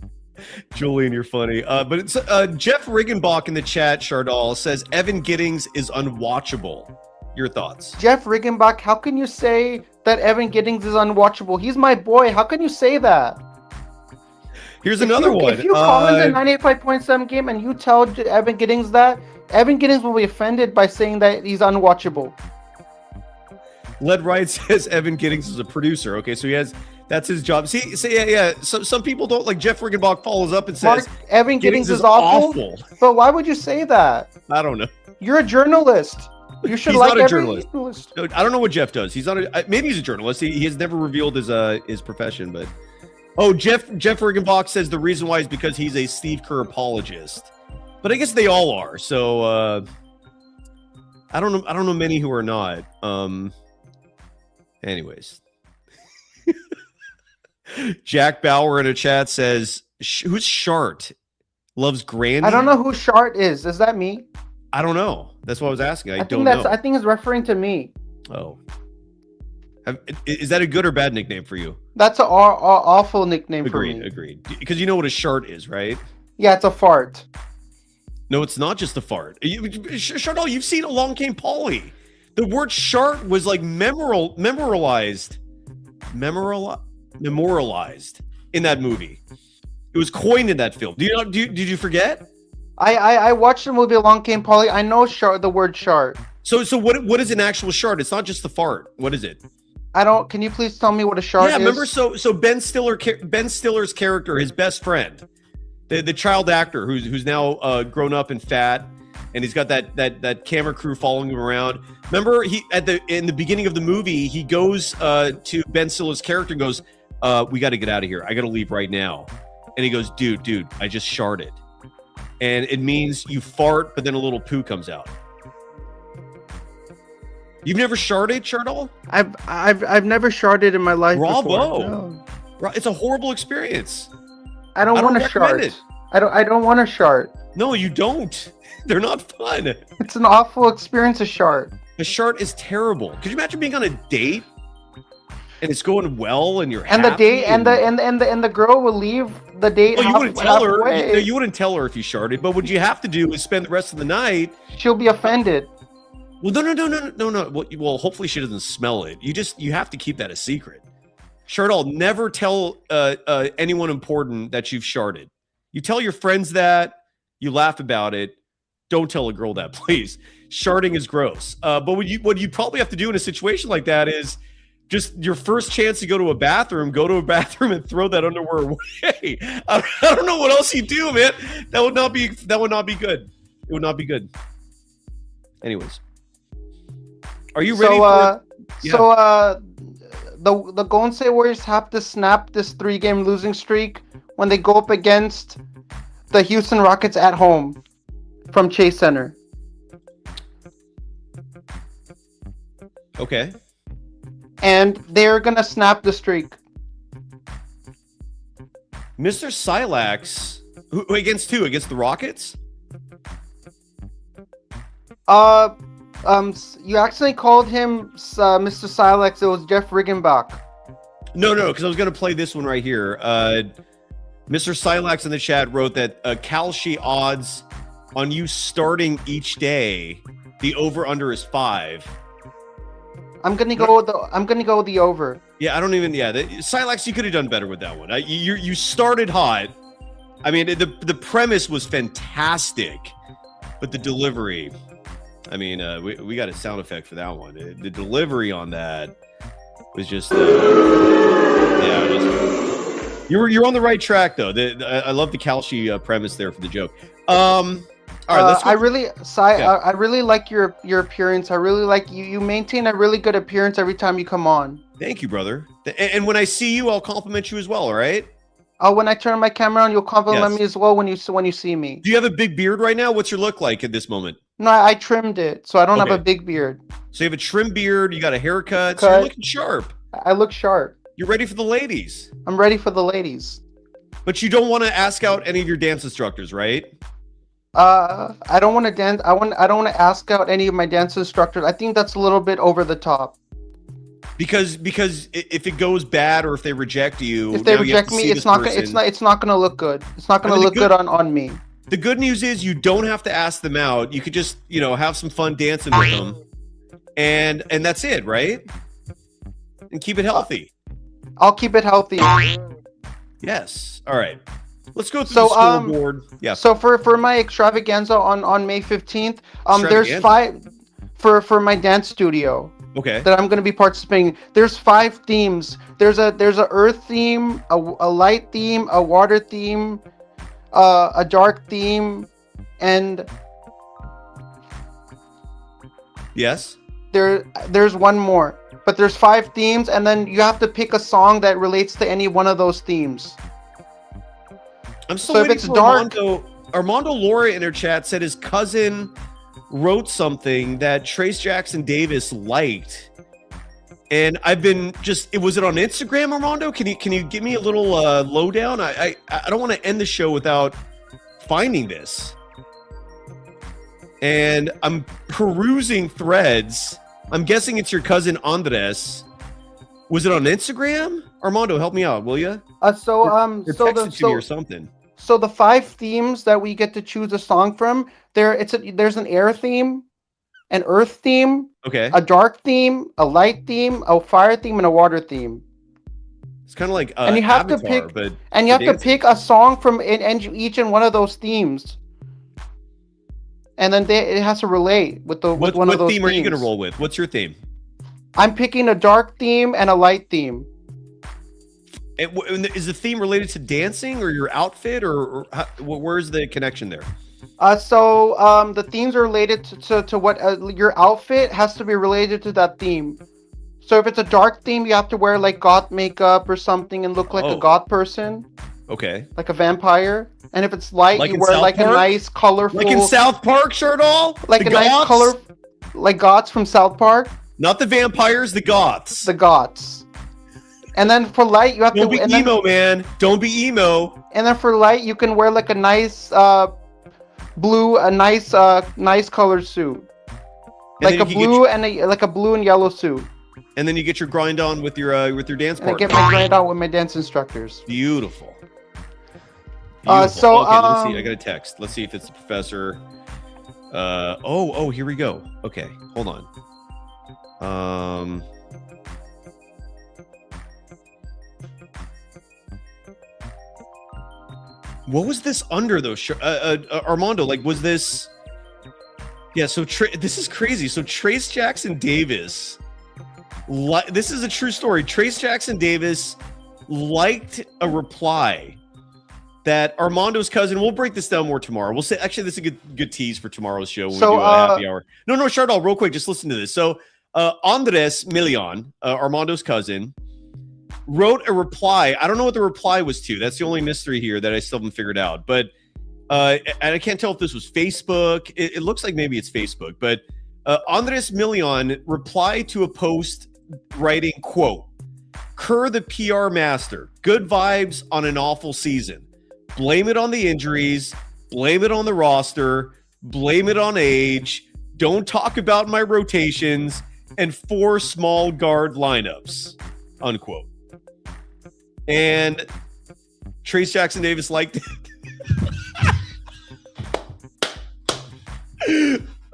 Speaker 1: Julian, you're funny. But it's Jeff Rianbach in the chat, Shardal, says Evan Giddings is unwatchable. Your thoughts?
Speaker 12: Jeff Rianbach, how can you say that Evan Giddings is unwatchable? He's my boy. How can you say that?
Speaker 1: Here's another one.
Speaker 12: If you call in the 98.7 game and you tell Evan Giddings that, Evan Giddings will be offended by saying that he's unwatchable.
Speaker 1: Led Right says Evan Giddings is a producer. Okay, so that's his job. See, yeah. So some people don't like. Jeff Rianbach follows up and says
Speaker 12: Evan Giddings is awful. But why would you say that?
Speaker 1: I don't know.
Speaker 12: You're a journalist. You should
Speaker 1: he's
Speaker 12: like
Speaker 1: not a
Speaker 12: every
Speaker 1: journalist. No, I don't know what Jeff does. He's not maybe he's a journalist. He has never revealed his profession. But Jeff Rianbach says the reason why is because he's a Steve Kerr apologist. But I guess they all are. So I don't know many who are not. Anyways, Jack Bauer in a chat says, "Who's Shart? Loves Grandy?"
Speaker 12: I don't know who Shart is. Is that me?
Speaker 1: I don't know. That's what I was asking. I don't know.
Speaker 12: I think it's referring to me.
Speaker 1: Oh, is that a good or bad nickname for you?
Speaker 12: That's an awful nickname for me.
Speaker 1: Agreed. Because you know what a shart is, right?
Speaker 12: Yeah, it's a fart.
Speaker 1: No, it's not just a fart. Shardal, you've seen Along Came Polly. The word shart was like memorialized in that movie. It was coined in that film. Did you forget?
Speaker 12: I watched the movie Along Came Polly. I know the word shart.
Speaker 1: So what is an actual shart? It's not just the fart. What is it?
Speaker 12: I don't. Can you please tell me what a shart is?
Speaker 1: Yeah, remember. So Ben Stiller's character, his best friend, the child actor who's now grown up and fat, and he's got that camera crew following him around. Remember, in the beginning of the movie, he goes to Ben Stiller's character and goes, "We got to get out of here. I got to leave right now." And he goes, "Dude, I just sharted," and it means you fart, but then a little poo comes out. You've never sharted, Shardal?
Speaker 12: I've never sharted in my life.
Speaker 1: Bravo!
Speaker 12: Before. No.
Speaker 1: It's a horrible experience.
Speaker 12: I don't want to shart. I don't want to shart.
Speaker 1: No, you don't. They're not fun.
Speaker 12: It's an awful experience, a shart.
Speaker 1: A shart is terrible. Could you imagine being on a date and it's going well and you're
Speaker 12: happy?
Speaker 1: The
Speaker 12: date and the girl will leave the date.
Speaker 1: Well, you wouldn't tell her. No, you wouldn't tell her if you sharted. But what you have to do is spend the rest of the night.
Speaker 12: She'll be offended.
Speaker 1: Well, no. Well, hopefully she doesn't smell it. You have to keep that a secret. Shardal, never tell anyone important that you've sharted. You tell your friends that. You laugh about it. Don't tell a girl that, please. Sharting is gross. But what you probably have to do in a situation like that is just your first chance to go to a bathroom and throw that underwear away. I don't know what else you do, man. That would not be good. It would not be good. Anyways, are you ready?
Speaker 12: The Golden State Warriors have to snap this 3-game losing streak when they go up against the Houston Rockets at home from Chase Center.
Speaker 1: Okay.
Speaker 12: And they're going to snap the streak.
Speaker 1: Mr. Silax, against who? Against the Rockets?
Speaker 12: You actually called him Mr. Silax. It was Jeff Rianbach.
Speaker 1: No, because I was going to play this one right here. Mr. Silax in the chat wrote that Kalshi odds on you starting each day, the over/under is 5.
Speaker 12: I'm gonna go with the over.
Speaker 1: Yeah, I don't even. Yeah, Silax, you could have done better with that one. You started hot. I mean, the premise was fantastic, but the delivery. I mean, we got a sound effect for that one. The delivery on that was just, you're on the right track though. I love the Kalshi premise there for the joke. All right, let's go.
Speaker 12: I really like your appearance. I really like you maintain a really good appearance every time you come on.
Speaker 1: Thank you, brother. And when I see you, I'll compliment you as well. All right.
Speaker 12: When I turn my camera on, you'll compliment me as well when you see me.
Speaker 1: Do you have a big beard right now? What's your look like at this moment?
Speaker 12: No, I trimmed it, so I don't have a big beard.
Speaker 1: So you have a trim beard, you got a haircut, so you're looking sharp.
Speaker 12: I look sharp.
Speaker 1: You're ready for the ladies.
Speaker 12: I'm ready for the ladies.
Speaker 1: But you don't want to ask out any of your dance instructors, right?
Speaker 12: I don't want to dance. I don't want to ask out any of my dance instructors. I think that's a little bit over the top.
Speaker 1: Because if it goes bad or if they reject you,
Speaker 12: if they reject me, it's not going to look good. It's not going to look good on me.
Speaker 1: The good news is you don't have to ask them out. You could just, have some fun dancing with them. And that's it, right? And keep it healthy.
Speaker 12: I'll keep it healthy.
Speaker 1: Yes. All right. Let's go through the scoreboard. Yeah.
Speaker 12: So for my extravaganza on May 15th, there's 5 for my dance studio.
Speaker 1: Okay.
Speaker 12: That I'm going to be participating. There's 5 themes. There's a earth theme, a light theme, a water theme, a dark theme, and
Speaker 1: yes,
Speaker 12: there's one more. But there's 5 themes, and then you have to pick a song that relates to any one of those themes.
Speaker 1: I'm still waiting for Armando. Armando Laura in her chat said his cousin wrote something that Trace Jackson Davis liked, and I've been was it on Instagram, Armando? Can you give me a little lowdown? I don't want to end the show without finding this, and I'm perusing threads. I'm guessing it's your cousin Andres. Was it on Instagram? Armando, help me out, will you?
Speaker 12: Text it
Speaker 1: to me or something.
Speaker 12: So the 5 themes that we get to choose a song from, there's an air theme, an earth theme, a dark theme, a light theme, a fire theme, and a water theme.
Speaker 1: It's kind of like
Speaker 12: and you have
Speaker 1: Avatar,
Speaker 12: to pick a song from each and one of those themes. And then it has to relate with one of those themes.
Speaker 1: What theme are you going to roll with? What's your theme?
Speaker 12: I'm picking a dark theme and a light theme.
Speaker 1: Is the theme related to dancing or your outfit, or where's the connection there?
Speaker 12: The themes are related to what your outfit has to be related to that theme. So if it's a dark theme, you have to wear like goth makeup or something and look like a goth person.
Speaker 1: Okay.
Speaker 12: Like a vampire. And if it's light,
Speaker 1: like
Speaker 12: you wear like a nice colorful.
Speaker 1: Like in South Park, shirt all?
Speaker 12: Like a nice color, like goths from South Park.
Speaker 1: Not the vampires, the goths.
Speaker 12: The goths. And then for light, you have
Speaker 1: Don't be emo, man. Don't be emo.
Speaker 12: And then for light, you can wear like a nice blue, nice colored suit, like a blue and yellow suit.
Speaker 1: And then you get your grind on with your dance partner.
Speaker 12: I get my grind on with my dance instructors.
Speaker 1: Beautiful.
Speaker 12: Okay,
Speaker 1: let's see. I got a text. Let's see if it's the professor. Here we go. Okay, hold on. What was this under though, Armando? Like, was this? Yeah. So this is crazy. So Trace Jackson Davis, this is a true story. Trace Jackson Davis liked a reply that Armando's cousin. We'll break this down more tomorrow. We'll say actually this is a good tease for tomorrow's show. When we do a happy hour. No, Chardal, real quick, just listen to this. So Andres Milian, Armando's cousin, wrote a reply. I don't know what the reply was to. That's the only mystery here that I still haven't figured out. But and I can't tell if this was Facebook. It looks like maybe it's Facebook. But Andres Milian replied to a post writing, quote, "Kerr the PR master. Good vibes on an awful season. Blame it on the injuries. Blame it on the roster. Blame it on age. Don't talk about my rotations. And 4 small guard lineups." Unquote. And Trace Jackson Davis liked it.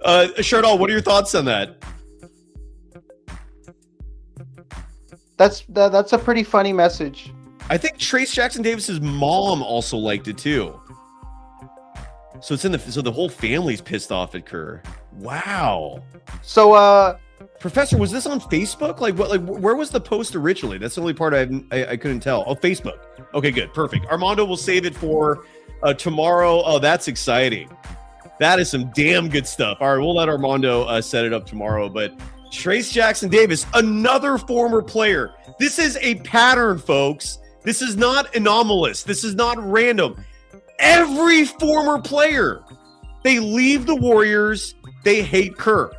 Speaker 1: Shardal, what are your thoughts on that?
Speaker 12: That's a pretty funny message.
Speaker 1: I think Trace Jackson Davis's mom also liked it too. So it's so the whole family's pissed off at Kerr. Wow.
Speaker 12: So
Speaker 1: Professor, was this on Facebook? Like what? Like where was the post originally? That's the only part I couldn't tell. Oh, Facebook. Okay, good, perfect. Armando will save it for tomorrow. Oh, that's exciting. That is some damn good stuff. All right, we'll let Armando set it up tomorrow. But Trace Jackson Davis, another former player. This is a pattern, folks. This is not anomalous. This is not random. Every former player, they leave the Warriors, they hate Kerr.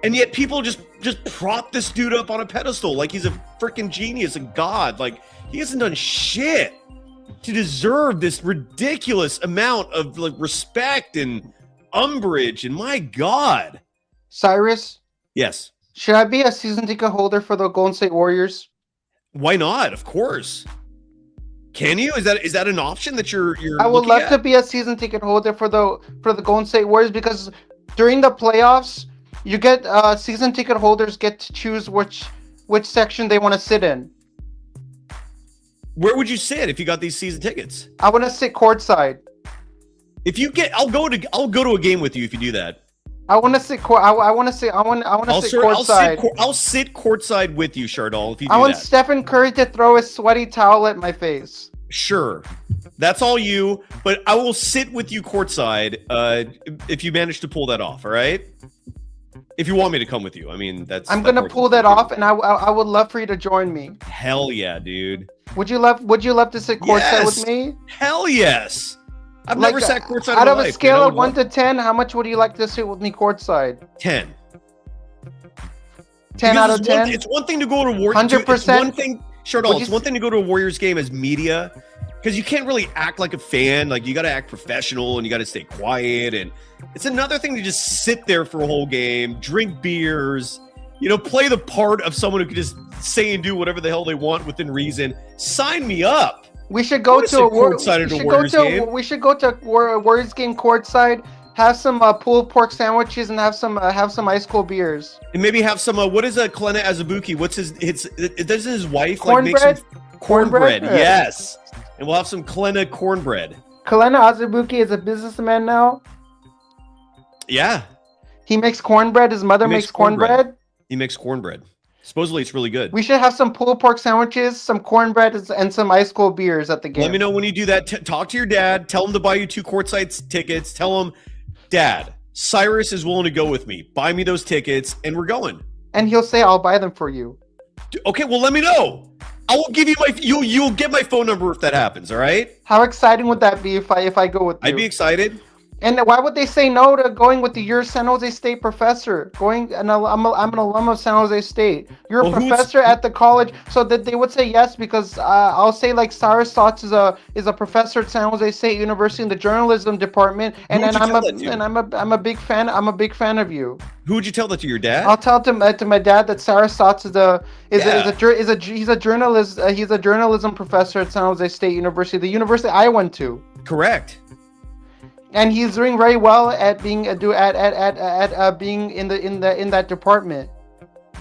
Speaker 1: And yet people just prop this dude up on a pedestal like he's a freaking genius, a god. Like he hasn't done shit to deserve this ridiculous amount of like respect and umbrage. And my God.
Speaker 12: Cyrus?
Speaker 1: Yes.
Speaker 12: Should I be a season ticket holder for the Golden State Warriors?
Speaker 1: Why not? Of course. Can you? Is that an option that you're
Speaker 12: I would love to be a season ticket holder for the Golden State Warriors, because during the playoffs, you get season ticket holders get to choose which section they want to sit in.
Speaker 1: Where would you sit if you got these season tickets?
Speaker 12: I want to sit courtside.
Speaker 1: If you get, I'll go to a game with you if you do that.
Speaker 12: I want to sit courtside.
Speaker 1: I'll sit courtside with you, Shardal. If you do
Speaker 12: I want
Speaker 1: that.
Speaker 12: Stephen Curry to throw a sweaty towel at my face.
Speaker 1: Sure, that's all you. But I will sit with you courtside if you manage to pull that off. All right. If you want me to come with you, I mean that's.
Speaker 12: I'm gonna pull that off, and I would love for you to join me.
Speaker 1: Hell yeah, dude.
Speaker 12: Would you love to sit courtside with me?
Speaker 1: Hell yes. I've never sat courtside
Speaker 12: out
Speaker 1: in my
Speaker 12: of a
Speaker 1: life,
Speaker 12: scale of 1 to 10. How much would you like to sit with me courtside?
Speaker 1: 10.
Speaker 12: 10 out of 10.
Speaker 1: It's one thing to go to Warriors.
Speaker 12: 100%.
Speaker 1: It's one thing. It's one thing to go to a Warriors game as media, because you can't really act like a fan. Like you got to act professional and you got to stay quiet. And it's another thing to just sit there for a whole game, drink beers, play the part of someone who can just say and do whatever the hell they want within reason. Sign me up.
Speaker 12: We should go to a Warriors game courtside. Have some pulled pork sandwiches and have some ice cold beers.
Speaker 1: And maybe have some what is Klena Azubuike? What's doesn't his wife
Speaker 12: cornbread?
Speaker 1: Like make some cornbread? Yes. And we'll have some Klena cornbread.
Speaker 12: Klena Azubuike is a businessman now.
Speaker 1: Yeah.
Speaker 12: He makes cornbread. His mother makes cornbread.
Speaker 1: He makes cornbread. Supposedly it's really good.
Speaker 12: We should have some pulled pork sandwiches, some cornbread, and some ice cold beers at the game.
Speaker 1: Let me know when you do that. Talk to your dad. Tell him to buy you 2 courtside tickets. Tell him, Dad, Cyrus is willing to go with me. Buy me those tickets, and we're going.
Speaker 12: And he'll say, "I'll buy them for you."
Speaker 1: Okay, well, let me know. I will give you you'll get my phone number if that happens. All right?
Speaker 12: How exciting would that be if I go with you?
Speaker 1: I'd be excited.
Speaker 12: And why would they say no to going with your San Jose State professor? I'm an alum of San Jose State. You're a professor at the college, so that they would say yes, because I'll say like Cyrus Saatsaz is a professor at San Jose State University in the journalism department, and I'm a big fan. I'm a big fan of you.
Speaker 1: Who would you tell that to? Your dad?
Speaker 12: I'll tell to my dad that Cyrus Saatsaz he's a journalist. He's a journalism professor at San Jose State University, the university I went to.
Speaker 1: Correct.
Speaker 12: And he's doing very well at being being in that department.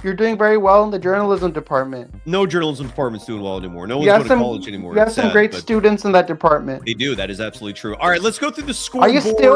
Speaker 12: You're doing very well in the journalism department.
Speaker 1: No journalism department's doing well anymore. No one's going to college anymore.
Speaker 12: You have some great students in that department.
Speaker 1: They do. That is absolutely true. All right, let's go through the scoreboard.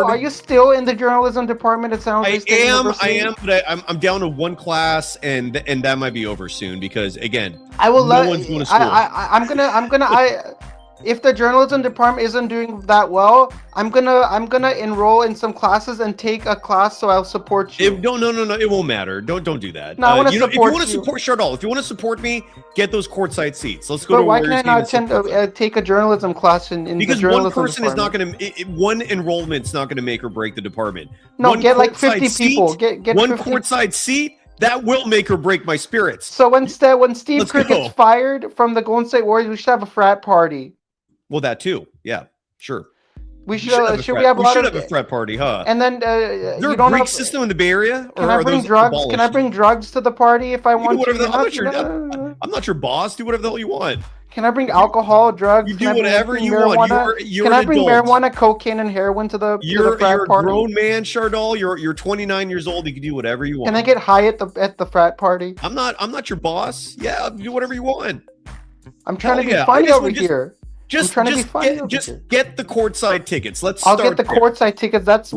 Speaker 12: Are you still in the journalism department at San Jose State University?
Speaker 1: I am, but I'm down to one class, and that might be over soon because again,
Speaker 12: one's going to school. If the journalism department isn't doing that well, I'm gonna enroll in some classes and take a class so I'll support you.
Speaker 1: No, it won't matter. Don't do that.
Speaker 12: No, I want to support you.
Speaker 1: If you want to support Shardal, if you want to support me, get those courtside seats. Let's go.
Speaker 12: But why can't I not take a journalism class in the journalism
Speaker 1: because one person
Speaker 12: department?
Speaker 1: is not going to one enrollment's not going to make or break the department.
Speaker 12: No, get like 50 people. Get
Speaker 1: one
Speaker 12: 50.
Speaker 1: Courtside seat. That will make or break my spirits.
Speaker 12: So when Steve Kerr gets fired from the Golden State Warriors, we should have a frat party.
Speaker 1: Well, that too. Yeah, sure.
Speaker 12: We should have
Speaker 1: a frat party, huh?
Speaker 12: And then
Speaker 1: is there a Greek system in the Bay Area?
Speaker 12: Can I bring drugs? Can I bring drugs to the party if I want to?
Speaker 1: I'm not your boss. Do whatever the hell you want.
Speaker 12: Can I bring alcohol, drugs?
Speaker 1: You do whatever you want. You're
Speaker 12: can I bring
Speaker 1: adult.
Speaker 12: marijuana, cocaine, and heroin to the
Speaker 1: You're
Speaker 12: frat party?
Speaker 1: a grown man, Shardal. You're 29 years old. You can do whatever you want.
Speaker 12: Can I get high at the frat party?
Speaker 1: I'm not your boss. Yeah, do whatever you want.
Speaker 12: I'm trying to be funny over here.
Speaker 1: Just get the courtside tickets. Let's
Speaker 12: get the courtside tickets. Let's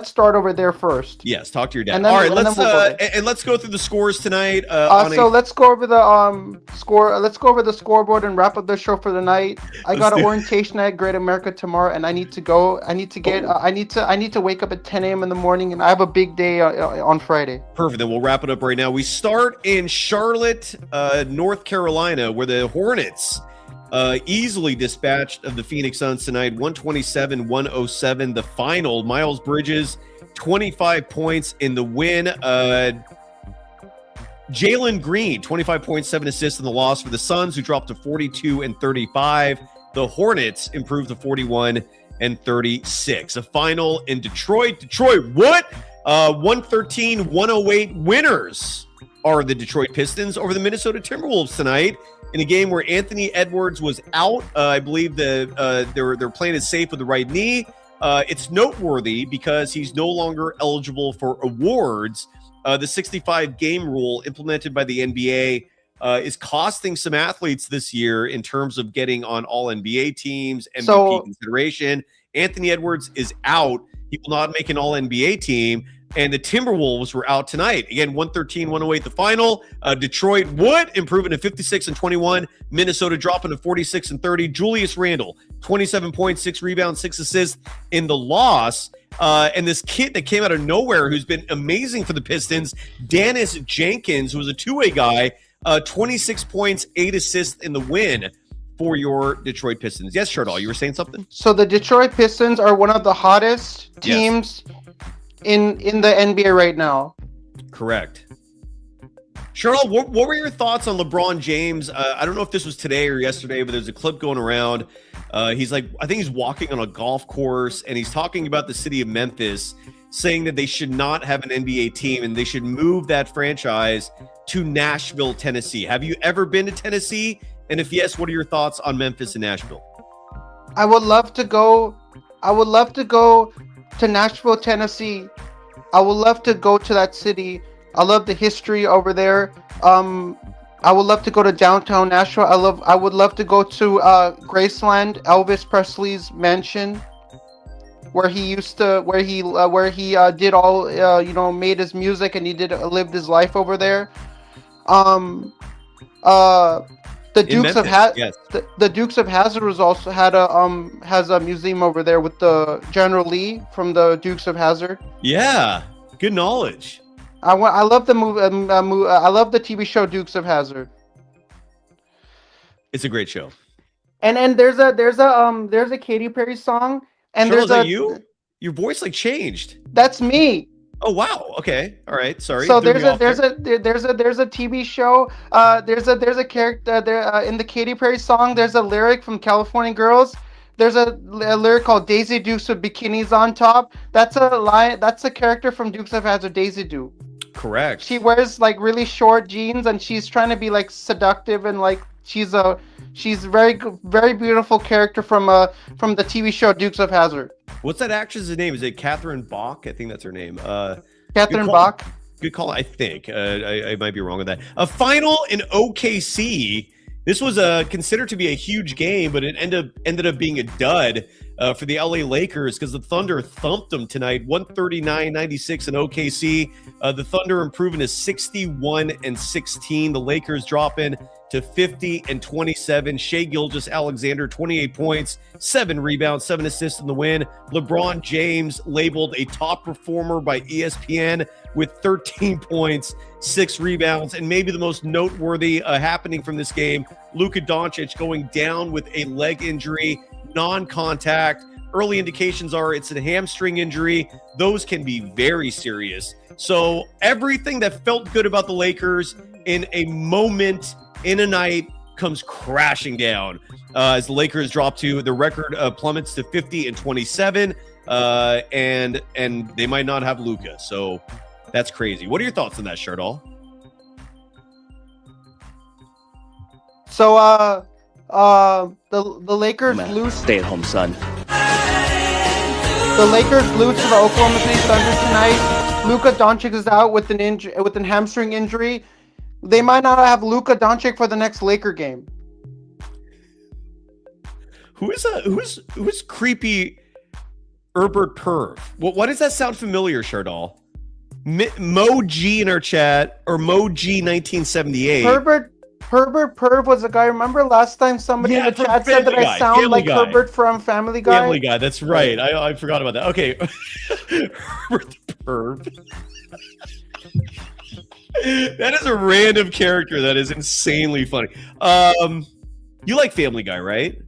Speaker 12: start over there first.
Speaker 1: Yes, talk to your dad. All right, let's go through the scores tonight.
Speaker 12: Let's go over the score. Let's go over the scoreboard and wrap up the show for the night. I got an orientation at Great America tomorrow, and I need to go. I need to wake up at 10 a.m. in the morning, and I have a big day on Friday.
Speaker 1: Perfect. Then we'll wrap it up right now. We start in Charlotte, North Carolina, where the Hornets easily dispatched of the Phoenix Suns tonight, 127-107 the final. Miles Bridges, 25 points in the win. Jalen Green, 25.7 assists in the loss for the Suns, who dropped to 42-35. The Hornets improved to 41-36. A final in Detroit. Detroit, what? 113-108 winners are the Detroit Pistons over the Minnesota Timberwolves tonight, in a game where Anthony Edwards was out. I believe they're playing it safe with the right knee. It's noteworthy because he's no longer eligible for awards. The 65-game rule implemented by the NBA is costing some athletes this year in terms of getting on all NBA teams, MVP consideration. Anthony Edwards is out. He will not make an all NBA team. And the Timberwolves were out tonight. Again, 113-108 the final. Detroit would improve to 56-21. Minnesota dropping to 46-30. Julius Randle, 27 points, 6 rebounds, 6 assists in the loss. And this kid that came out of nowhere who's been amazing for the Pistons, Dennis Jenkins, who was a two-way guy, 26 points, 8 assists in the win for your Detroit Pistons. Yes, Shardal, you were saying something?
Speaker 12: So the Detroit Pistons are one of the hottest teams in the NBA right now.
Speaker 1: Correct. Cheryl, what were your thoughts on LeBron James? I don't know if this was today or yesterday, but there's a clip going around. He's I think he's walking on a golf course, and he's talking about the city of Memphis, saying that they should not have an NBA team and they should move that franchise to Nashville, Tennessee. Have you ever been to Tennessee? And if yes, what are your thoughts on Memphis and Nashville?
Speaker 12: I would love to go to Nashville, Tennessee. I would love to go to that city. I love the history over there. I would love to go to downtown Nashville. I would love to go to Graceland, Elvis Presley's mansion, where he did all made his music, and he lived his life over there. The Dukes of Hazzard was also has a museum over there with the General Lee from the Dukes of Hazzard.
Speaker 1: Yeah, good knowledge.
Speaker 12: I love the movie. I love the TV show Dukes of Hazzard.
Speaker 1: It's a great show.
Speaker 12: And there's a Katy Perry song. And
Speaker 1: Cheryl, is that you? Your voice changed.
Speaker 12: That's me.
Speaker 1: Oh wow. Okay. All right. Sorry.
Speaker 12: So there's a TV show. There's a character there in the Katy Perry song. There's a lyric from California Girls. There's a lyric called Daisy Dukes with bikinis on top. That's a line. That's a character from Dukes of Hazzard, Daisy Duke.
Speaker 1: Correct.
Speaker 12: She wears really short jeans, and she's trying to be seductive, and she's very very beautiful character from the TV show Dukes of Hazzard.
Speaker 1: What's that actress's name? Is it Catherine Bach? I think that's her name.
Speaker 12: Catherine Bach.
Speaker 1: Good call. I think I might be wrong with that. A final in OKC. This was considered to be a huge game, but it ended up being a dud for the LA Lakers because the Thunder thumped them tonight, 139-96 in OKC. The Thunder improving to 61-16. The Lakers dropping to 50-27. Shai Gilgeous-Alexander, 28 points, 7 rebounds, 7 assists in the win. LeBron James labeled a top performer by ESPN with 13 points, 6 rebounds, and maybe the most noteworthy happening from this game, Luka Doncic going down with a leg injury, non-contact. Early indications are it's a hamstring injury. Those can be very serious. So everything that felt good about the Lakers in a moment, in a night, comes crashing down as the Lakers drop to the record plummets to 50-27, and they might not have Luka. So that's crazy. What are your thoughts on that, Shardal?
Speaker 12: So the Lakers lose.
Speaker 11: Stay at home, son.
Speaker 12: The Lakers lose to the Oklahoma City Thunder tonight. Luka Doncic is out with an hamstring injury. They might not have Luka Doncic for the next Laker game.
Speaker 1: Who's creepy Herbert Perv? Why does that sound familiar, Shardal? Mo G in our chat, or Mo G 1978.
Speaker 12: Herbert Perv was a guy. Remember last time somebody in the chat said that I sound like Herbert from Family Guy?
Speaker 1: Family Guy, that's right. I forgot about that. Okay. Herbert Perv. That is a random character that is insanely funny. You like Family Guy, right?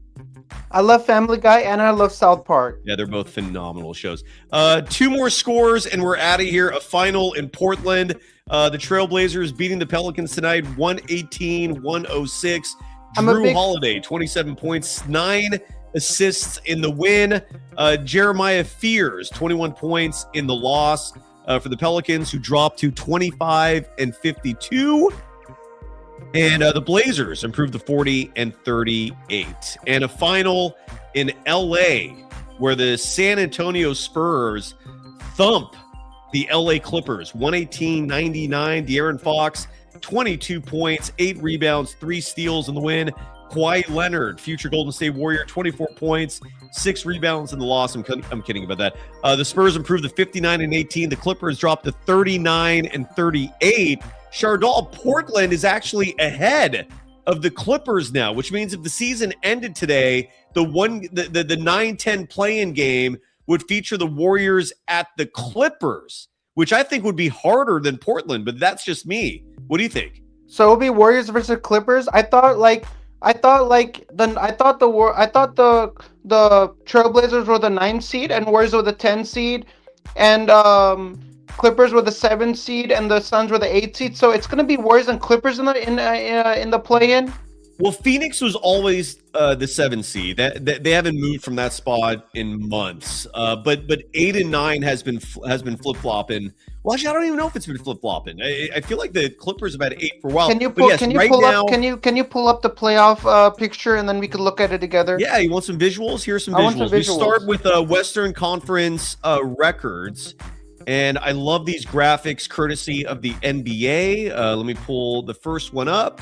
Speaker 12: I love Family Guy and I love South Park.
Speaker 1: Yeah, they're both phenomenal shows. 2 more scores and we're out of here. A final in Portland. The Trailblazers beating the Pelicans tonight, 118-106. Drew Holiday, 27 points, 9 assists in the win. Jeremiah Fears, 21 points in the loss for the Pelicans, who dropped to 25-52. And the Blazers improved to 40-38. And a final in LA, where the San Antonio Spurs thump the LA Clippers, 118-99. De'Aaron Fox, 22 points, 8 rebounds, 3 steals in the win. Kawhi Leonard, future Golden State Warrior, 24 points, 6 rebounds in the loss. I'm kidding about that. The Spurs improved to 59-18. The Clippers dropped to 39-38. Shardal, Portland is actually ahead of the Clippers now, which means if the season ended today, the 9-10 play-in game would feature the Warriors at the Clippers, which I think would be harder than Portland, but that's just me. What do you think?
Speaker 12: So it'll be Warriors versus Clippers. I thought the Trailblazers were the 9 seed and Warriors were the 10 seed, and Clippers were the 7 seed and the Suns were the 8 seed. So it's gonna be Warriors and Clippers in the play-in.
Speaker 1: Well, Phoenix was always the 7 seed. They haven't moved from that spot in months. But 8 and 9 has been flip-flopping. Well, actually, I don't even know if it's been flip-flopping. I feel like the Clippers have had 8 for a while.
Speaker 12: Can you pull up the playoff picture and then we can look at it together?
Speaker 1: Yeah, you want some visuals? Here's some visuals. We start with Western Conference records. And I love these graphics courtesy of the NBA. Let me pull the first one up.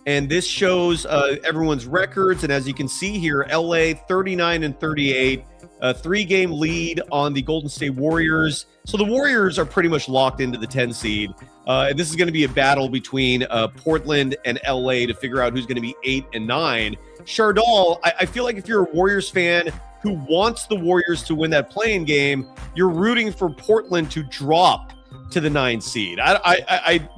Speaker 1: And this shows everyone's records. And as you can see here, LA 39-38, a 3-game lead on the Golden State Warriors. So the Warriors are pretty much locked into the 10 seed. And this is going to be a battle between Portland and LA to figure out who's going to be 8 and 9. Shardal, I feel like if you're a Warriors fan who wants the Warriors to win that play-in game, you're rooting for Portland to drop to the 9 seed.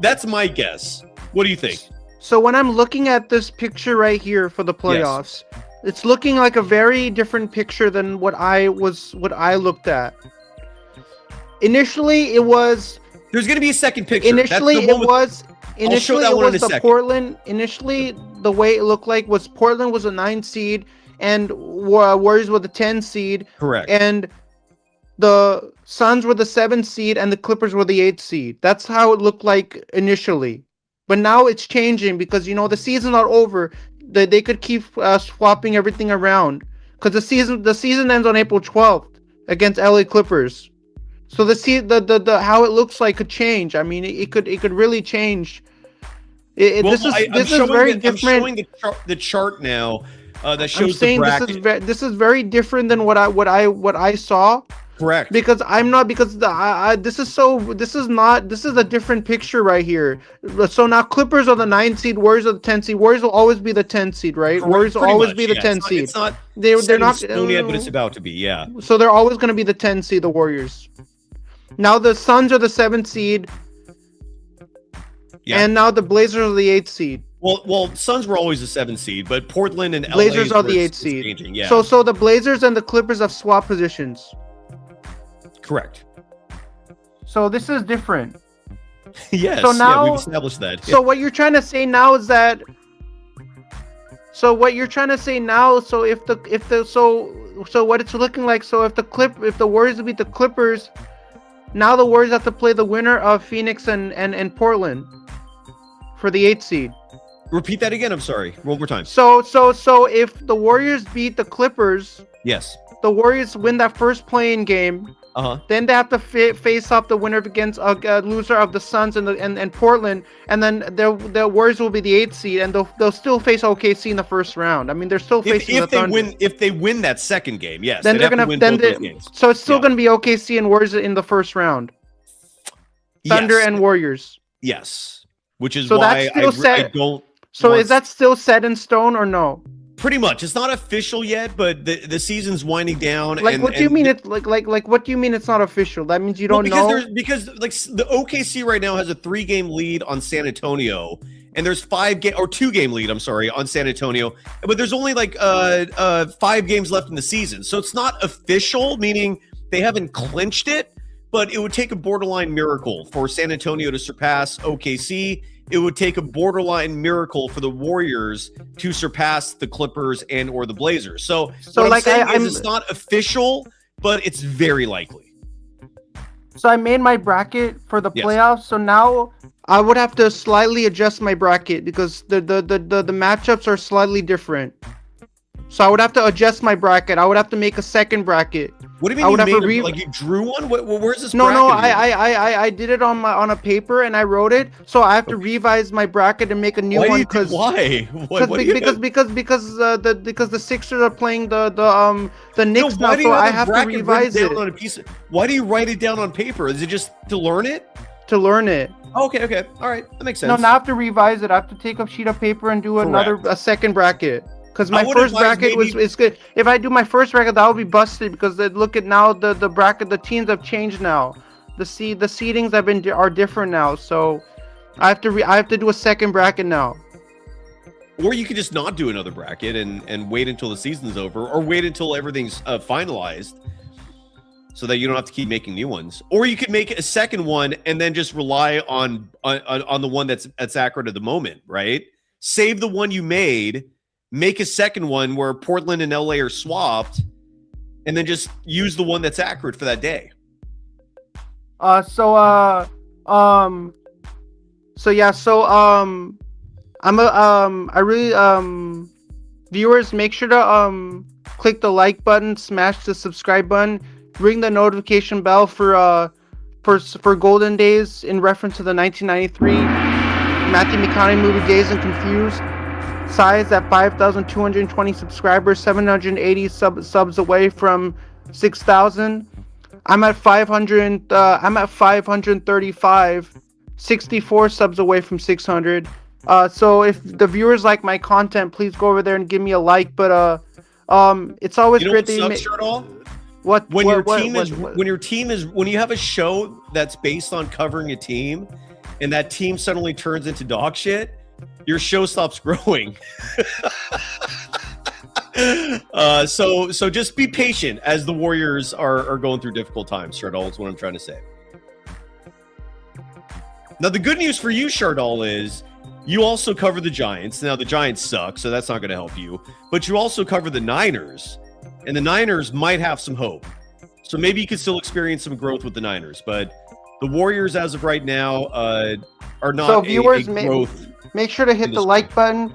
Speaker 1: That's my guess. What do you think?
Speaker 12: So when I'm looking at this picture right here for the playoffs, it's looking like a very different picture than what I looked at. Initially, it was.
Speaker 1: There's going to be a second picture.
Speaker 12: Initially, the Portland. Initially, the way it looked like was Portland was a 9 seed and Warriors were the 10 seed.
Speaker 1: Correct.
Speaker 12: And the Suns were the 7 seed and the Clippers were the 8 seed. That's how it looked like initially. But now it's changing because, the season's not over. They could keep swapping everything around because the season ends on April 12th against LA Clippers. So the how it looks like could change. I mean, it could really change. This is very different.
Speaker 1: I'm showing the chart now that shows the bracket.
Speaker 12: This is very different than what I saw.
Speaker 1: Correct.
Speaker 12: Because this is a different picture right here. So now Clippers are the 9 seed, Warriors are the 10 seed. Warriors will always be the 10 seed, right?
Speaker 1: Correct.
Speaker 12: Warriors will always be the
Speaker 1: yeah.
Speaker 12: 10 seed.
Speaker 1: It's not
Speaker 12: they're not
Speaker 1: stone yet, but it's about to be, yeah.
Speaker 12: So they're always going to be the 10 seed, the Warriors. Now the Suns are the 7 seed.
Speaker 1: Yeah.
Speaker 12: And now the Blazers are the 8 seed.
Speaker 1: Well, Suns were always the 7 seed, but Portland and
Speaker 12: Blazers are the 8 seed.
Speaker 1: Changing, yeah.
Speaker 12: So the Blazers and the Clippers have swapped positions.
Speaker 1: Correct.
Speaker 12: So this is different.
Speaker 1: Yes.
Speaker 12: So now
Speaker 1: we've established that.
Speaker 12: So what you're trying to say now is that. So what you're trying to say now? So what it's looking like? So if the Warriors beat the Clippers, now the Warriors have to play the winner of Phoenix and Portland for the 8th seed.
Speaker 1: Repeat that again. I'm sorry. One more time.
Speaker 12: So if the Warriors beat the Clippers,
Speaker 1: yes,
Speaker 12: the Warriors win that first play-in game. Then they have to face off the winner against a loser of the Suns and Portland, and then the Warriors will be the 8th seed, and they'll still face OKC in the first round. I mean, they're still facing the Thunder.
Speaker 1: If they win that second game, yes.
Speaker 12: Then they're gonna win both those games. So it's still gonna be OKC and Warriors in the first round. Thunder and Warriors.
Speaker 1: Yes, which is
Speaker 12: so
Speaker 1: why
Speaker 12: I don't. So is that still set in stone or no?
Speaker 1: Pretty much. It's not official yet, but the season's winding down.
Speaker 12: Like, what do you mean it's like what do you mean it's not official? That means you don't know?
Speaker 1: Because like the OKC right now has a 3-game lead on San Antonio, and there's 2-game lead, I'm sorry, on San Antonio, but there's only like 5 games left in the season. So it's not official, meaning they haven't clinched it, but it would take a borderline miracle for San Antonio to surpass OKC. It would take a borderline miracle for the Warriors to surpass the Clippers and or the Blazers. So what I'm saying is it's not official, but it's very likely.
Speaker 12: So I made my bracket for the playoffs. So now I would have to slightly adjust my bracket because the matchups are slightly different. So I would have to adjust my bracket. I would have to make a second bracket.
Speaker 1: What do you mean? Like you drew one? Where's this?
Speaker 12: No, I did it on a paper and I wrote it. So I have to revise my bracket and make a new one because because the Sixers are playing the Knicks now, so I have to revise it.
Speaker 1: Why do you write it down on paper? Is it just to learn it?
Speaker 12: To learn it.
Speaker 1: Okay, all right, that makes sense.
Speaker 12: No, now I have to revise it. I have to take a sheet of paper and do a second bracket. Because my first bracket is good. If I do my first bracket, that will be busted because look at now the bracket, the teams have changed now. The seedings are different now. So I have to do a second bracket now.
Speaker 1: Or you could just not do another bracket and wait until the season's over, or wait until everything's finalized, so that you don't have to keep making new ones. Or you could make a second one and then just rely on the one that's accurate at the moment, right? Save the one you made. Make a second one where Portland and LA are swapped, and then just use the one that's accurate for that day.
Speaker 12: Viewers, make sure to click the like button, smash the subscribe button, ring the notification bell for Golden Days in reference to the 1993 Matthew McConaughey movie Dazed and Confused. Size at 5,220 subscribers, 780 subs away from 6,000. I'm at 535, 64 subs away from 600. So if the viewers like my content, please go over there and give me a like. But it's always great that you make. When you have a show that's based on covering a team, and that team suddenly turns into dog shit, your show stops growing.
Speaker 1: So just be patient as the Warriors are going through difficult times, Shardal, is what I'm trying to say. Now, the good news for you, Shardal, is you also cover the Giants. Now, the Giants suck, so that's not going to help you. But you also cover the Niners, and the Niners might have some hope. So maybe you could still experience some growth with the Niners. But the Warriors, as of right now, are not
Speaker 12: so viewers,
Speaker 1: a growth.
Speaker 12: Make sure to hit the like button,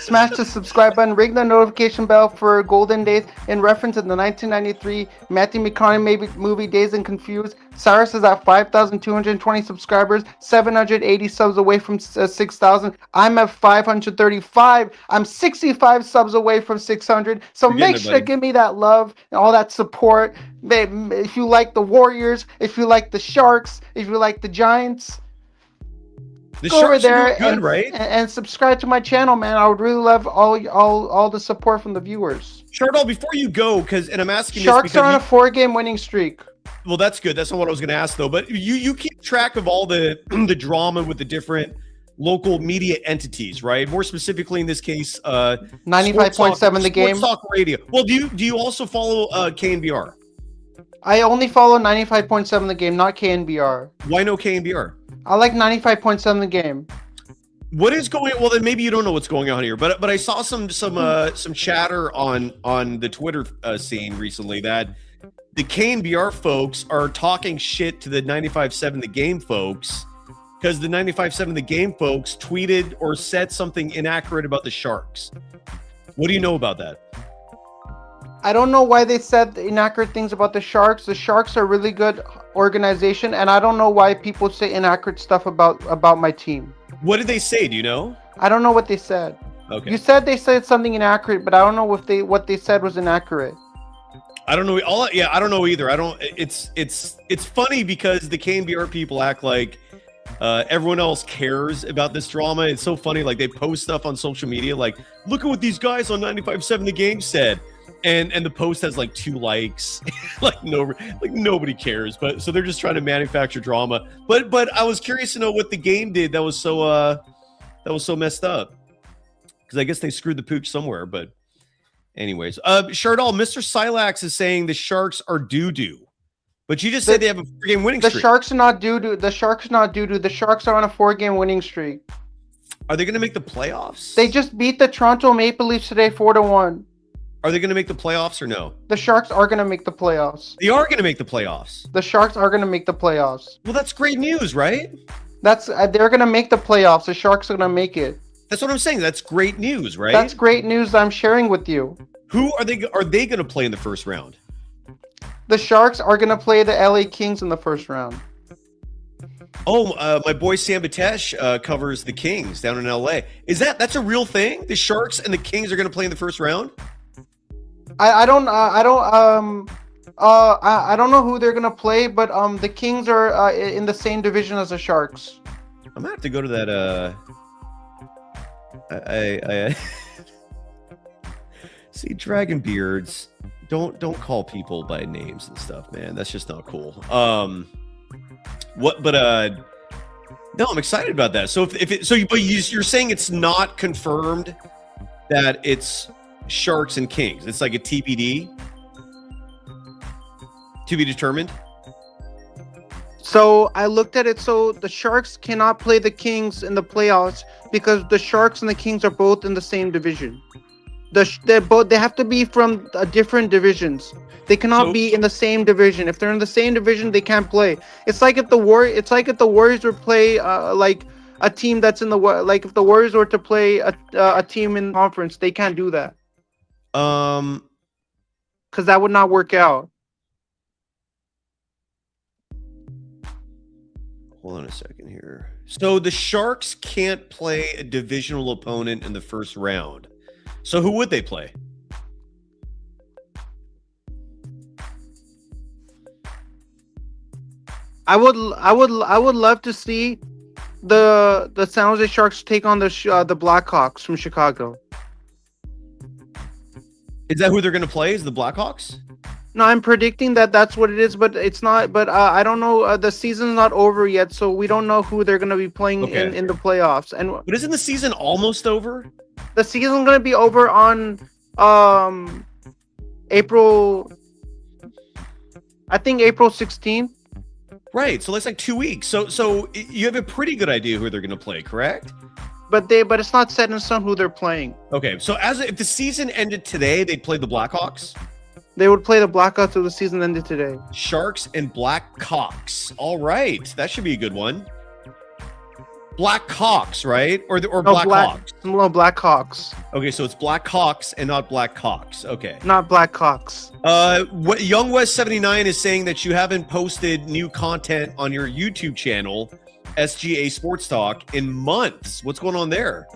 Speaker 12: smash the subscribe button, ring the notification bell for Golden Days in reference to the 1993 Matthew McConaughey movie Dazed and Confused. Cyrus is at 5,220 subscribers, 780 subs away from 6,000. I'm at 535. I'm 65 subs away from 600. So make sure to give me that love and all that support. If you like the Warriors, if you like the Sharks, if you like the Giants, go over there and subscribe to my channel, man. I would really love all the support from the viewers.
Speaker 1: Shardal, before you go, and I'm asking
Speaker 12: Sharks are on a 4-game winning streak.
Speaker 1: Well, that's good. That's not what I was going to ask, though. But you keep track of all the drama with the different local media entities, right? More specifically, in this case,
Speaker 12: 95.7 The Game.
Speaker 1: Sports Talk Radio. Well, do you also follow KNBR?
Speaker 12: I only follow 95.7 The Game, not KNBR.
Speaker 1: Why no KNBR?
Speaker 12: I like 95.7 The Game.
Speaker 1: What is going? Well, then maybe you don't know what's going on here. But I saw some chatter on the Twitter scene recently that the KNBR folks are talking shit to the 95.7 The Game folks because the 95.7 The Game folks tweeted or said something inaccurate about the Sharks. What do you know about that?
Speaker 12: I don't know why they said inaccurate things about the Sharks. The Sharks are a really good organization, and I don't know why people say inaccurate stuff about my team.
Speaker 1: What did they say? Do you know?
Speaker 12: I don't know what they said.
Speaker 1: Okay.
Speaker 12: You said they said something inaccurate, but I don't know if what they said was inaccurate.
Speaker 1: I don't know. I don't know either. It's funny because the KNBR people act like everyone else cares about this drama. It's so funny. Like they post stuff on social media, like, look at what these guys on 95.7 The Game said. And the post has like 2 likes. Nobody cares. But so they're just trying to manufacture drama. But I was curious to know what the game did that was so messed up. Because I guess they screwed the pooch somewhere. But anyways, Shardal, Mr. Silax is saying the Sharks are doo-doo. But you just said they have a 4-game winning streak.
Speaker 12: The Sharks are not doo-doo. The Sharks are not doo-doo. The Sharks are on a 4-game winning streak.
Speaker 1: Are they going to make the playoffs?
Speaker 12: They just beat the Toronto Maple Leafs today 4-1.
Speaker 1: Are they going to make the playoffs or no?
Speaker 12: The Sharks are going to make the playoffs.
Speaker 1: They are going to make the playoffs.
Speaker 12: The Sharks are going to make the playoffs.
Speaker 1: Well, that's great news, right?
Speaker 12: They're going to make the playoffs. The Sharks are going to make it.
Speaker 1: That's what I'm saying. That's great news, right?
Speaker 12: That's great news I'm sharing with you.
Speaker 1: Who are they going to play in the first round?
Speaker 12: The Sharks are going to play the LA Kings in the first round.
Speaker 1: Oh, my boy Sam Batesh covers the Kings down in LA. That's a real thing? The Sharks and the Kings are going to play in the first round?
Speaker 12: I don't know who they're gonna play, but the Kings are in the same division as the Sharks.
Speaker 1: I'm gonna have to go to that. I see Dragon Beards. Don't call people by names and stuff, man. That's just not cool. What? But no, I'm excited about that. So you're saying it's not confirmed that it's Sharks and Kings. It's like a TBD, to be determined.
Speaker 12: So I looked at it. So the Sharks cannot play the Kings in the playoffs because the Sharks and the Kings are both in the same division. They have to be from different divisions. They cannot be in the same division. If they're in the same division, they can't play. It's like if the Warriors would play like a team that's in the like if the Warriors were to play a team in conference, they can't do that. Because that would not work out.
Speaker 1: Hold on a second here. So the Sharks can't play a divisional opponent in the first round. So who would they play?
Speaker 12: I would love to see the San Jose Sharks take on the Blackhawks from Chicago.
Speaker 1: Is that who they're going to play? Is the Blackhawks?
Speaker 12: No, I'm predicting that that's what it is, but it's not. But I don't know. The season's not over yet, so we don't know who they're going to be playing in the playoffs.
Speaker 1: But isn't the season almost over?
Speaker 12: The season's going to be over on April 16th.
Speaker 1: Right. So that's like 2 weeks. So you have a pretty good idea who they're going to play, correct?
Speaker 12: But it's not set in stone who they're playing.
Speaker 1: Okay. So if the season ended today, they'd play the Blackhawks?
Speaker 12: They would play the Blackhawks if the season ended today.
Speaker 1: Sharks and Blackhawks. All right. That should be a good one. Blackhawks, right? Or Blackhawks?
Speaker 12: No, Blackhawks.
Speaker 1: Okay, so it's Blackhawks and not Blackhawks. Okay.
Speaker 12: Not Blackhawks.
Speaker 1: What Young West 79 is saying that you haven't posted new content on your YouTube channel, SGA Sports Talk, in months. What's going on there?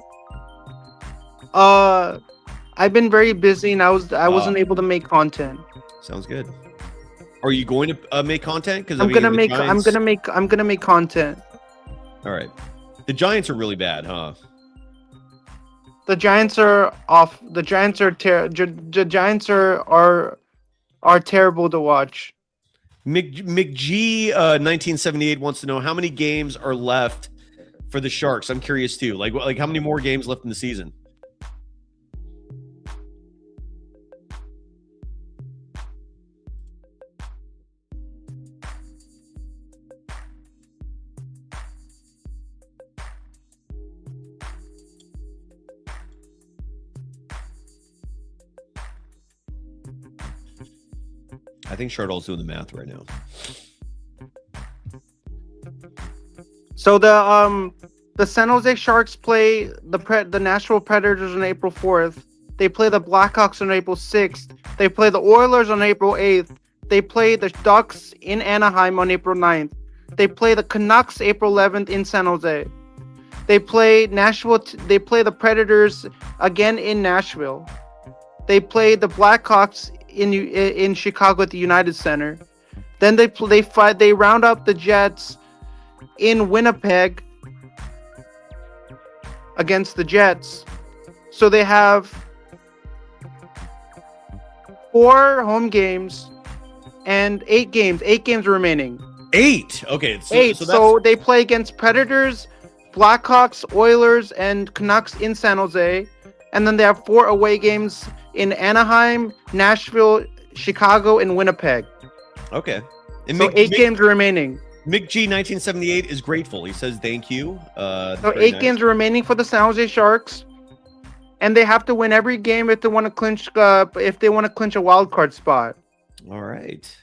Speaker 12: I've been very busy and I wasn't able to make content.
Speaker 1: Sounds good. Are you going to make content? Because
Speaker 12: I'm gonna make content.
Speaker 1: All right. The Giants are really bad, huh?
Speaker 12: The Giants are off. The Giants are are terrible to watch.
Speaker 1: McG 1978 wants to know how many games are left for the Sharks. I'm curious too. Like how many more games left in the season? I think Chardall's doing the math right now.
Speaker 12: So the San Jose Sharks play the Nashville Predators on April 4th. They play the Blackhawks on April 6th. They play the Oilers on April 8th. They play the Ducks in Anaheim on April 9th. They play the Canucks April 11th in San Jose. They play Nashville. They play the Predators again in Nashville. They play the Blackhawks in Chicago at the United Center. Then they round up the Jets in Winnipeg against the Jets. So they have 4 home games and 8 games. 8 games remaining.
Speaker 1: 8. Okay.
Speaker 12: So they play against Predators, Blackhawks, Oilers, and Canucks in San Jose. And then they have 4 away games in Anaheim, Nashville, Chicago, and Winnipeg.
Speaker 1: Okay. And
Speaker 12: so 8 games remaining.
Speaker 1: Mick G 1978 is grateful. He says thank you.
Speaker 12: So 8 games remaining for the San Jose Sharks. And they have to win every game if they want to clinch a wild card spot.
Speaker 1: All right.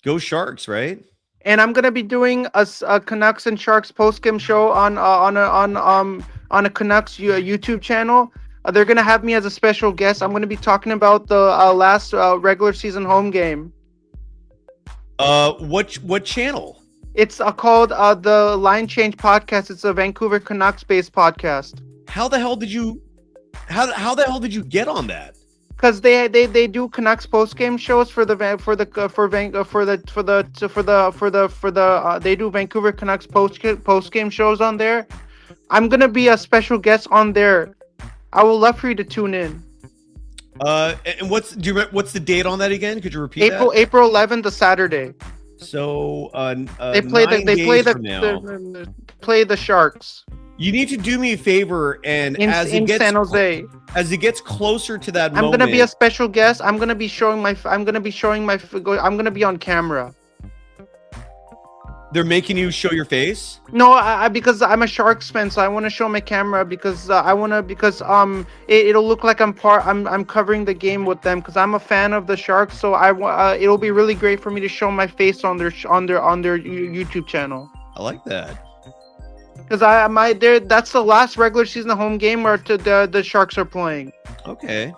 Speaker 1: Go Sharks, right?
Speaker 12: And I'm gonna be doing a Canucks and Sharks postgame show on a Canucks YouTube channel. They're gonna have me as a special guest. I'm gonna be talking about the last regular season home game.
Speaker 1: What channel?
Speaker 12: It's called the Line Change Podcast. It's a Vancouver Canucks based podcast.
Speaker 1: How the hell did you get on that?
Speaker 12: Because they do Canucks postgame shows they do Vancouver Canucks postgame shows on there. I'm gonna be a special guest on there. I would love for you to tune in.
Speaker 1: And what's the date on that again? Could you repeat that?
Speaker 12: April 11th, a Saturday.
Speaker 1: So
Speaker 12: they play the Sharks.
Speaker 1: You need to do me a favor, and as it gets closer to that moment,
Speaker 12: I'm gonna be a special guest. I'm gonna be on camera.
Speaker 1: They're making you show your face?
Speaker 12: No, because I'm a Sharks fan, so I want to show my camera because it'll look like I'm covering the game with them because I'm a fan of the Sharks. So it'll be really great for me to show my face on their YouTube channel.
Speaker 1: I like that.
Speaker 12: Because that's the last regular season home game where the Sharks are playing.
Speaker 1: Okay.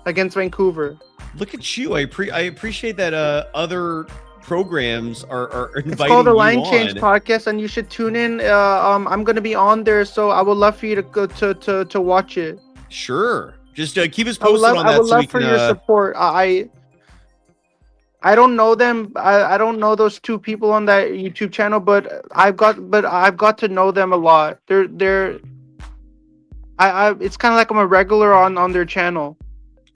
Speaker 12: Against Vancouver.
Speaker 1: Look at you! I appreciate that. Other programs are inviting you on.
Speaker 12: It's called the Line Change Podcast, and you should tune in. I'm going to be on there, so I would love for you to go to watch it.
Speaker 1: Sure. Just keep us posted on that.
Speaker 12: I would love for your support. I don't know them. I don't know those 2 people on that YouTube channel, but I've got to know them a lot. It's kind of like I'm a regular on their channel.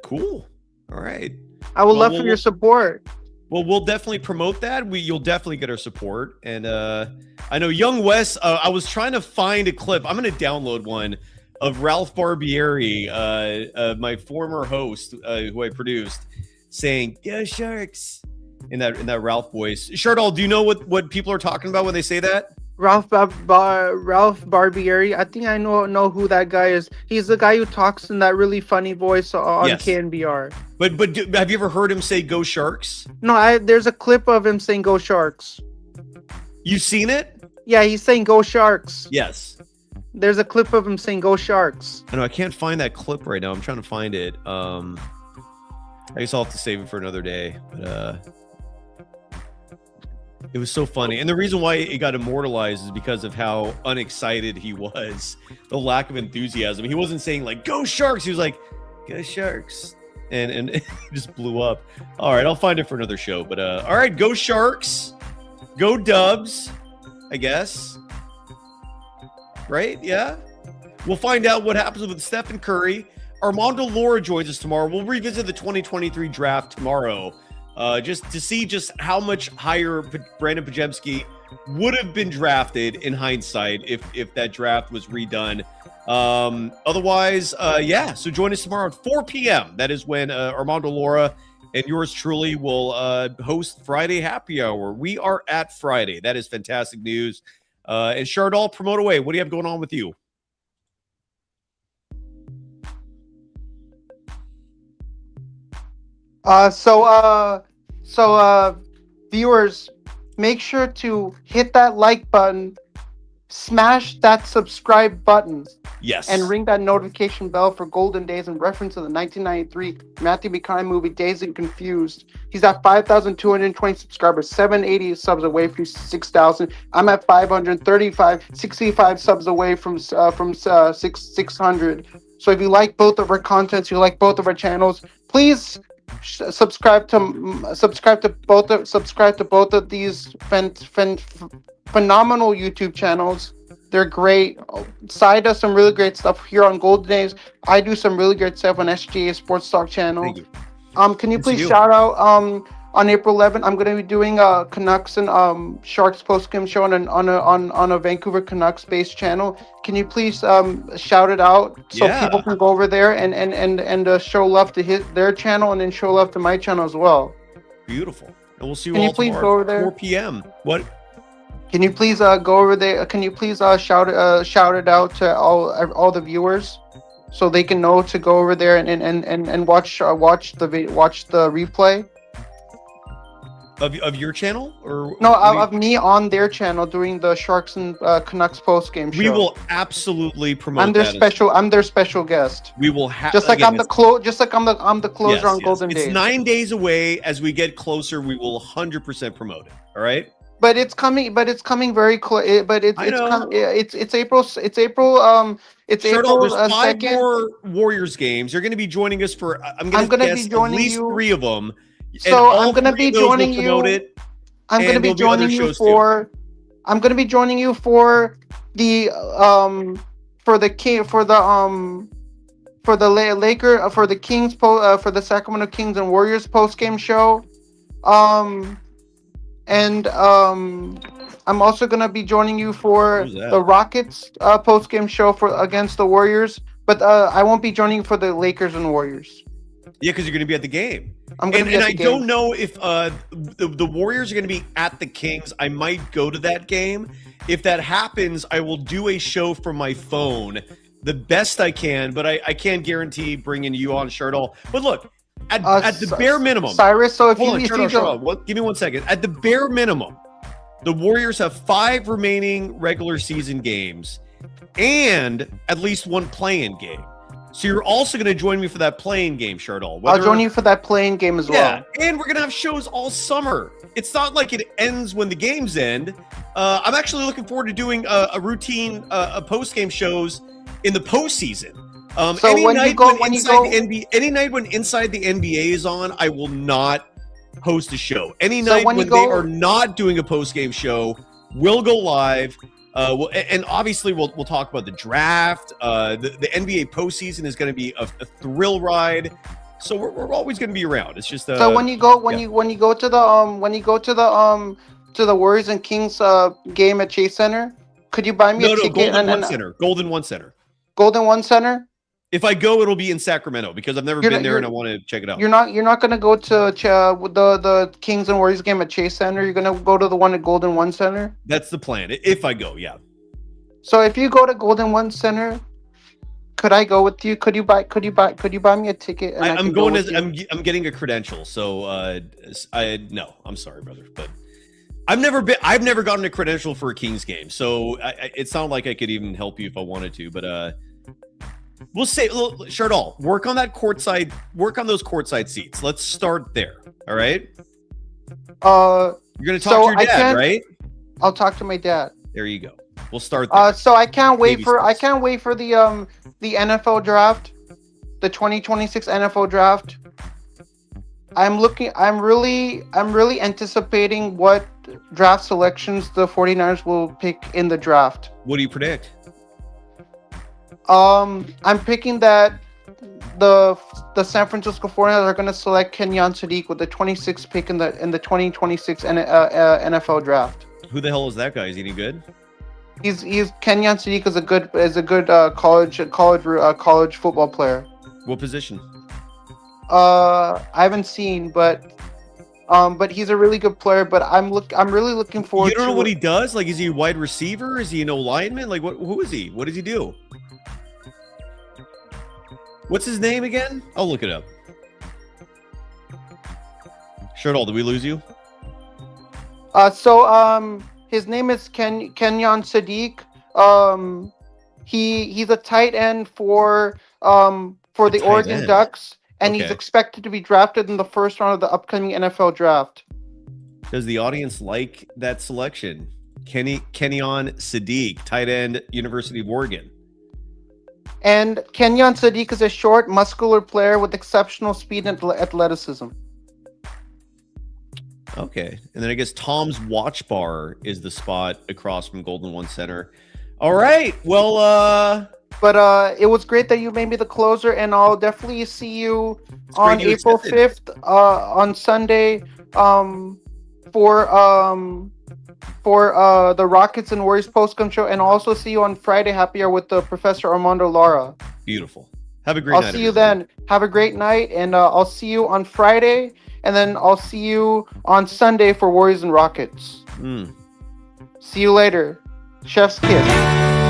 Speaker 1: Cool. All right.
Speaker 12: I would love for your support.
Speaker 1: Well, we'll definitely promote that. You'll definitely get our support. And I know Young Wes, I was trying to find a clip. I'm going to download one of Ralph Barbieri, my former host who I produced, saying "Go Sharks" in that Ralph voice. Shardal, do you know what people are talking about when they say that?
Speaker 12: Ralph Barbieri. I think I know who that guy is. He's the guy who talks in that really funny voice on KNBR.
Speaker 1: But have you ever heard him say "Go Sharks"?
Speaker 12: No, there's a clip of him saying "Go Sharks."
Speaker 1: You've seen it?
Speaker 12: Yeah, he's saying "Go Sharks."
Speaker 1: Yes.
Speaker 12: There's a clip of him saying "Go Sharks."
Speaker 1: I know I can't find that clip right now. I'm trying to find it. I guess I'll have to save it for another day. But it was so funny. And the reason why it got immortalized is because of how unexcited he was. The lack of enthusiasm. He wasn't saying like "Go Sharks." He was like "Go Sharks." And it just blew up. All right, I'll find it for another show. But all right, go Sharks. Go Dubs, I guess. Right? Yeah. We'll find out what happens with Stephen Curry. Armando Laura joins us tomorrow. We'll revisit the 2023 draft tomorrow. Just to see just how much higher Brandon Podziemski would have been drafted in hindsight if that draft was redone. Otherwise, so join us tomorrow at 4 p.m. That is when Armando Laura and yours truly will host Friday Happy Hour. We are at Friday. That is fantastic news. And Shardal, promote away. What do you have going on with you?
Speaker 12: Viewers, make sure to hit that like button, smash that subscribe button.
Speaker 1: Yes.
Speaker 12: And ring that notification bell for Golden Days in reference to the 1993 Matthew McConaughey movie Dazed and Confused. He's at 5,220 subscribers, 780 subs away from 6,000. I'm at 65 subs away from 600. So if you like both of our contents, you like both of our channels, please subscribe to both of these phenomenal YouTube channels. They're great. Sai does some really great stuff here on Golden Days. I do some really great stuff on SGA Sports Talk channel.
Speaker 1: Thank you.
Speaker 12: Can you please shout out on April 11th? I'm going to be doing a Canucks and Sharks postgame show on a Vancouver Canucks based channel. Can you please shout it out so people can go over there and show love to their channel and then show love to my channel as well?
Speaker 1: Beautiful. And we'll see you
Speaker 12: all
Speaker 1: all
Speaker 12: tomorrow,
Speaker 1: go over
Speaker 12: there?
Speaker 1: 4 p.m. What?
Speaker 12: Can you please go over there? Can you please shout it out to all the viewers, so they can know to go over there and watch the replay
Speaker 1: of your channel or
Speaker 12: no of me on their channel doing the Sharks and Canucks post game show.
Speaker 1: We will absolutely promote.
Speaker 12: I'm their special guest.
Speaker 1: We will have
Speaker 12: I'm the closer on Golden Days.
Speaker 1: It's 9 days away. As we get closer, we will 100% promote it. All right.
Speaker 12: But it's coming very close. But it's April. It's April. It's April.
Speaker 1: There's 5 more Warriors games. You're going to be joining us for. I'm going to guess at least 3 of them.
Speaker 12: So I'm going to be joining you. I'm going to be joining you for. I'm going to be joining you for the Kings for the Sacramento Kings and Warriors post game show. And I'm also going to be joining you for the Rockets post-game show against the Warriors, but I won't be joining you for the Lakers and Warriors.
Speaker 1: Yeah, because you're going to be at the game.
Speaker 12: I'm going to be at the game.
Speaker 1: And I don't know if the Warriors are going to be at the Kings. I might go to that game. If that happens, I will do a show from my phone the best I can, but I can't guarantee bringing you on Shardall. But look, at the bare minimum,
Speaker 12: Cyrus. So if
Speaker 1: give me 1 second. At the bare minimum, the Warriors have 5 remaining regular season games and at least 1 play-in game. So you're also going to join me for that play-in game, Shardall.
Speaker 12: I'll join you for that play-in game as well.
Speaker 1: Yeah, and we're going to have shows all summer. It's not like it ends when the games end. I'm actually looking forward to doing a routine post-game shows in the postseason.
Speaker 12: So
Speaker 1: any night when Inside the NBA is on, I will not host a show. Any night when they are not doing a post-game show, we'll go live. And obviously we'll talk about the draft. The NBA postseason is going to be a thrill ride. So we're always going to be around. It's just
Speaker 12: so when you go to the Warriors and Kings game at Chase Center, could you buy me a ticket?
Speaker 1: Golden One Center.
Speaker 12: Golden One Center.
Speaker 1: If I go, it'll be in Sacramento because I've never been there and I want to check it out.
Speaker 12: You're not going to go to the Kings and Warriors game at Chase Center. You're going to go to the one at Golden One Center.
Speaker 1: That's the plan. If I go, yeah.
Speaker 12: So if you go to Golden One Center, could I go with you? Could you buy me a ticket? And
Speaker 1: I'm going I'm getting a credential. So no, I'm sorry, brother, but I've never gotten a credential for a Kings game. So it's not like I could even help you if I wanted to, but we'll say, Shardall, work on those courtside seats. Let's start there. All right. You're gonna talk to your dad, right?
Speaker 12: I'll talk to my dad.
Speaker 1: There you go. We'll start there.
Speaker 12: So I can't wait for the NFL draft, the 2026 NFL draft. I'm really anticipating what draft selections the 49ers will pick in the draft.
Speaker 1: What do you predict?
Speaker 12: I'm picking that the San Francisco 49ers are going to select Kenyon Sadiq with the 26th pick in the 2026 NFL draft.
Speaker 1: Who the hell is that guy? Is he any good?
Speaker 12: He's Kenyon Sadiq is a good college football player.
Speaker 1: What position?
Speaker 12: I haven't seen, but he's a really good player. But I'm really looking forward.
Speaker 1: You don't know what he does? Like, is he a wide receiver? Is he an O-lineman? Like, who is he? What does he do? What's his name again? I'll look it up. Shardall, did we lose you?
Speaker 12: So his name is Kenyon Sadiq. He's a tight end for the Oregon Ducks, and he's expected to be drafted in the first round of the upcoming NFL draft.
Speaker 1: Does the audience like that selection? Kenyon Sadiq, tight end, University of Oregon.
Speaker 12: And Kenyon Sadiq is a short, muscular player with exceptional speed and athleticism.
Speaker 1: Okay. And then I guess Tom's Watch Bar is the spot across from Golden One Center. All right. Well,
Speaker 12: but it was great that you made me the closer, and I'll definitely see you on April 5th on Sunday for the Rockets and Warriors postgame show, and I'll also see you on Friday, happy hour with the Professor Armando Lara.
Speaker 1: Beautiful. Have a great night.
Speaker 12: I'll see you then. Have a great night, and I'll see you on Friday, and then I'll see you on Sunday for Warriors and Rockets. See you later. Chef's kiss.